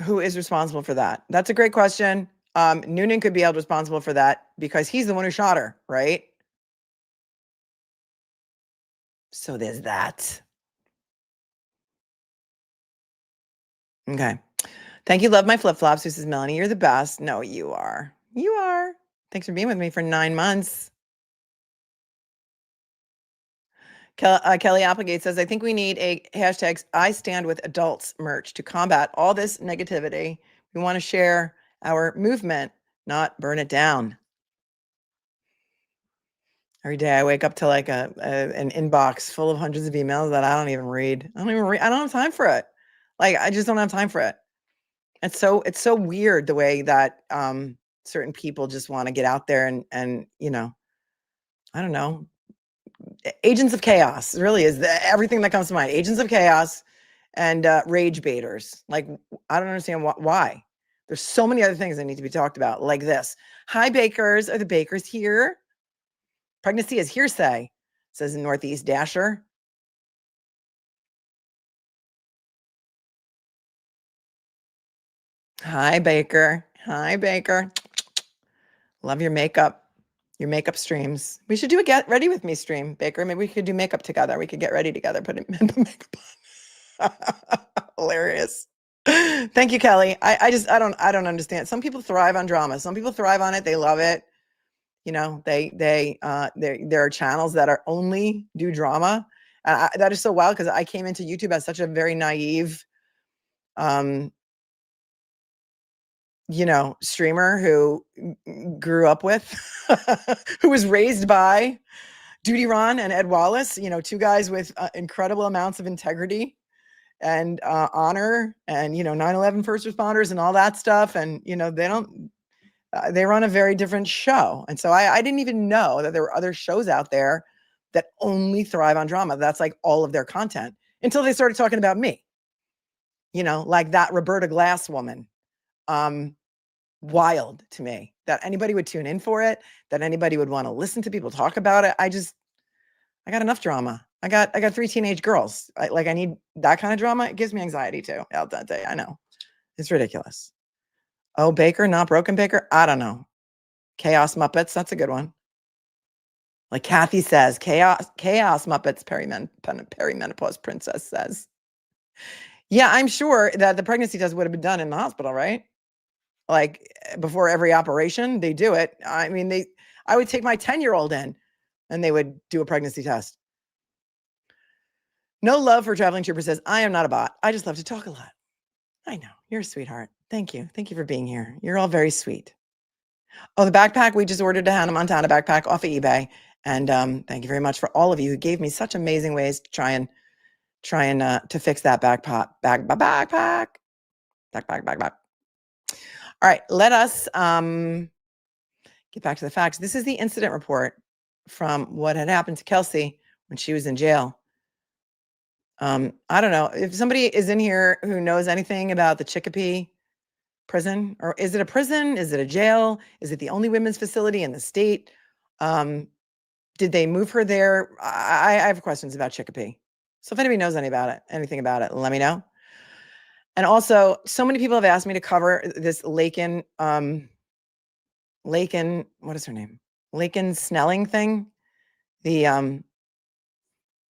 Who is responsible for that? That's a great question. Noonan could be held responsible for that because he's the one who shot her, right? So there's that. Okay. Thank you. Love my flip-flops. Who says, Melanie, you're the best. No, you are. You are. Thanks for being with me for 9 months. Kelly Applegate says, I think we need a hashtag I stand with adults merch to combat all this negativity. We want to share our movement, not burn it down. Every day I wake up to like an inbox full of hundreds of emails that I don't even read. I don't have time for it. Like, I just don't have time for it. It's so weird the way that certain people just want to get out there and you know, I don't know. Agents of chaos really is everything that comes to mind. Agents of chaos and rage baiters. Like, I don't understand why. There's so many other things that need to be talked about, like this. Hi, bakers. Are the bakers here? Pregnancy is hearsay, says Northeast Dasher. Hi, Baker. Hi, Baker. Love your makeup. Your makeup streams. We should do a get ready with me stream, Baker. Maybe we could do makeup together. We could get ready together, put makeup on. Hilarious. Thank you, Kelly. I don't understand. Some people thrive on drama. Some people thrive on it. They love it. You know, there are channels that are only do drama. That is so wild because I came into YouTube as such a very naive, you know, streamer who grew up with, who was raised by Duty Ron and Ed Wallace, you know, two guys with incredible amounts of integrity and honor and, you know, 9/11 first responders and all that stuff. And, you know, they run a very different show. And so I didn't even know that there were other shows out there that only thrive on drama. That's like all of their content until they started talking about me, you know, like that Roberta Glass woman. Wild to me that anybody would tune in for it, that anybody would want to listen to people talk about it. I got enough drama. I got 3 teenage girls. I need that kind of drama. It gives me anxiety too. Out that day. I know it's ridiculous. Oh, Baker, not Broken Baker. I don't know. Chaos Muppets. That's a good one. Like Kathy says, chaos Muppets. Perimenopause Princess says. Yeah, I'm sure that the pregnancy test would have been done in the hospital, right? Like before every operation, they do it. I mean, I would take my 10-year-old in and they would do a pregnancy test. No love for traveling trooper says, I am not a bot. I just love to talk a lot. I know. You're a sweetheart. Thank you. Thank you for being here. You're all very sweet. Oh, the backpack. We just ordered a Hannah Montana backpack off of eBay. And thank you very much for all of you who gave me such amazing ways to try and to fix that backpack. All right, let us get back to the facts. This is the incident report from what had happened to Kelsey when she was in jail. I don't know if somebody is in here who knows anything about the Chicopee prison, or is it a prison? Is it a jail? Is it the only women's facility in the state? Did they move her there? I have questions about Chicopee. So if anybody knows anything about it, let me know. And also, so many people have asked me to cover this Lakin, what is her name? Lakin Snelling thing. The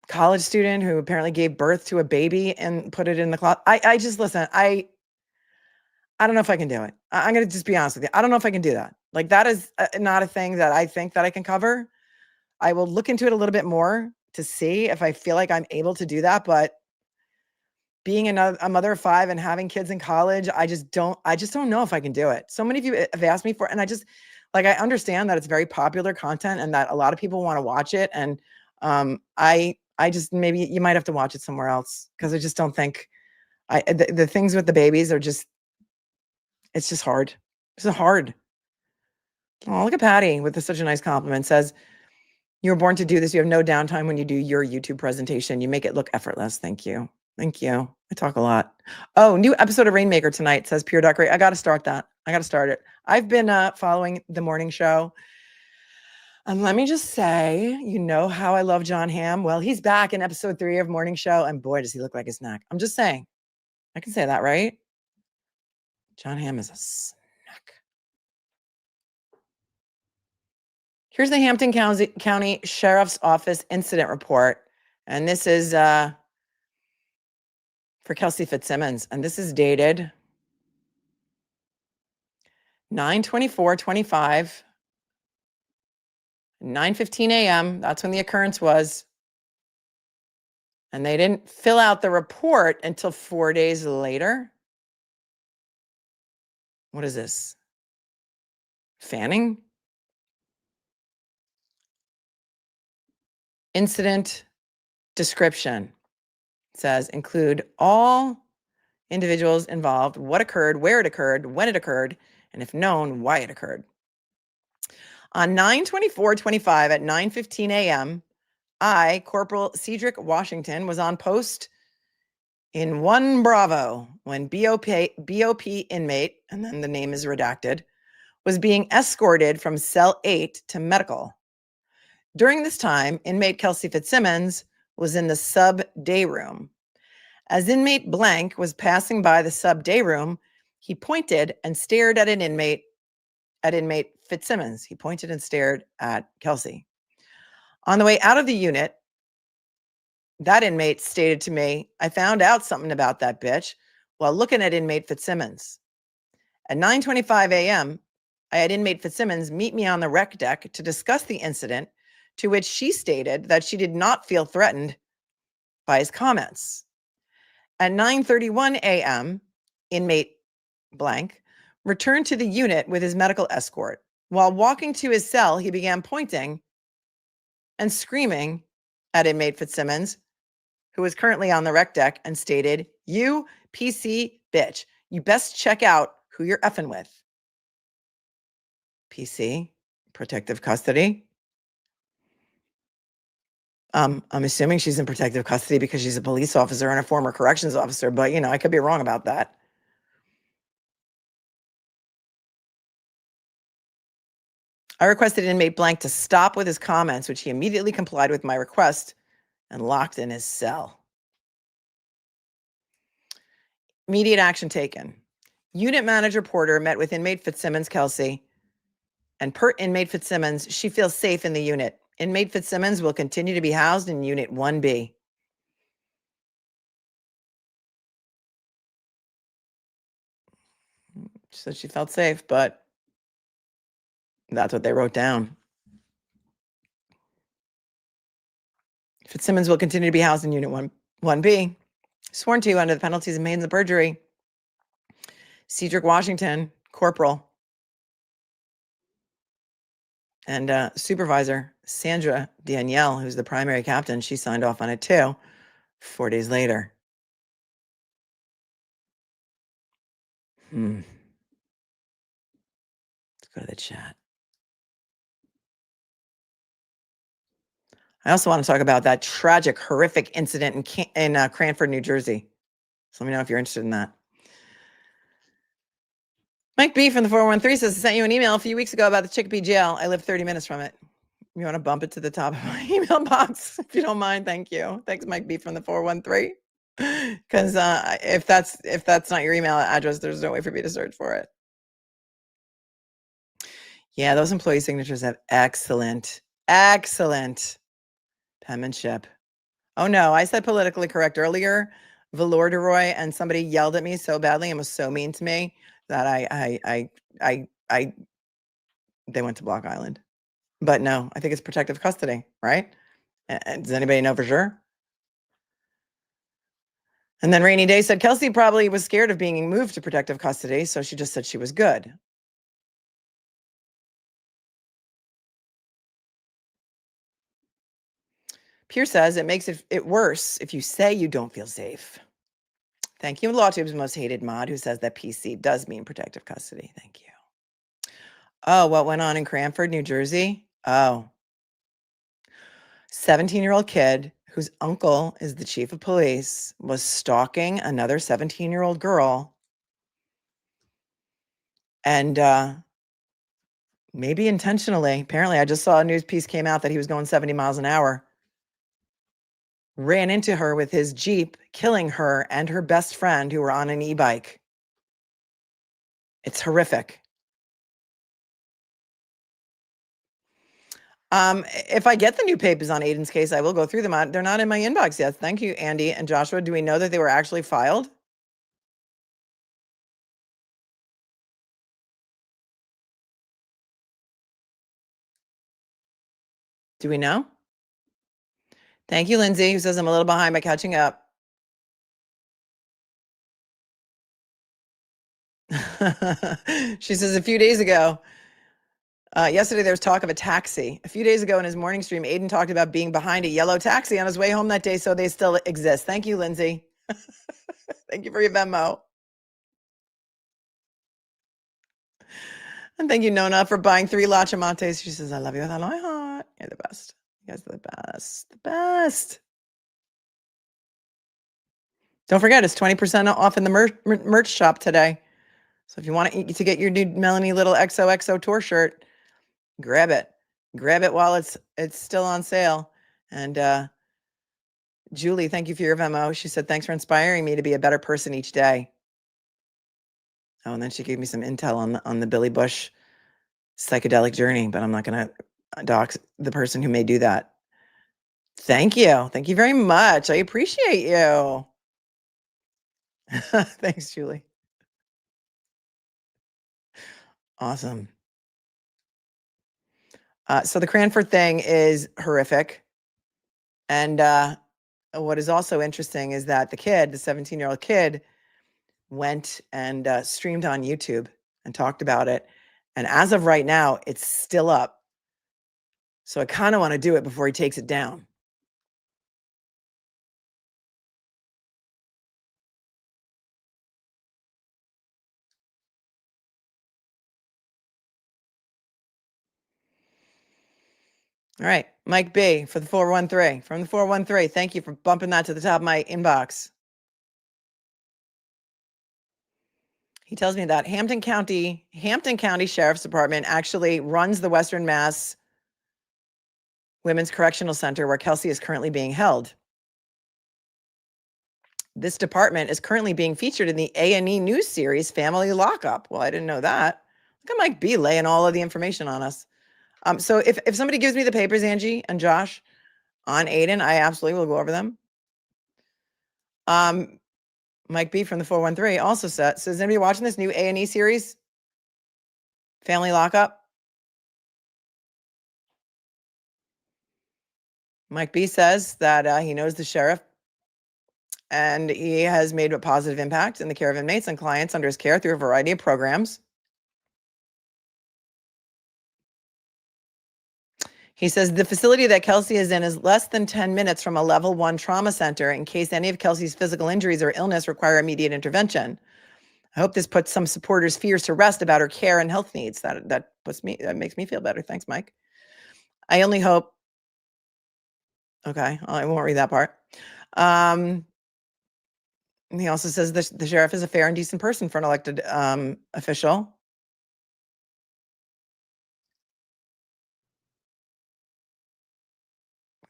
college student who apparently gave birth to a baby and put it in the closet. I just, listen, I don't know if I can do it. I'm going to just be honest with you. I don't know if I can do that. Like, that is not a thing that I think that I can cover. I will look into it a little bit more to see if I feel like I'm able to do that. But being a mother of 5 and having kids in college, I just don't know if I can do it. So many of you have asked me for it, and I just, like, I understand that it's very popular content and that a lot of people want to watch it. And I just, maybe you might have to watch it somewhere else, because I just don't think the things with the babies are just, it's just hard. It's just hard. Oh, look at Patty with such a nice compliment. Says, you were born to do this. You have no downtime when you do your YouTube presentation. You make it look effortless. Thank you. Thank you. I talk a lot. Oh, new episode of Rainmaker tonight, says Pure Duck Ray. I got to start that. I got to start it. I've been following the morning show. And let me just say, you know how I love John Hamm. Well, he's back in episode 3 of Morning Show. And boy, does he look like a snack. I'm just saying. I can say that, right? John Hamm is a snack. Here's the Hampton County Sheriff's Office incident report. And this is for Kelsey Fitzsimmons. And this is dated 9/24/25, 9:15 a.m. That's when the occurrence was. And they didn't fill out the report until 4 days later. What is this? Fanning? Incident description says include all individuals involved, what occurred, where it occurred, when it occurred, and if known, why it occurred. On 9/24/25 at 9:15 a.m., I, Corporal Cedric Washington, was on post in 1 Bravo when BOP inmate, and then the name is redacted, was being escorted from cell 8 to medical. During this time, inmate Kelsey Fitzsimmons was in the sub day room. As inmate blank was passing by the sub day room, he pointed and stared at inmate Fitzsimmons. He pointed and stared at Kelsey. On the way out of the unit, that inmate stated to me, I found out something about that bitch while looking at inmate Fitzsimmons. At 9:25 a.m., I had inmate Fitzsimmons meet me on the rec deck to discuss the incident, to which she stated that she did not feel threatened by his comments. At 9:31 a.m., inmate blank returned to the unit with his medical escort. While walking to his cell, he began pointing and screaming at inmate Fitzsimmons, who was currently on the rec deck, and stated, "You PC bitch, you best check out who you're effing with." PC, protective custody. I'm assuming she's in protective custody because she's a police officer and a former corrections officer, but I could be wrong about that. I requested inmate blank to stop with his comments, which he immediately complied with my request and locked in his cell. Immediate action taken. Unit manager Porter met with inmate Fitzsimmons Kelsey, and per inmate Fitzsimmons, she feels safe in the unit. Inmate Fitzsimmons will continue to be housed in Unit 1B. She said she felt safe, but that's what they wrote down. Fitzsimmons will continue to be housed in Unit 1. 1B, sworn to under the penalties of means of perjury. Cedric Washington, corporal. And supervisor Sandra Danielle, who's the primary captain, she signed off on it too 4 days later. Let's go to the chat. I also want to talk about that tragic, horrific incident in Cranford, New Jersey. So let me know if you're interested in that. Mike B from the 413 says, I sent you an email a few weeks ago about the Chicopee jail. I live 30 minutes from it. You want to bump it to the top of my email box, if you don't mind? Thank you. Thanks, Mike B from the 413. Because if that's not your email address, there's no way for me to search for it. Yeah, those employee signatures have excellent penmanship. Oh no, I said politically correct earlier, velour de Roy, and somebody yelled at me so badly and was so mean to me that they went to Block Island. But no, I think it's protective custody, right? Does anybody know for sure? And then Rainy Day said, Kelsey probably was scared of being moved to protective custody, so she just said she was good. Pierce says, it makes it worse if you say you don't feel safe. Thank you. LawTube's most hated mod, who says that PC does mean protective custody. Thank you. Oh, what went on in Cranford, New Jersey? Oh, 17-year-old kid whose uncle is the chief of police was stalking another 17-year-old girl. And maybe intentionally. Apparently, I just saw a news piece came out that he was going 70 miles an hour. Ran into her with his Jeep, killing her and her best friend who were on an e-bike. It's horrific. If I get the new papers on Aiden's case, I will go through them. They're not in my inbox yet. Thank you, Andy and Joshua. Do we know that they were actually filed? Do we know? Thank you, Lindsay, who says I'm a little behind by catching up. She says a few days ago, yesterday there was talk of a taxi. A few days ago in his morning stream, Aiden talked about being behind a yellow taxi on his way home that day, so they still exist. Thank you, Lindsay. Thank you for your Venmo. And thank you, Nona, for buying 3 Latte Mates. She says, I love you with all my heart. You're the best. You guys are the best. The best. Don't forget, it's 20% off in the merch shop today. So if you want to get your new Melanie Little XOXO tour shirt, grab it. Grab it while it's still on sale. And Julie, thank you for your Venmo. She said, thanks for inspiring me to be a better person each day. Oh, and then she gave me some intel on the Billy Bush psychedelic journey, but I'm not going to dox the person who may do that. Thank you. Thank you very much. I appreciate you. Thanks, Julie. Awesome. So the Cranford thing is horrific. And what is also interesting is that the kid, the 17-year-old kid, went and streamed on YouTube and talked about it. And as of right now, it's still up. So I kind of want to do it before he takes it down. All right, Mike B for the 413. From the 413, thank you for bumping that to the top of my inbox. He tells me that Hampton County Sheriff's Department actually runs the Western Mass Women's Correctional Center where Kelsey is currently being held. This department is currently being featured in the A&E news series Family Lockup. Well, I didn't know that. Look at Mike B laying all of the information on us. So if somebody gives me the papers, Angie and Josh, on Aiden, I absolutely will go over them. Mike B from the 413 also says, is anybody watching this new A&E series? Family Lockup? Mike B says that he knows the sheriff and he has made a positive impact in the care of inmates and clients under his care through a variety of programs. He says the facility that Kelsey is in is less than 10 minutes from a level 1 trauma center in case any of Kelsey's physical injuries or illness require immediate intervention. I hope this puts some supporters' fears to rest about her care and health needs. That makes me feel better. Thanks, Mike. I only hope. Okay, I won't read that part. He also says the sheriff is a fair and decent person for an elected official.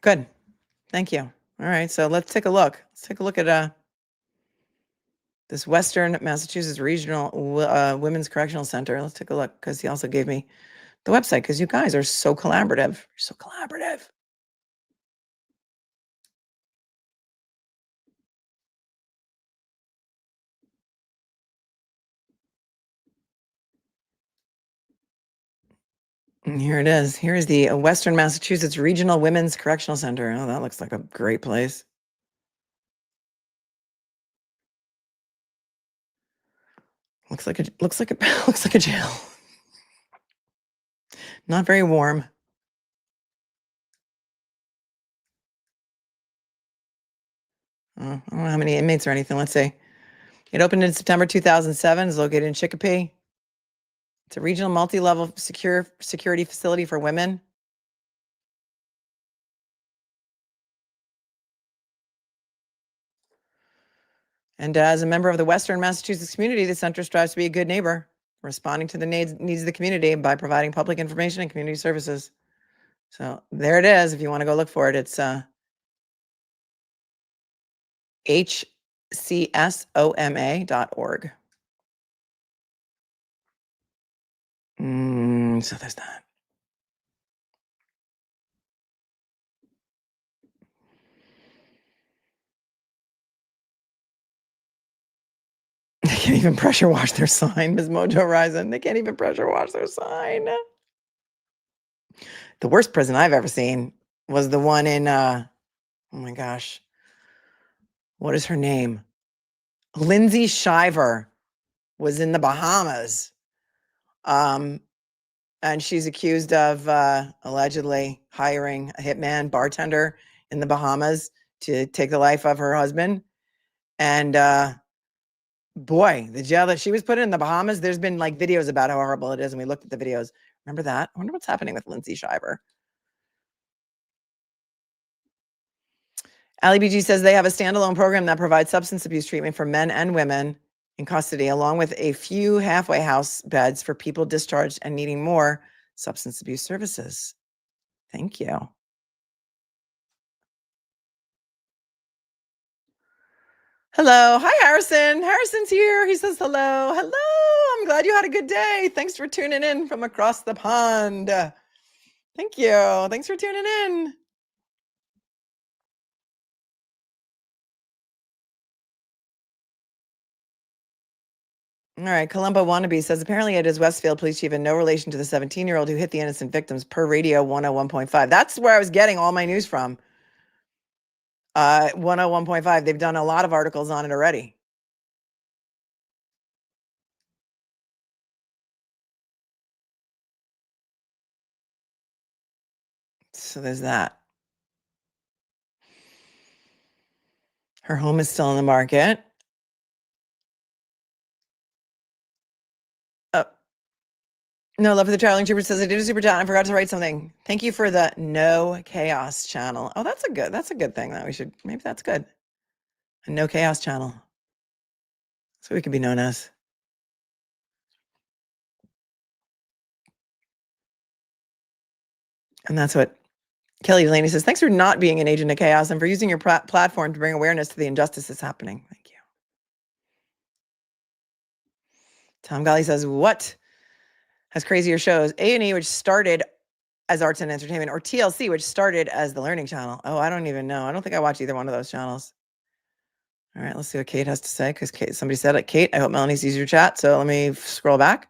Good. Thank you. All right, so let's take a look. Let's take a look at this Western Massachusetts Regional Women's Correctional Center. Let's take a look because he also gave me the website because you guys are so collaborative. You're so collaborative. And here it is. Here is the Western Massachusetts Regional Women's Correctional Center. Oh, that looks like a great place. Looks like a jail. Not very warm. I don't know how many inmates or anything. Let's see. It opened in September 2007. It's located in Chicopee. It's a regional multi-level security facility for women. And as a member of the Western Massachusetts community, the center strives to be a good neighbor, responding to the needs of the community by providing public information and community services. So there it is. If you want to go look for it, it's hcsoma.org. So there's that. They can't even pressure wash their sign, Ms. Mojo Horizon. They can't even pressure wash their sign. The worst prison I've ever seen was the one in, oh my gosh, what is her name? Lindsay Shiver was in the Bahamas. And she's accused of allegedly hiring a hitman bartender in the Bahamas to take the life of her husband. And boy, the jail that she was put in the Bahamas, there's been like videos about how horrible it is. And we looked at the videos. Remember that? I wonder what's happening with Lindsay Shiver. Ali BG says they have a standalone program that provides substance abuse treatment for men and women in custody, along with a few halfway house beds for people discharged and needing more substance abuse services. Thank you. Hello. Hi, Harrison. Harrison's here. He says hello. Hello. I'm glad you had a good day. Thanks for tuning in from across the pond. Thank you. Thanks for tuning in. All right. Columbo Wannabe says apparently it is Westfield police chief and no relation to the 17-year-old who hit the innocent victims per radio 101.5. That's where I was getting all my news from. 101.5. They've done a lot of articles on it already. So there's that. Her home is still on the market. No, love for the traveling trooper says I did a super chat and I forgot to write something. Thank you for the no chaos channel. Oh, that's a good thing that we should, maybe that's good. A no chaos channel. So we could be known as. And that's what Kelly Delaney says. Thanks for not being an agent of chaos and for using your platform to bring awareness to the injustices happening. Thank you. Tom Golly says, what has crazier shows? A&E, which started as Arts and Entertainment, or TLC, which started as the Learning Channel. Oh, I don't even know. I don't think I watch either one of those channels. All right, let's see what Kate has to say, because somebody said it. Kate, I hope Melanie sees your chat, so let me scroll back.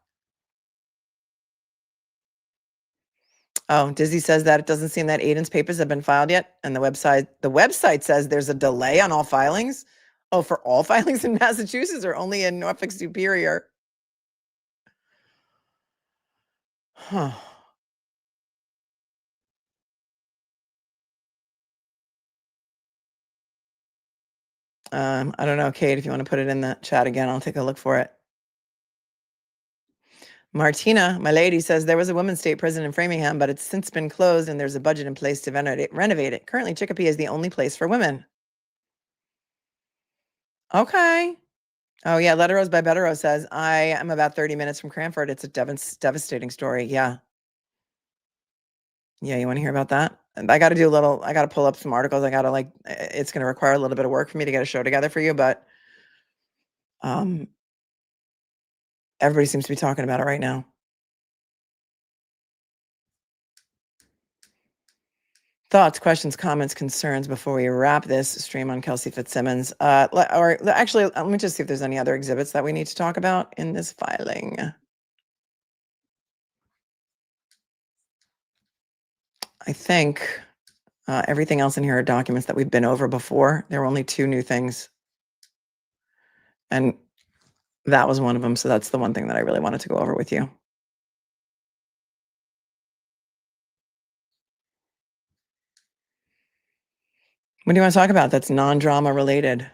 Oh, Dizzy says that it doesn't seem that Aiden's papers have been filed yet, and the website says there's a delay on all filings. Oh, for all filings in Massachusetts or only in Norfolk Superior? Huh. I don't know, Kate, if you want to put it in the chat again, I'll take a look for it. Martina, my lady, says there was a women's state prison in Framingham, but it's since been closed and there's a budget in place to renovate it. Currently, Chicopee is the only place for women. Okay. Oh, yeah. Letter Rose by Better Rose says, I am about 30 minutes from Cranford. It's a devastating story. Yeah. Yeah. You want to hear about that? I got to do a little, I got to pull up some articles. I got to it's going to require a little bit of work for me to get a show together for you, but everybody seems to be talking about it right now. Thoughts, questions, comments, concerns before we wrap this stream on Kelsey Fitzsimmons. Actually, let me just see if there's any other exhibits that we need to talk about in this filing. I think everything else in here are documents that we've been over before. There were only 2 new things. And that was one of them. So that's the one thing that I really wanted to go over with you. What do you want to talk about that's non-drama related? You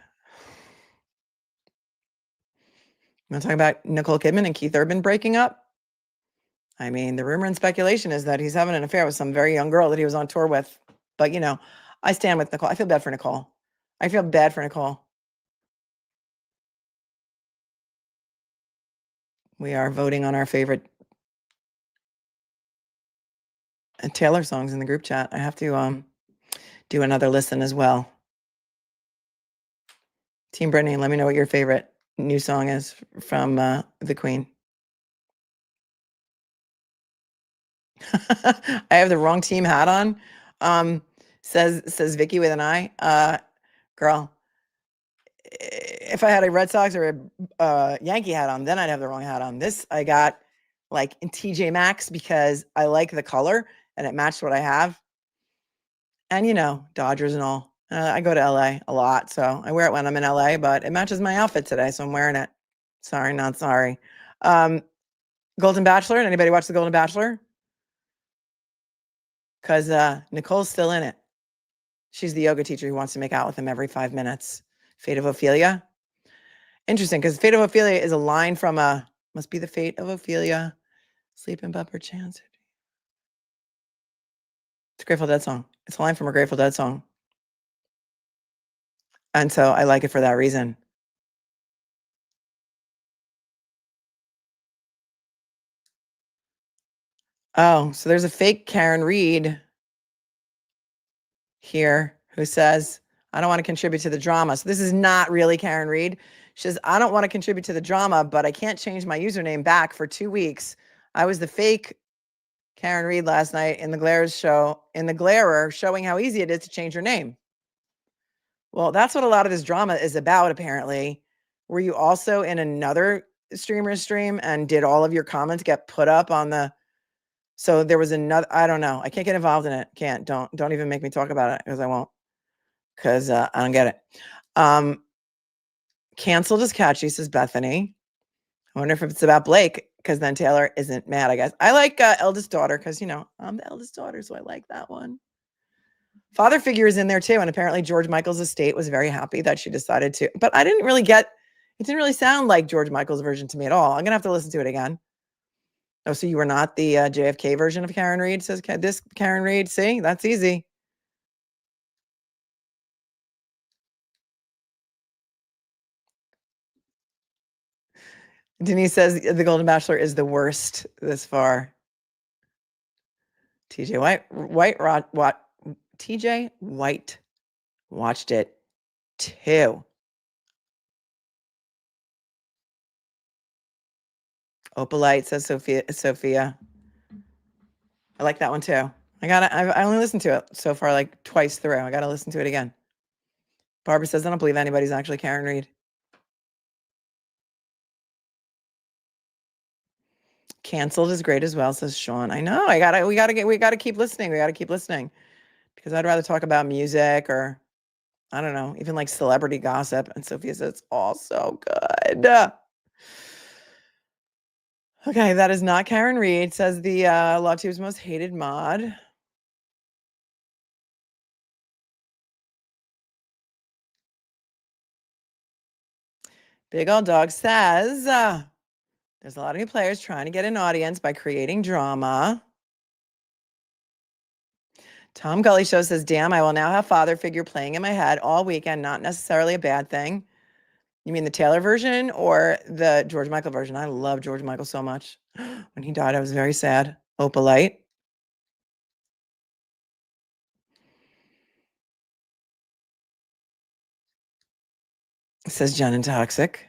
want to talk about Nicole Kidman and Keith Urban breaking up? I mean, the rumor and speculation is that he's having an affair with some very young girl that he was on tour with. But, you know, I stand with Nicole. I feel bad for Nicole. I feel bad for Nicole. We are voting on our favorite Taylor songs in the group chat. I have to do another listen as well. Team Brittany, let me know what your favorite new song is from the Queen. I have the wrong team hat on. Says Vicky with an I. Girl, if I had a Red Sox or a Yankee hat on, then I'd have the wrong hat on. This I got like in TJ Maxx because I like the color and it matched what I have. And you know, Dodgers and all. I go to LA a lot, so I wear it when I'm in LA, but it matches my outfit today, so I'm wearing it. Sorry, not sorry. Golden Bachelor. Anybody watch The Golden Bachelor? Because Nicole's still in it. She's the yoga teacher who wants to make out with him every 5 minutes. Fate of Ophelia. Interesting, because Fate of Ophelia is a line from must be the fate of Ophelia. Sleeping but perchance. It's a Grateful Dead song. It's a line from a Grateful Dead song. And so I like it for that reason. Oh, so there's a fake Karen Reed here who says, I don't want to contribute to the drama. So this is not really Karen Reed. She says, I don't want to contribute to the drama, but I can't change my username back for 2 weeks. I was the fake Karen Reed last night in the Glarer showing how easy it is to change your name. Well, that's what a lot of this drama is about, apparently. Were you also in another streamer's stream and did all of your comments get put up on the... So there was another... I don't know. I can't get involved in it. Can't. Don't even make me talk about it because I won't. Because I don't get it. Canceled is catchy, says Bethany. I wonder if it's about Blake, because then Taylor isn't mad, I guess. I like eldest daughter because, you know, I'm the eldest daughter, so I like that one. Father figure is in there too, and apparently George Michael's estate was very happy that she decided to. But I didn't really get, it didn't really sound like George Michael's version to me at all. I'm going to have to listen to it again. Oh, so you were not the JFK version of Karen Reed, says this Karen Reed. See, that's easy. Denise says The Golden Bachelor is the worst this far. TJ White watched it too. Opalite says Sophia. I like that one too. I only listened to it so far like twice through. I gotta listen to it again. Barbara says, I don't believe anybody's actually Karen Reed. Canceled is great as well, says Sean. I know. We gotta keep listening. We gotta keep listening. Because I'd rather talk about music or I don't know, even like celebrity gossip. And Sophia says it's all so good. Okay, that is not Karen Reed, says the LawTube's most hated mod. Big Old Dog says there's a lot of new players trying to get an audience by creating drama. Tom Gully Show says, damn, I will now have father figure playing in my head all weekend. Not necessarily a bad thing. You mean the Taylor version or the George Michael version? I love George Michael so much. When he died, I was very sad. Opalite. Says Jen and Toxic.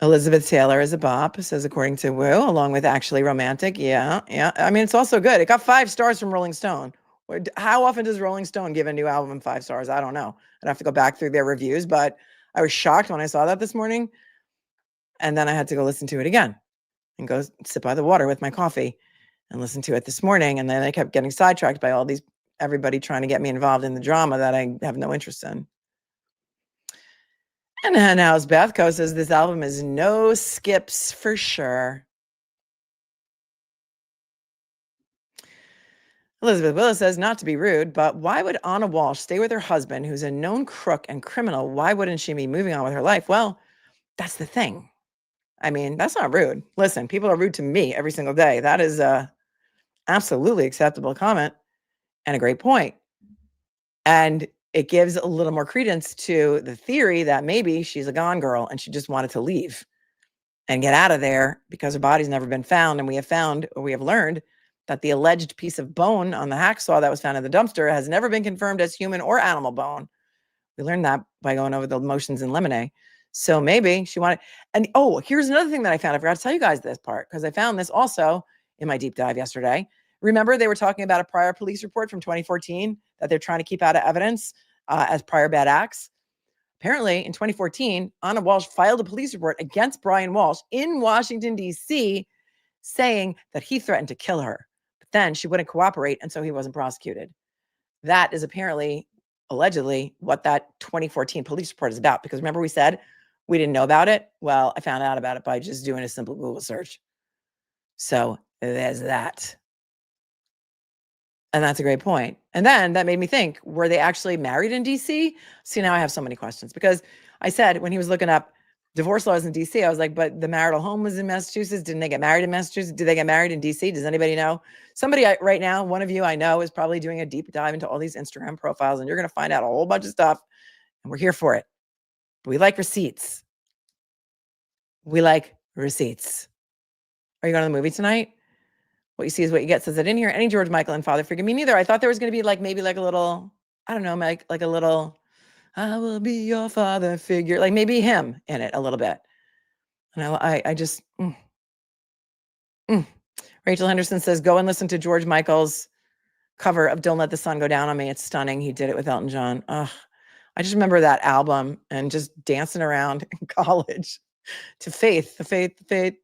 Elizabeth Taylor is a bop, says according to Woo, along with Actually Romantic. Yeah. I mean, it's also good. It got 5 stars from Rolling Stone. How often does Rolling Stone give a new album 5 stars? I don't know. I'd have to go back through their reviews, but I was shocked when I saw that this morning. And then I had to go listen to it again and go sit by the water with my coffee and listen to it this morning. And then I kept getting sidetracked by everybody trying to get me involved in the drama that I have no interest in. And then House Bethco says this album is no skips for sure. Elizabeth Willis says, not to be rude, but why would Ana Walshe stay with her husband, who's a known crook and criminal? Why wouldn't she be moving on with her life? Well, that's the thing. I mean, that's not rude. Listen, people are rude to me every single day. That is a absolutely acceptable comment and a great point. And it gives a little more credence to the theory that maybe she's a gone girl and she just wanted to leave and get out of there because her body's never been found. And we have learned that the alleged piece of bone on the hacksaw that was found in the dumpster has never been confirmed as human or animal bone. We learned that by going over the motions in Lemonade. So maybe she wanted, and oh, here's another thing that I found. I forgot to tell you guys this part because I found this also in my deep dive yesterday. Remember, they were talking about a prior police report from 2014 that they're trying to keep out of evidence as prior bad acts. Apparently, in 2014, Ana Walshe filed a police report against BRIAN WALSHE in Washington, D.C., saying that he threatened to kill her. But then she wouldn't cooperate, and so he wasn't prosecuted. That is apparently, allegedly, what that 2014 police report is about. Because remember we said we didn't know about it? Well, I found out about it by just doing a simple Google search. So there's that. And that's a great point. And then that made me think, were they actually married in DC? See, now I have so many questions because I said when he was looking up divorce laws in DC, I was like, but the marital home was in Massachusetts. Didn't they get married in Massachusetts? Did they get married in DC? Does anybody know? Somebody right now, one of you I know is probably doing a deep dive into all these Instagram profiles and you're going to find out a whole bunch of stuff and we're here for it. But we like receipts. We like receipts. Are you going to the movie tonight? What you see is what you get, says I didn't hear any George Michael and father figure. Me neither. I thought there was going to be like maybe like a little, I don't know, like a little, I will be your father figure, like maybe him in it a little bit. And I just, Rachel Henderson says, go and listen to George Michael's cover of Don't Let the Sun Go Down on Me. It's stunning. He did it with Elton John. I just remember that album and just dancing around in college. To Faith, the Faith,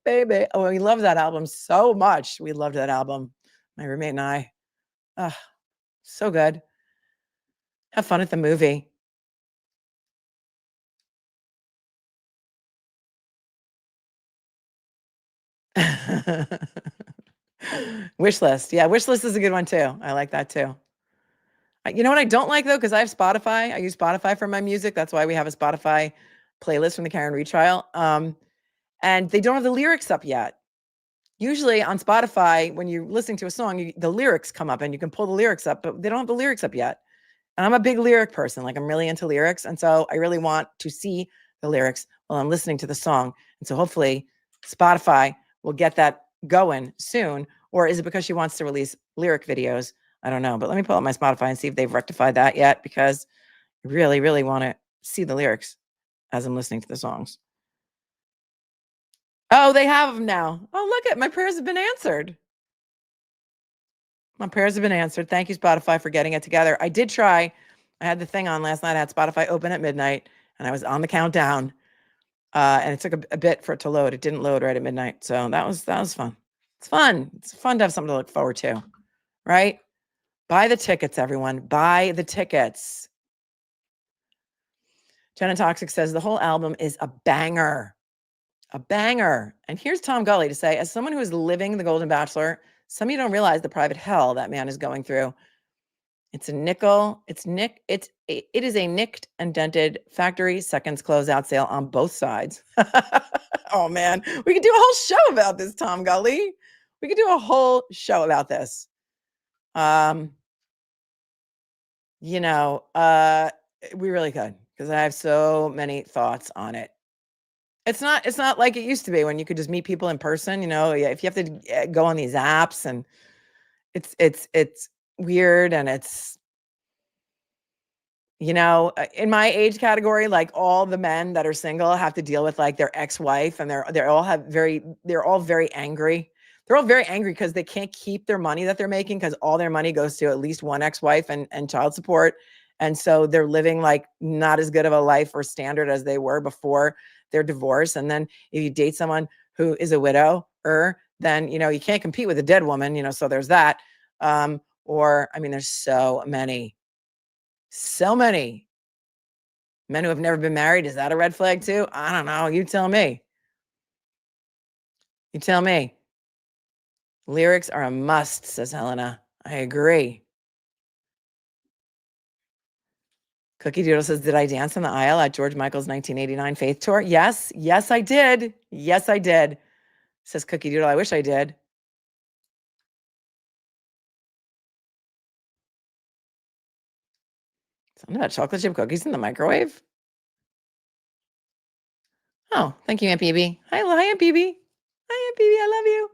baby. Oh, we love that album so much. We loved that album. My roommate and I. So good. Have fun at the movie. Wish list. Yeah, wish list is a good one too. I like that too. You know what I don't like though? Because I have Spotify. I use Spotify for my music. That's why we have a Spotify playlist from the Karen Reed trial. And they don't have the lyrics up yet. Usually on Spotify, when you're listening to a song, the lyrics come up and you can pull the lyrics up, but they don't have the lyrics up yet. And I'm a big lyric person. Like I'm really into lyrics. And so I really want to see the lyrics while I'm listening to the song. And so hopefully Spotify will get that going soon. Or is it because she wants to release lyric videos? I don't know. But let me pull up my Spotify and see if they've rectified that yet, because I really, really want to see the lyrics as I'm listening to the songs. Oh, they have them now. Oh, look at my prayers have been answered. My prayers have been answered. Thank you, Spotify, for getting it together. I did try. I had the thing on last night. I had Spotify open at midnight, and I was on the countdown. And it took a bit for it to load. It didn't load right at midnight. So that was fun. It's fun. It's fun to have something to look forward to, right? Buy the tickets, everyone. Buy the tickets. Jenna Toxic says the whole album is a banger. A banger. And here's Tom Gully to say, as someone who is living the Golden Bachelor, some of you don't realize the private hell that man is going through. It's a nickel. It is a nicked and dented factory seconds closeout sale on both sides. Oh man, we could do a whole show about this, Tom Gully. We could do a whole show about this. We really could, because I have so many thoughts on it. It's not like it used to be when you could just meet people in person, if you have to go on these apps, and it's weird, and it's, in my age category, like all the men that are single have to deal with like their ex-wife, and they're all very angry. They're all very angry because they can't keep their money that they're making, because all their money goes to at least one ex-wife and child support. And so they're living like not as good of a life or standard as they were before their divorce. And then if you date someone who is a widow, then, you can't compete with a dead woman, so there's that. There's so many men who have never been married. Is that a red flag too? I don't know. You tell me. Lyrics are a must, says Helena. I agree. Cookie Doodle says, did I dance on the aisle at George Michael's 1989 Faith Tour? Yes, I did. Says Cookie Doodle, I wish I did. Something about chocolate chip cookies in the microwave? Oh, thank you, Aunt Bibi. Hi, Aunt Bibi. I love you.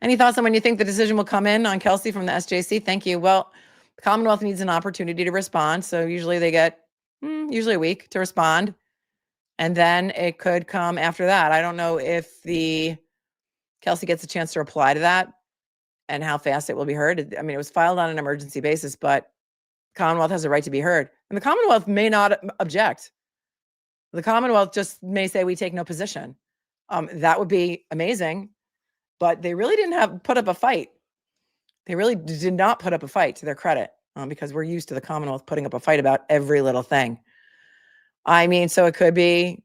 Any thoughts on when you think the decision will come in on Kelsey from the SJC? Thank you. Well, the Commonwealth needs an opportunity to respond. So usually they get usually a week to respond. And then it could come after that. I don't know if Kelsey gets a chance to reply to that and how fast it will be heard. It was filed on an emergency basis, but Commonwealth has a right to be heard. And the Commonwealth may not object. The Commonwealth just may say, we take no position. That would be amazing. But they really didn't put up a fight. They really did not put up a fight, to their credit, because we're used to the Commonwealth putting up a fight about every little thing. So it could be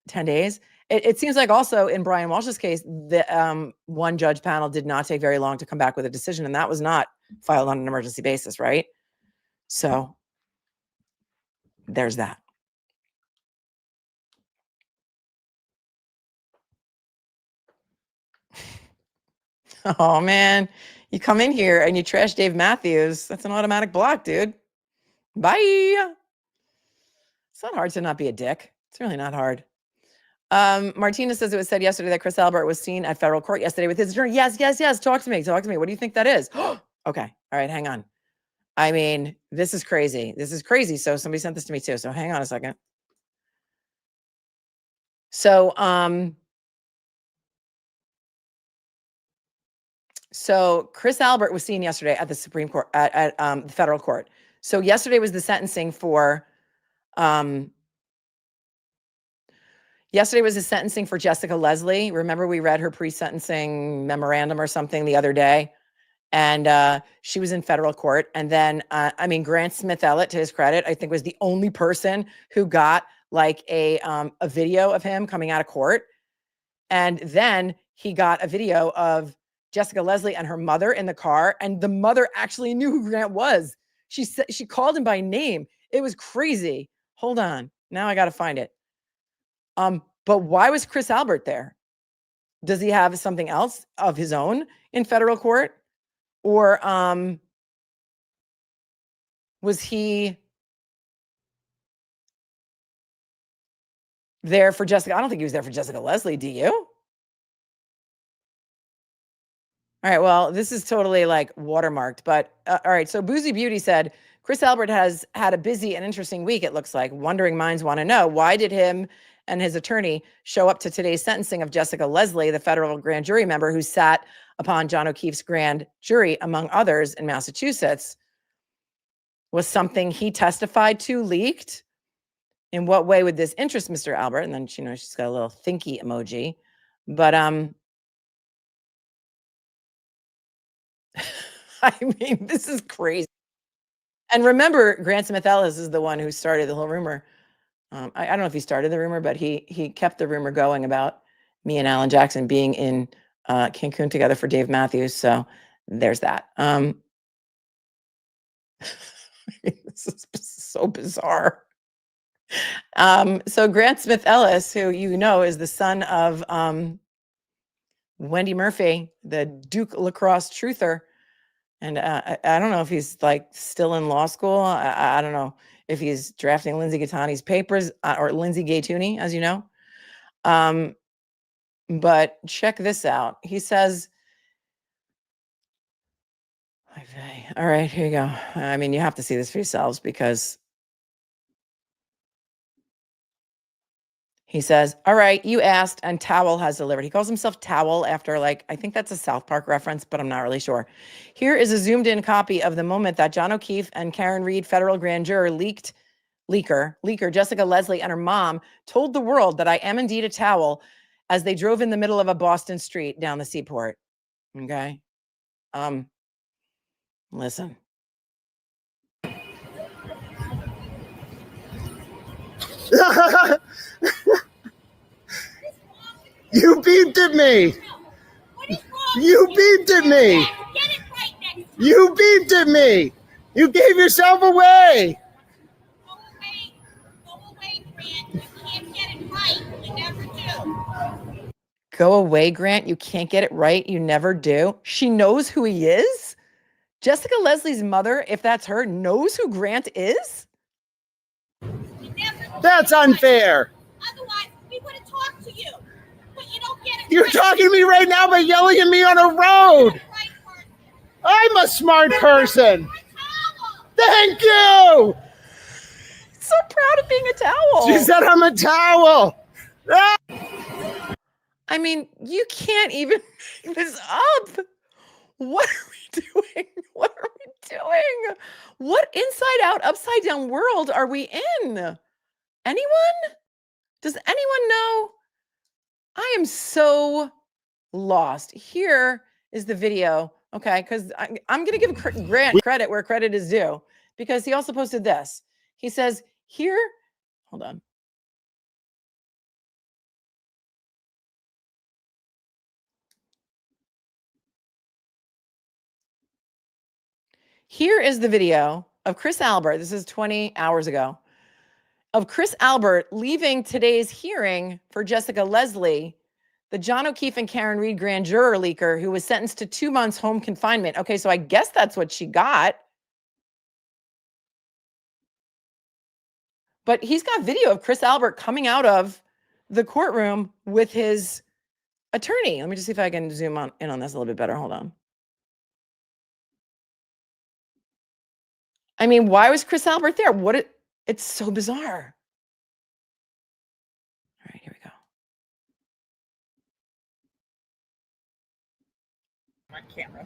10 days. It seems like also in BRIAN WALSHE's case, the one judge panel did not take very long to come back with a decision, and that was not filed on an emergency basis, right? So there's that. Oh man, you come in here and you trash Dave Matthews. That's an automatic block, dude. Bye. It's not hard to not be a dick. It's really not hard. Martina says it was said yesterday that Chris Albert was seen at federal court yesterday with his attorney. Yes. Talk to me. What do you think that is? Okay. All right. Hang on. This is crazy. So somebody sent this to me too. So hang on a second. So Chris Albert was seen yesterday at the Supreme Court, at the federal court. So yesterday was the sentencing for, Jessica Leslie. Remember, we read her pre-sentencing memorandum or something the other day, and she was in federal court. And then, Grant Smith-Elliott, to his credit, I think was the only person who got like a video of him coming out of court. And then he got a video of Jessica Leslie and her mother in the car, and the mother actually knew who Grant was. She said, she called him by name. It was crazy. Hold on. Now I got to find it. But why was Chris Albert there? Does he have something else of his own in federal court? Or was he there for Jessica? I don't think he was there for Jessica Leslie. Do you? All right, well, this is totally like watermarked, but all right. So Boozy Beauty said, Chris Albert has had a busy and interesting week, it looks like. Wondering minds want to know, why did him and his attorney show up to today's sentencing of Jessica Leslie, the federal grand jury member who sat upon John O'Keefe's grand jury, among others, in Massachusetts? Was something he testified to leaked? In what way would this interest Mr. Albert? And then, she's got a little thinky emoji. But I mean, this is crazy. And remember, Grant Smith Ellis is the one who started the whole rumor. I don't know if he started the rumor, but he kept the rumor going about me and Alan Jackson being in Cancun together for Dave Matthews. So there's that. This is so bizarre. So Grant Smith Ellis, who you know is the son of Wendy Murphy, the Duke lacrosse truther. And I don't know if he's like still in law school. I don't know if he's drafting Lindsay Gattani's papers or Lindsay Gay Tooney, as you know. But check this out. He says, all right, here you go. I mean, you have to see this for yourselves because he says, all right, you asked and Towel has delivered. He calls himself Towel after like, I think that's a South Park reference, but I'm not really sure. Here is a zoomed in copy of the moment that John O'Keefe and Karen Reed, federal grand juror, leaker Jessica Leslie and her mom told the world that I am indeed a towel as they drove in the middle of a Boston street down the seaport. Okay. Listen. You beeped at me. You beeped at me. You beeped at me. You gave yourself away. Go away, Grant. You can't get it right. You never do. She knows who he is. Jessica Leslie's mother, if that's her, knows who Grant is. That's unfair. Otherwise, we would have talked to you. But you don't get it. You're talking to me right now by yelling at me on a road. I'm a smart person. Thank you. So proud of being a towel. She said I'm a towel. Ah! I mean, you can't even make this up. What are we doing? What are we doing? What inside out, upside down world are we in? Anyone? Does anyone know? I am so lost. Here is the video, okay? Because I'm going to give Grant credit where credit is due because he also posted this. He says, here, hold on. Here is the video of Chris Albert. This is 20 hours ago. Of Chris Albert leaving today's hearing for Jessica Leslie, the John O'Keefe and Karen Reed grand juror leaker who was sentenced to 2 months home confinement. Okay, so I guess that's what she got. But he's got video of Chris Albert coming out of the courtroom with his attorney. Let me just see if I can zoom in on this a little bit better. Hold on. I mean, why was Chris Albert there? It's so bizarre. All right, here we go. My camera.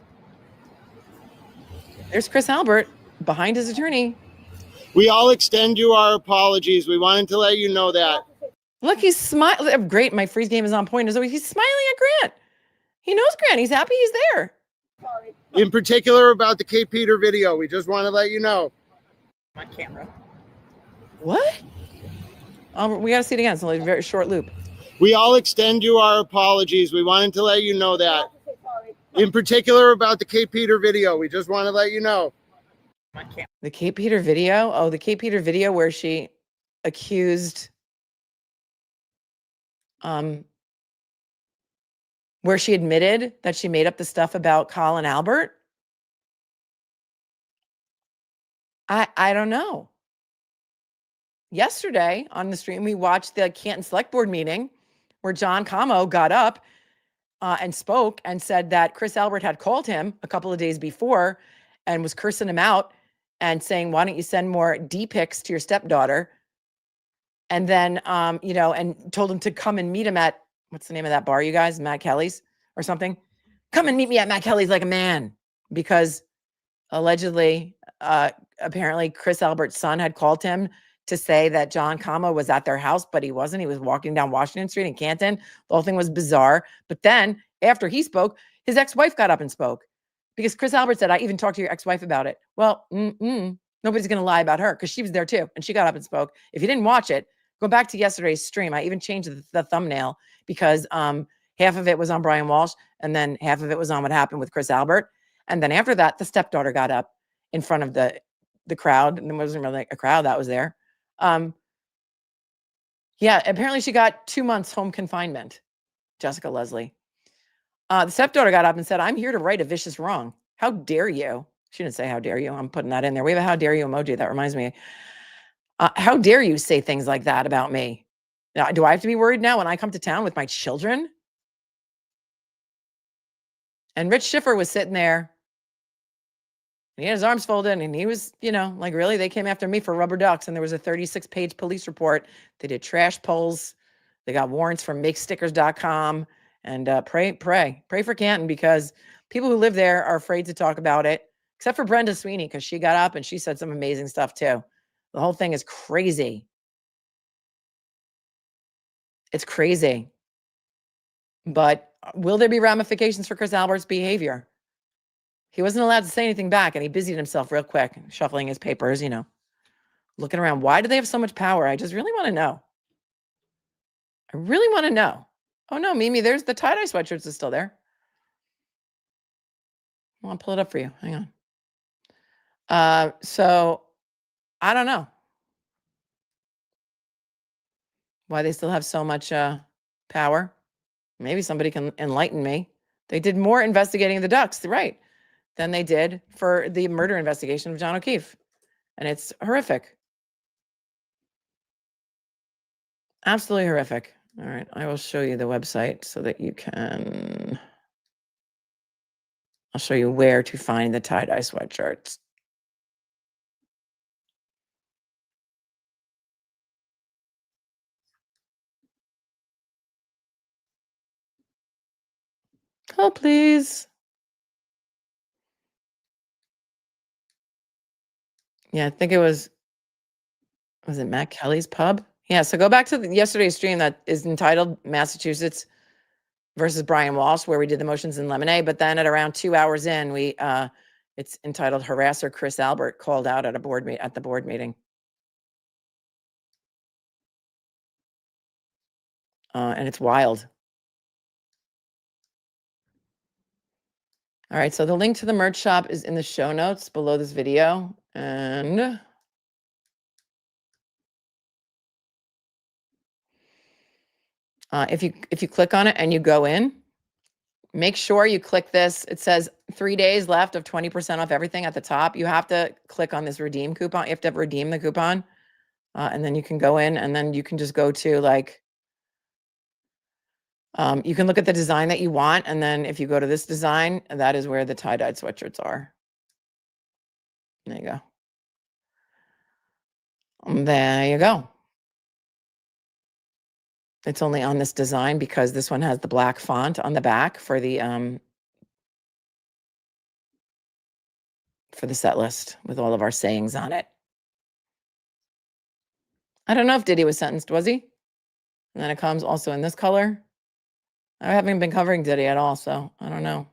There's Chris Albert behind his attorney. We all extend you our apologies. We wanted to let you know that. Look, he's smiling. Great, my freeze game is on point. As always, he's smiling at Grant. He knows Grant. He's happy he's there. In particular about the Kate Peter video. We just want to let you know. My camera. What? We got to see it again. It's only a very short loop. We all extend you our apologies. We wanted to let you know that. In particular about the Kate Peter video. We just want to let you know. My camera. The Kate Peter video? Oh, the Kate Peter video where she accused, where she admitted that she made up the stuff about Colin Albert? I don't know. Yesterday on the stream, we watched the Canton Select Board meeting where John Camo got up and spoke and said that Chris Albert had called him a couple of days before and was cursing him out and saying, why don't you send more D-pics to your stepdaughter? And then, and told him to come and meet him at, what's the name of that bar, you guys? Matt Kelly's or something? Come and meet me at Matt Kelly's like a man. Because allegedly, apparently Chris Albert's son had called him to say that John Camo was at their house, but he wasn't. He was walking down Washington Street in Canton. The whole thing was bizarre. But then after he spoke, his ex-wife got up and spoke Because Chris Albert said, I even talked to your ex-wife about it. Well, nobody's going to lie about her because she was there too. And she got up and spoke. If you didn't watch it, go back to yesterday's stream. I even changed the thumbnail because half of it was on Brian Walsh and then half of it was on what happened with Chris Albert. And then after that, the stepdaughter got up in front of the crowd. And there wasn't really a crowd that was there. Yeah, apparently she got 2 months home confinement, Jessica Leslie. The stepdaughter got up and said, I'm here to right a vicious wrong. How dare you? She didn't say how dare you. I'm putting that in there. We have a how dare you emoji. That reminds me. How dare you say things like that about me? Now, do I have to be worried now when I come to town with my children? And Rich Schiffer was sitting there. And he had his arms folded and he was, like, really? They came after me for rubber ducks. And there was a 36-page police report. They did trash polls. They got warrants from makestickers.com. And pray for Canton because people who live there are afraid to talk about it, except for Brenda Sweeney, because she got up and she said some amazing stuff too. The whole thing is crazy. It's crazy. But will there be ramifications for Chris Albert's behavior? He wasn't allowed to say anything back, and he busied himself real quick, shuffling his papers, looking around. Why do they have so much power? I just really want to know. I really want to know. Oh, no, Mimi, there's the tie-dye sweatshirts is still there. I'll pull it up for you. Hang on. So I don't know why they still have so much power. Maybe somebody can enlighten me. They did more investigating the ducks, right, than they did for the murder investigation of John O'Keefe. And it's horrific. Absolutely horrific. All right, I will show you the website so that you can... I'll show you where to find the tie-dye sweatshirts. Oh, please. Yeah, I think it was it Matt Kelly's Pub? Yeah, so go back to yesterday's stream that is entitled Massachusetts versus Brian Walsh, where we did the motions in Lemonade. But then at around 2 hours in, it's entitled Harasser Chris Albert called out at the board meeting. And it's wild. All right, so the link to the merch shop is in the show notes below this video. And if you click on it and you go in, make sure you click this. It says 3 days left of 20% off everything at the top. You have to click on this redeem coupon. You have to redeem the coupon. And then you can go in and then you can just go to like, you can look at the design that you want. And then if you go to this design, that is where the tie-dyed sweatshirts are. There you go. There you go. It's only on this design because this one has the black font on the back for the set list with all of our sayings on it. I don't know if Diddy was sentenced, was he? And then it comes also in this color. I haven't been covering Diddy at all, so I don't know.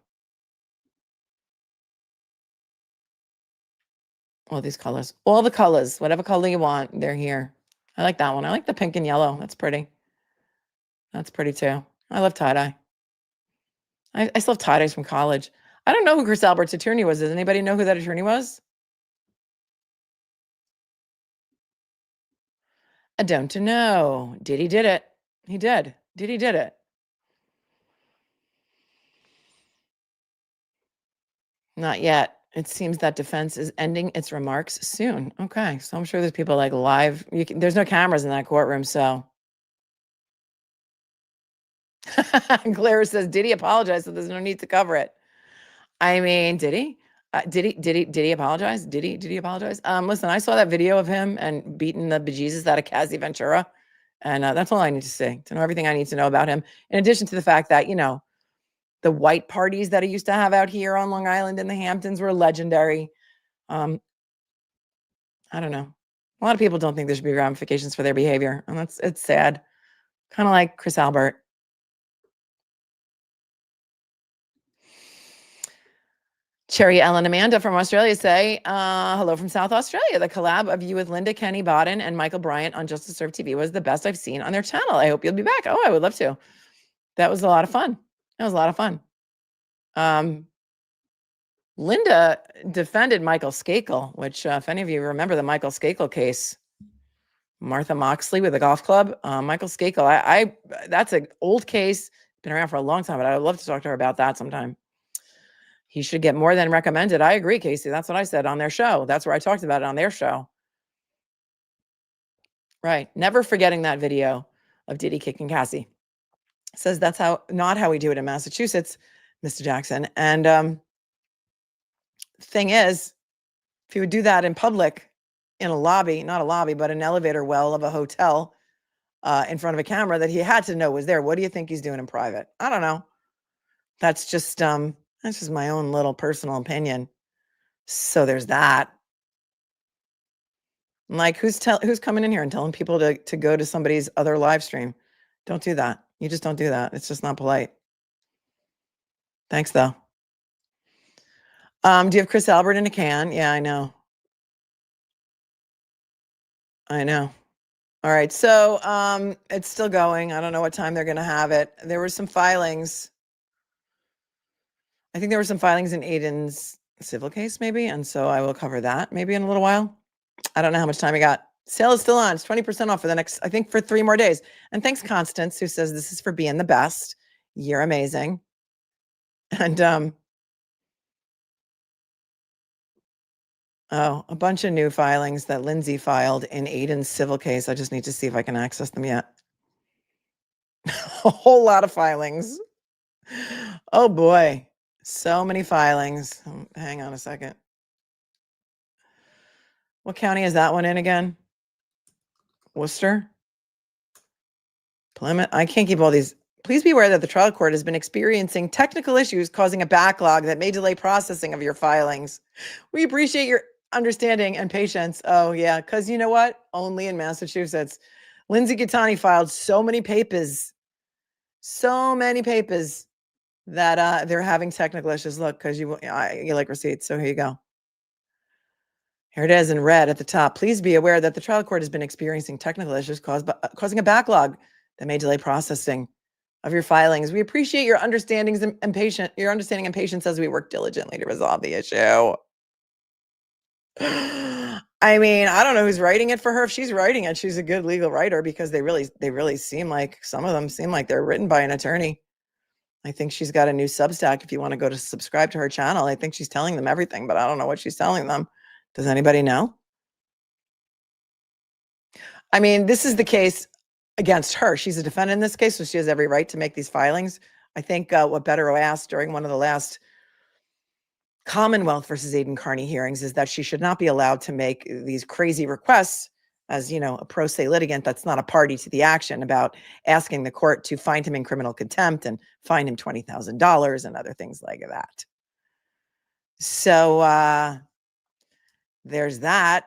All these colors, all the colors, whatever color you want, they're here. I like that one. I like the pink and yellow. That's pretty. That's pretty too. I love tie-dye. I still have tie-dyes from college. I don't know who Chris Albert's attorney was. Does anybody know who that attorney was? I don't know. Diddy did it. He did. Diddy did it. Not yet. It seems that defense is ending its remarks soon. Okay, so I'm sure there's people like live. There's no cameras in that courtroom, so. Clara says, did he apologize? So there's no need to cover it. I mean, did he? Did he apologize? Did he apologize? Listen, I saw that video of him and beating the bejesus out of Cassie Ventura. And that's all I need to say, to know everything I need to know about him. In addition to the fact that, the white parties that he used to have out here on Long Island in the Hamptons were legendary. I don't know. A lot of people don't think there should be ramifications for their behavior. And it's sad. Kind of like Chris Albert. Cherry Ellen Amanda from Australia say, hello from South Australia. The collab of you with Linda Kenny Bodden and Michael Bryant on Just to Serve TV was the best I've seen on their channel. I hope you'll be back. Oh, I would love to. That was a lot of fun. That was a lot of fun. Linda defended Michael Skakel, which if any of you remember the Michael Skakel case, Martha Moxley with the golf club, Michael Skakel, that's an old case, been around for a long time, but I would love to talk to her about that sometime. He should get more than recommended. I agree, Casey. That's what I said on their show. That's where I talked about it on their show. Right. Never forgetting that video of Diddy kicking Cassie. Says that's not how we do it in Massachusetts, Mr. Jackson. And thing is, if you would do that in public, in a lobby, not a lobby, but an elevator well of a hotel in front of a camera that he had to know was there, what do you think he's doing in private? I don't know. That's just my own little personal opinion. So there's that. Like, who's coming in here and telling people to go to somebody's other live stream? Don't do that. You just don't do that. It's just not polite. Thanks, though. Do you have Chris Albert in a can? Yeah, I know. I know. All right. So it's still going. I don't know what time they're going to have it. There were some filings. I think there were some filings in Aiden's civil case, maybe. And so I will cover that maybe in a little while. I don't know how much time I got. Sale is still on. It's 20% off for the next, I think, for 3 more days. And thanks, Constance, who says this is for being the best. You're amazing. And oh, a bunch of new filings that Lindsay filed in Aiden's civil case. I just need to see if I can access them yet. A whole lot of filings. Oh boy. So many filings. Hang on a second. What county is that one in again? Worcester? Plymouth? I can't keep all these. Please be aware that the trial court has been experiencing technical issues causing a backlog that may delay processing of your filings. We appreciate your understanding and patience. Oh, yeah, because you know what? Only in Massachusetts. Lindsay Gattani filed so many papers that they're having technical issues. Look, because you like receipts. So here you go. Here it is in red at the top. Please be aware that the trial court has been experiencing technical issues causing a backlog that may delay processing of your filings. We appreciate your understanding and patience as we work diligently to resolve the issue. I mean, I don't know who's writing it for her. If she's writing it, she's a good legal writer because they really seem like, some of them seem like they're written by an attorney. I think she's got a new Substack. If you want to go to subscribe to her channel, I think she's telling them everything, but I don't know what she's telling them. Does anybody know? I mean, this is the case against her. She's a defendant in this case, so she has every right to make these filings. I think what Bettero asked during one of the last Commonwealth versus Aidan Carney hearings is that she should not be allowed to make these crazy requests as, you know, a pro se litigant that's not a party to the action about asking the court to find him in criminal contempt and fine him $20,000 and other things like that. So there's that.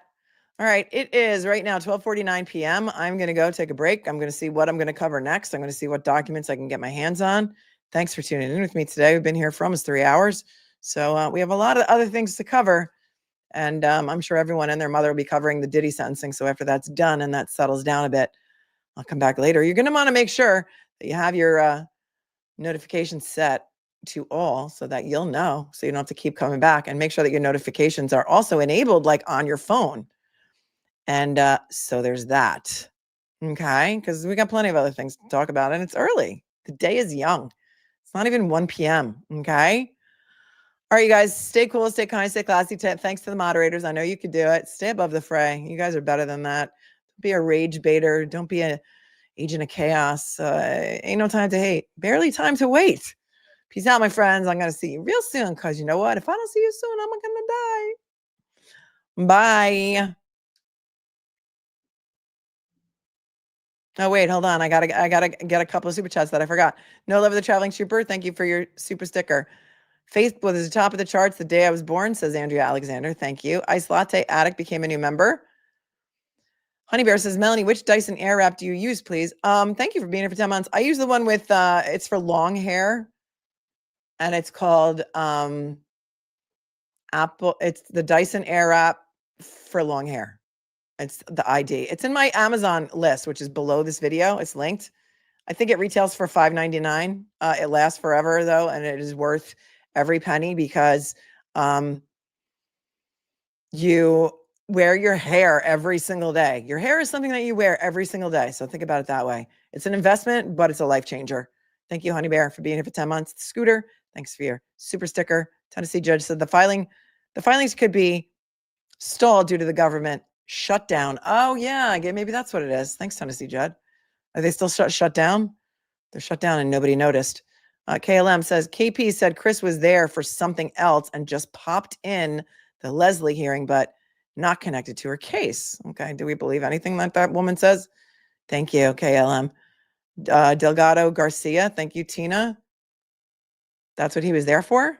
All right, it is right now 12:49 p.m. I'm going to go take a break. I'm going to see what I'm going to cover next. I'm going to see what documents I can get my hands on. Thanks for tuning in with me today. We've been here for almost 3 hours. So we have a lot of other things to cover. And I'm sure everyone and their mother will be covering the Diddy sentencing. So after that's done and that settles down a bit, I'll come back later. You're going to want to make sure that you have your notifications set to all so that you'll know, so you don't have to keep coming back, and make sure that your notifications are also enabled like on your phone. And so there's that. Okay. Because we got plenty of other things to talk about and it's early. The day is young. It's not even 1 p.m. Okay. All right, you guys, stay cool, stay kind, stay classy. Thanks to the moderators. I know you could do it. Stay above the fray. You guys are better than that. Don't be a rage baiter. Don't be an agent of chaos. Ain't no time to hate. Barely time to wait. Peace out, my friends. I'm going to see you real soon because you know what? If I don't see you soon, I'm going to die. Bye. Oh, wait, hold on. I gotta get a couple of super chats that I forgot. No Love of the Traveling Trooper. Thank you for your super sticker. Facebook is the top of the charts the day I was born, says Andrea Alexander. Thank you. Ice Latte Addict became a new member. Honey Bear says, Melanie, which Dyson Airwrap do you use, please? Thank you for being here for 10 months. I use the one with, it's for long hair. And it's called Apple. It's the Dyson Airwrap for long hair. It's the ID. It's in my Amazon list, which is below this video. It's linked. I think it retails for $5.99. It lasts forever though, and it is worth every penny because you wear your hair every single day. Your hair is something that you wear every single day. So think about it that way. It's an investment, but it's a life changer. Thank you, Honey Bear, for being here for 10 months. Scooter, thanks for your super sticker. Tennessee judge said the filings could be stalled due to the government shutdown. Oh yeah, maybe that's what it is. Thanks, Tennessee Judd. Are they still shut down? They're shut down and nobody noticed. KLM says KP said Chris was there for something else and just popped in the Leslie hearing, but not connected to her case. Okay, do we believe anything that woman says? Thank you, KLM. Delgado Garcia, thank you, Tina. That's what he was there for?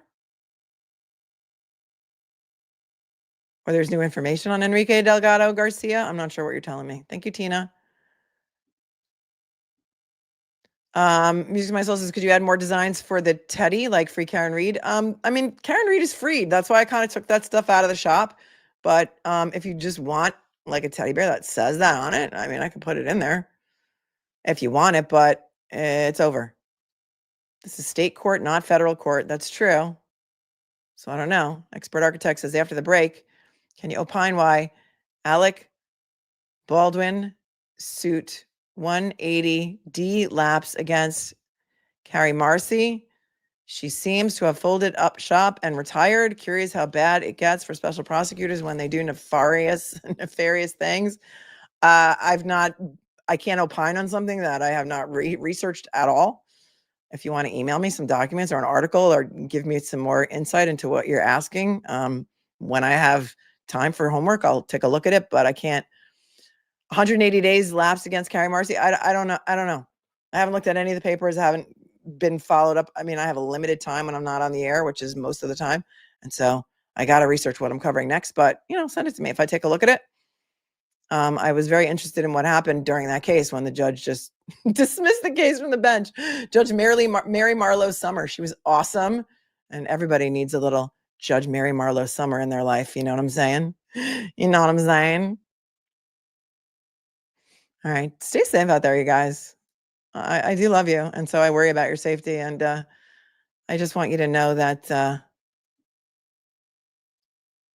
Or there's new information on Enrique Delgado Garcia? I'm not sure what you're telling me. Thank you, Tina. Music My Soul says, could you add more designs for the teddy, like free Karen Reed? I mean, Karen Reed is free. That's why I kind of took that stuff out of the shop. But if you just want like a teddy bear that says that on it, I mean, I can put it in there if you want it, but it's over. This is state court, not federal court. That's true. So I don't know. Expert Architect says after the break, can you opine why Alec Baldwin suit 180D lapse against Carrie Marcy? She seems to have folded up shop and retired. Curious how bad it gets for special prosecutors when they do nefarious things. I can't opine on something that I have not researched at all. If you want to email me some documents or an article or give me some more insight into what you're asking, when I have time for homework, I'll take a look at it, but I can't. 180 days lapse against Carrie Marcy. I don't know. I don't know. I haven't looked at any of the papers. I haven't been followed up. I mean, I have a limited time when I'm not on the air, which is most of the time. And so I got to research what I'm covering next, but send it to me. If I take a look at it, I was very interested in what happened during that case when the judge just dismissed the case from the bench. Judge Mary Marlowe Summer. She was awesome. And everybody needs a little Judge Mary Marlowe Summer in their life. You know what I'm saying? You know what I'm saying? All right. Stay safe out there, you guys. I do love you. And so I worry about your safety. And I just want you to know that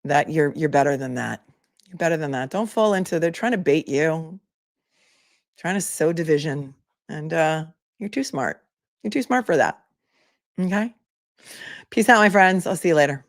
that you're better than that. You're better than that. Don't fall into, they're trying to bait you, trying to sow division. And you're too smart. You're too smart for that. Okay. Peace out, my friends. I'll see you later.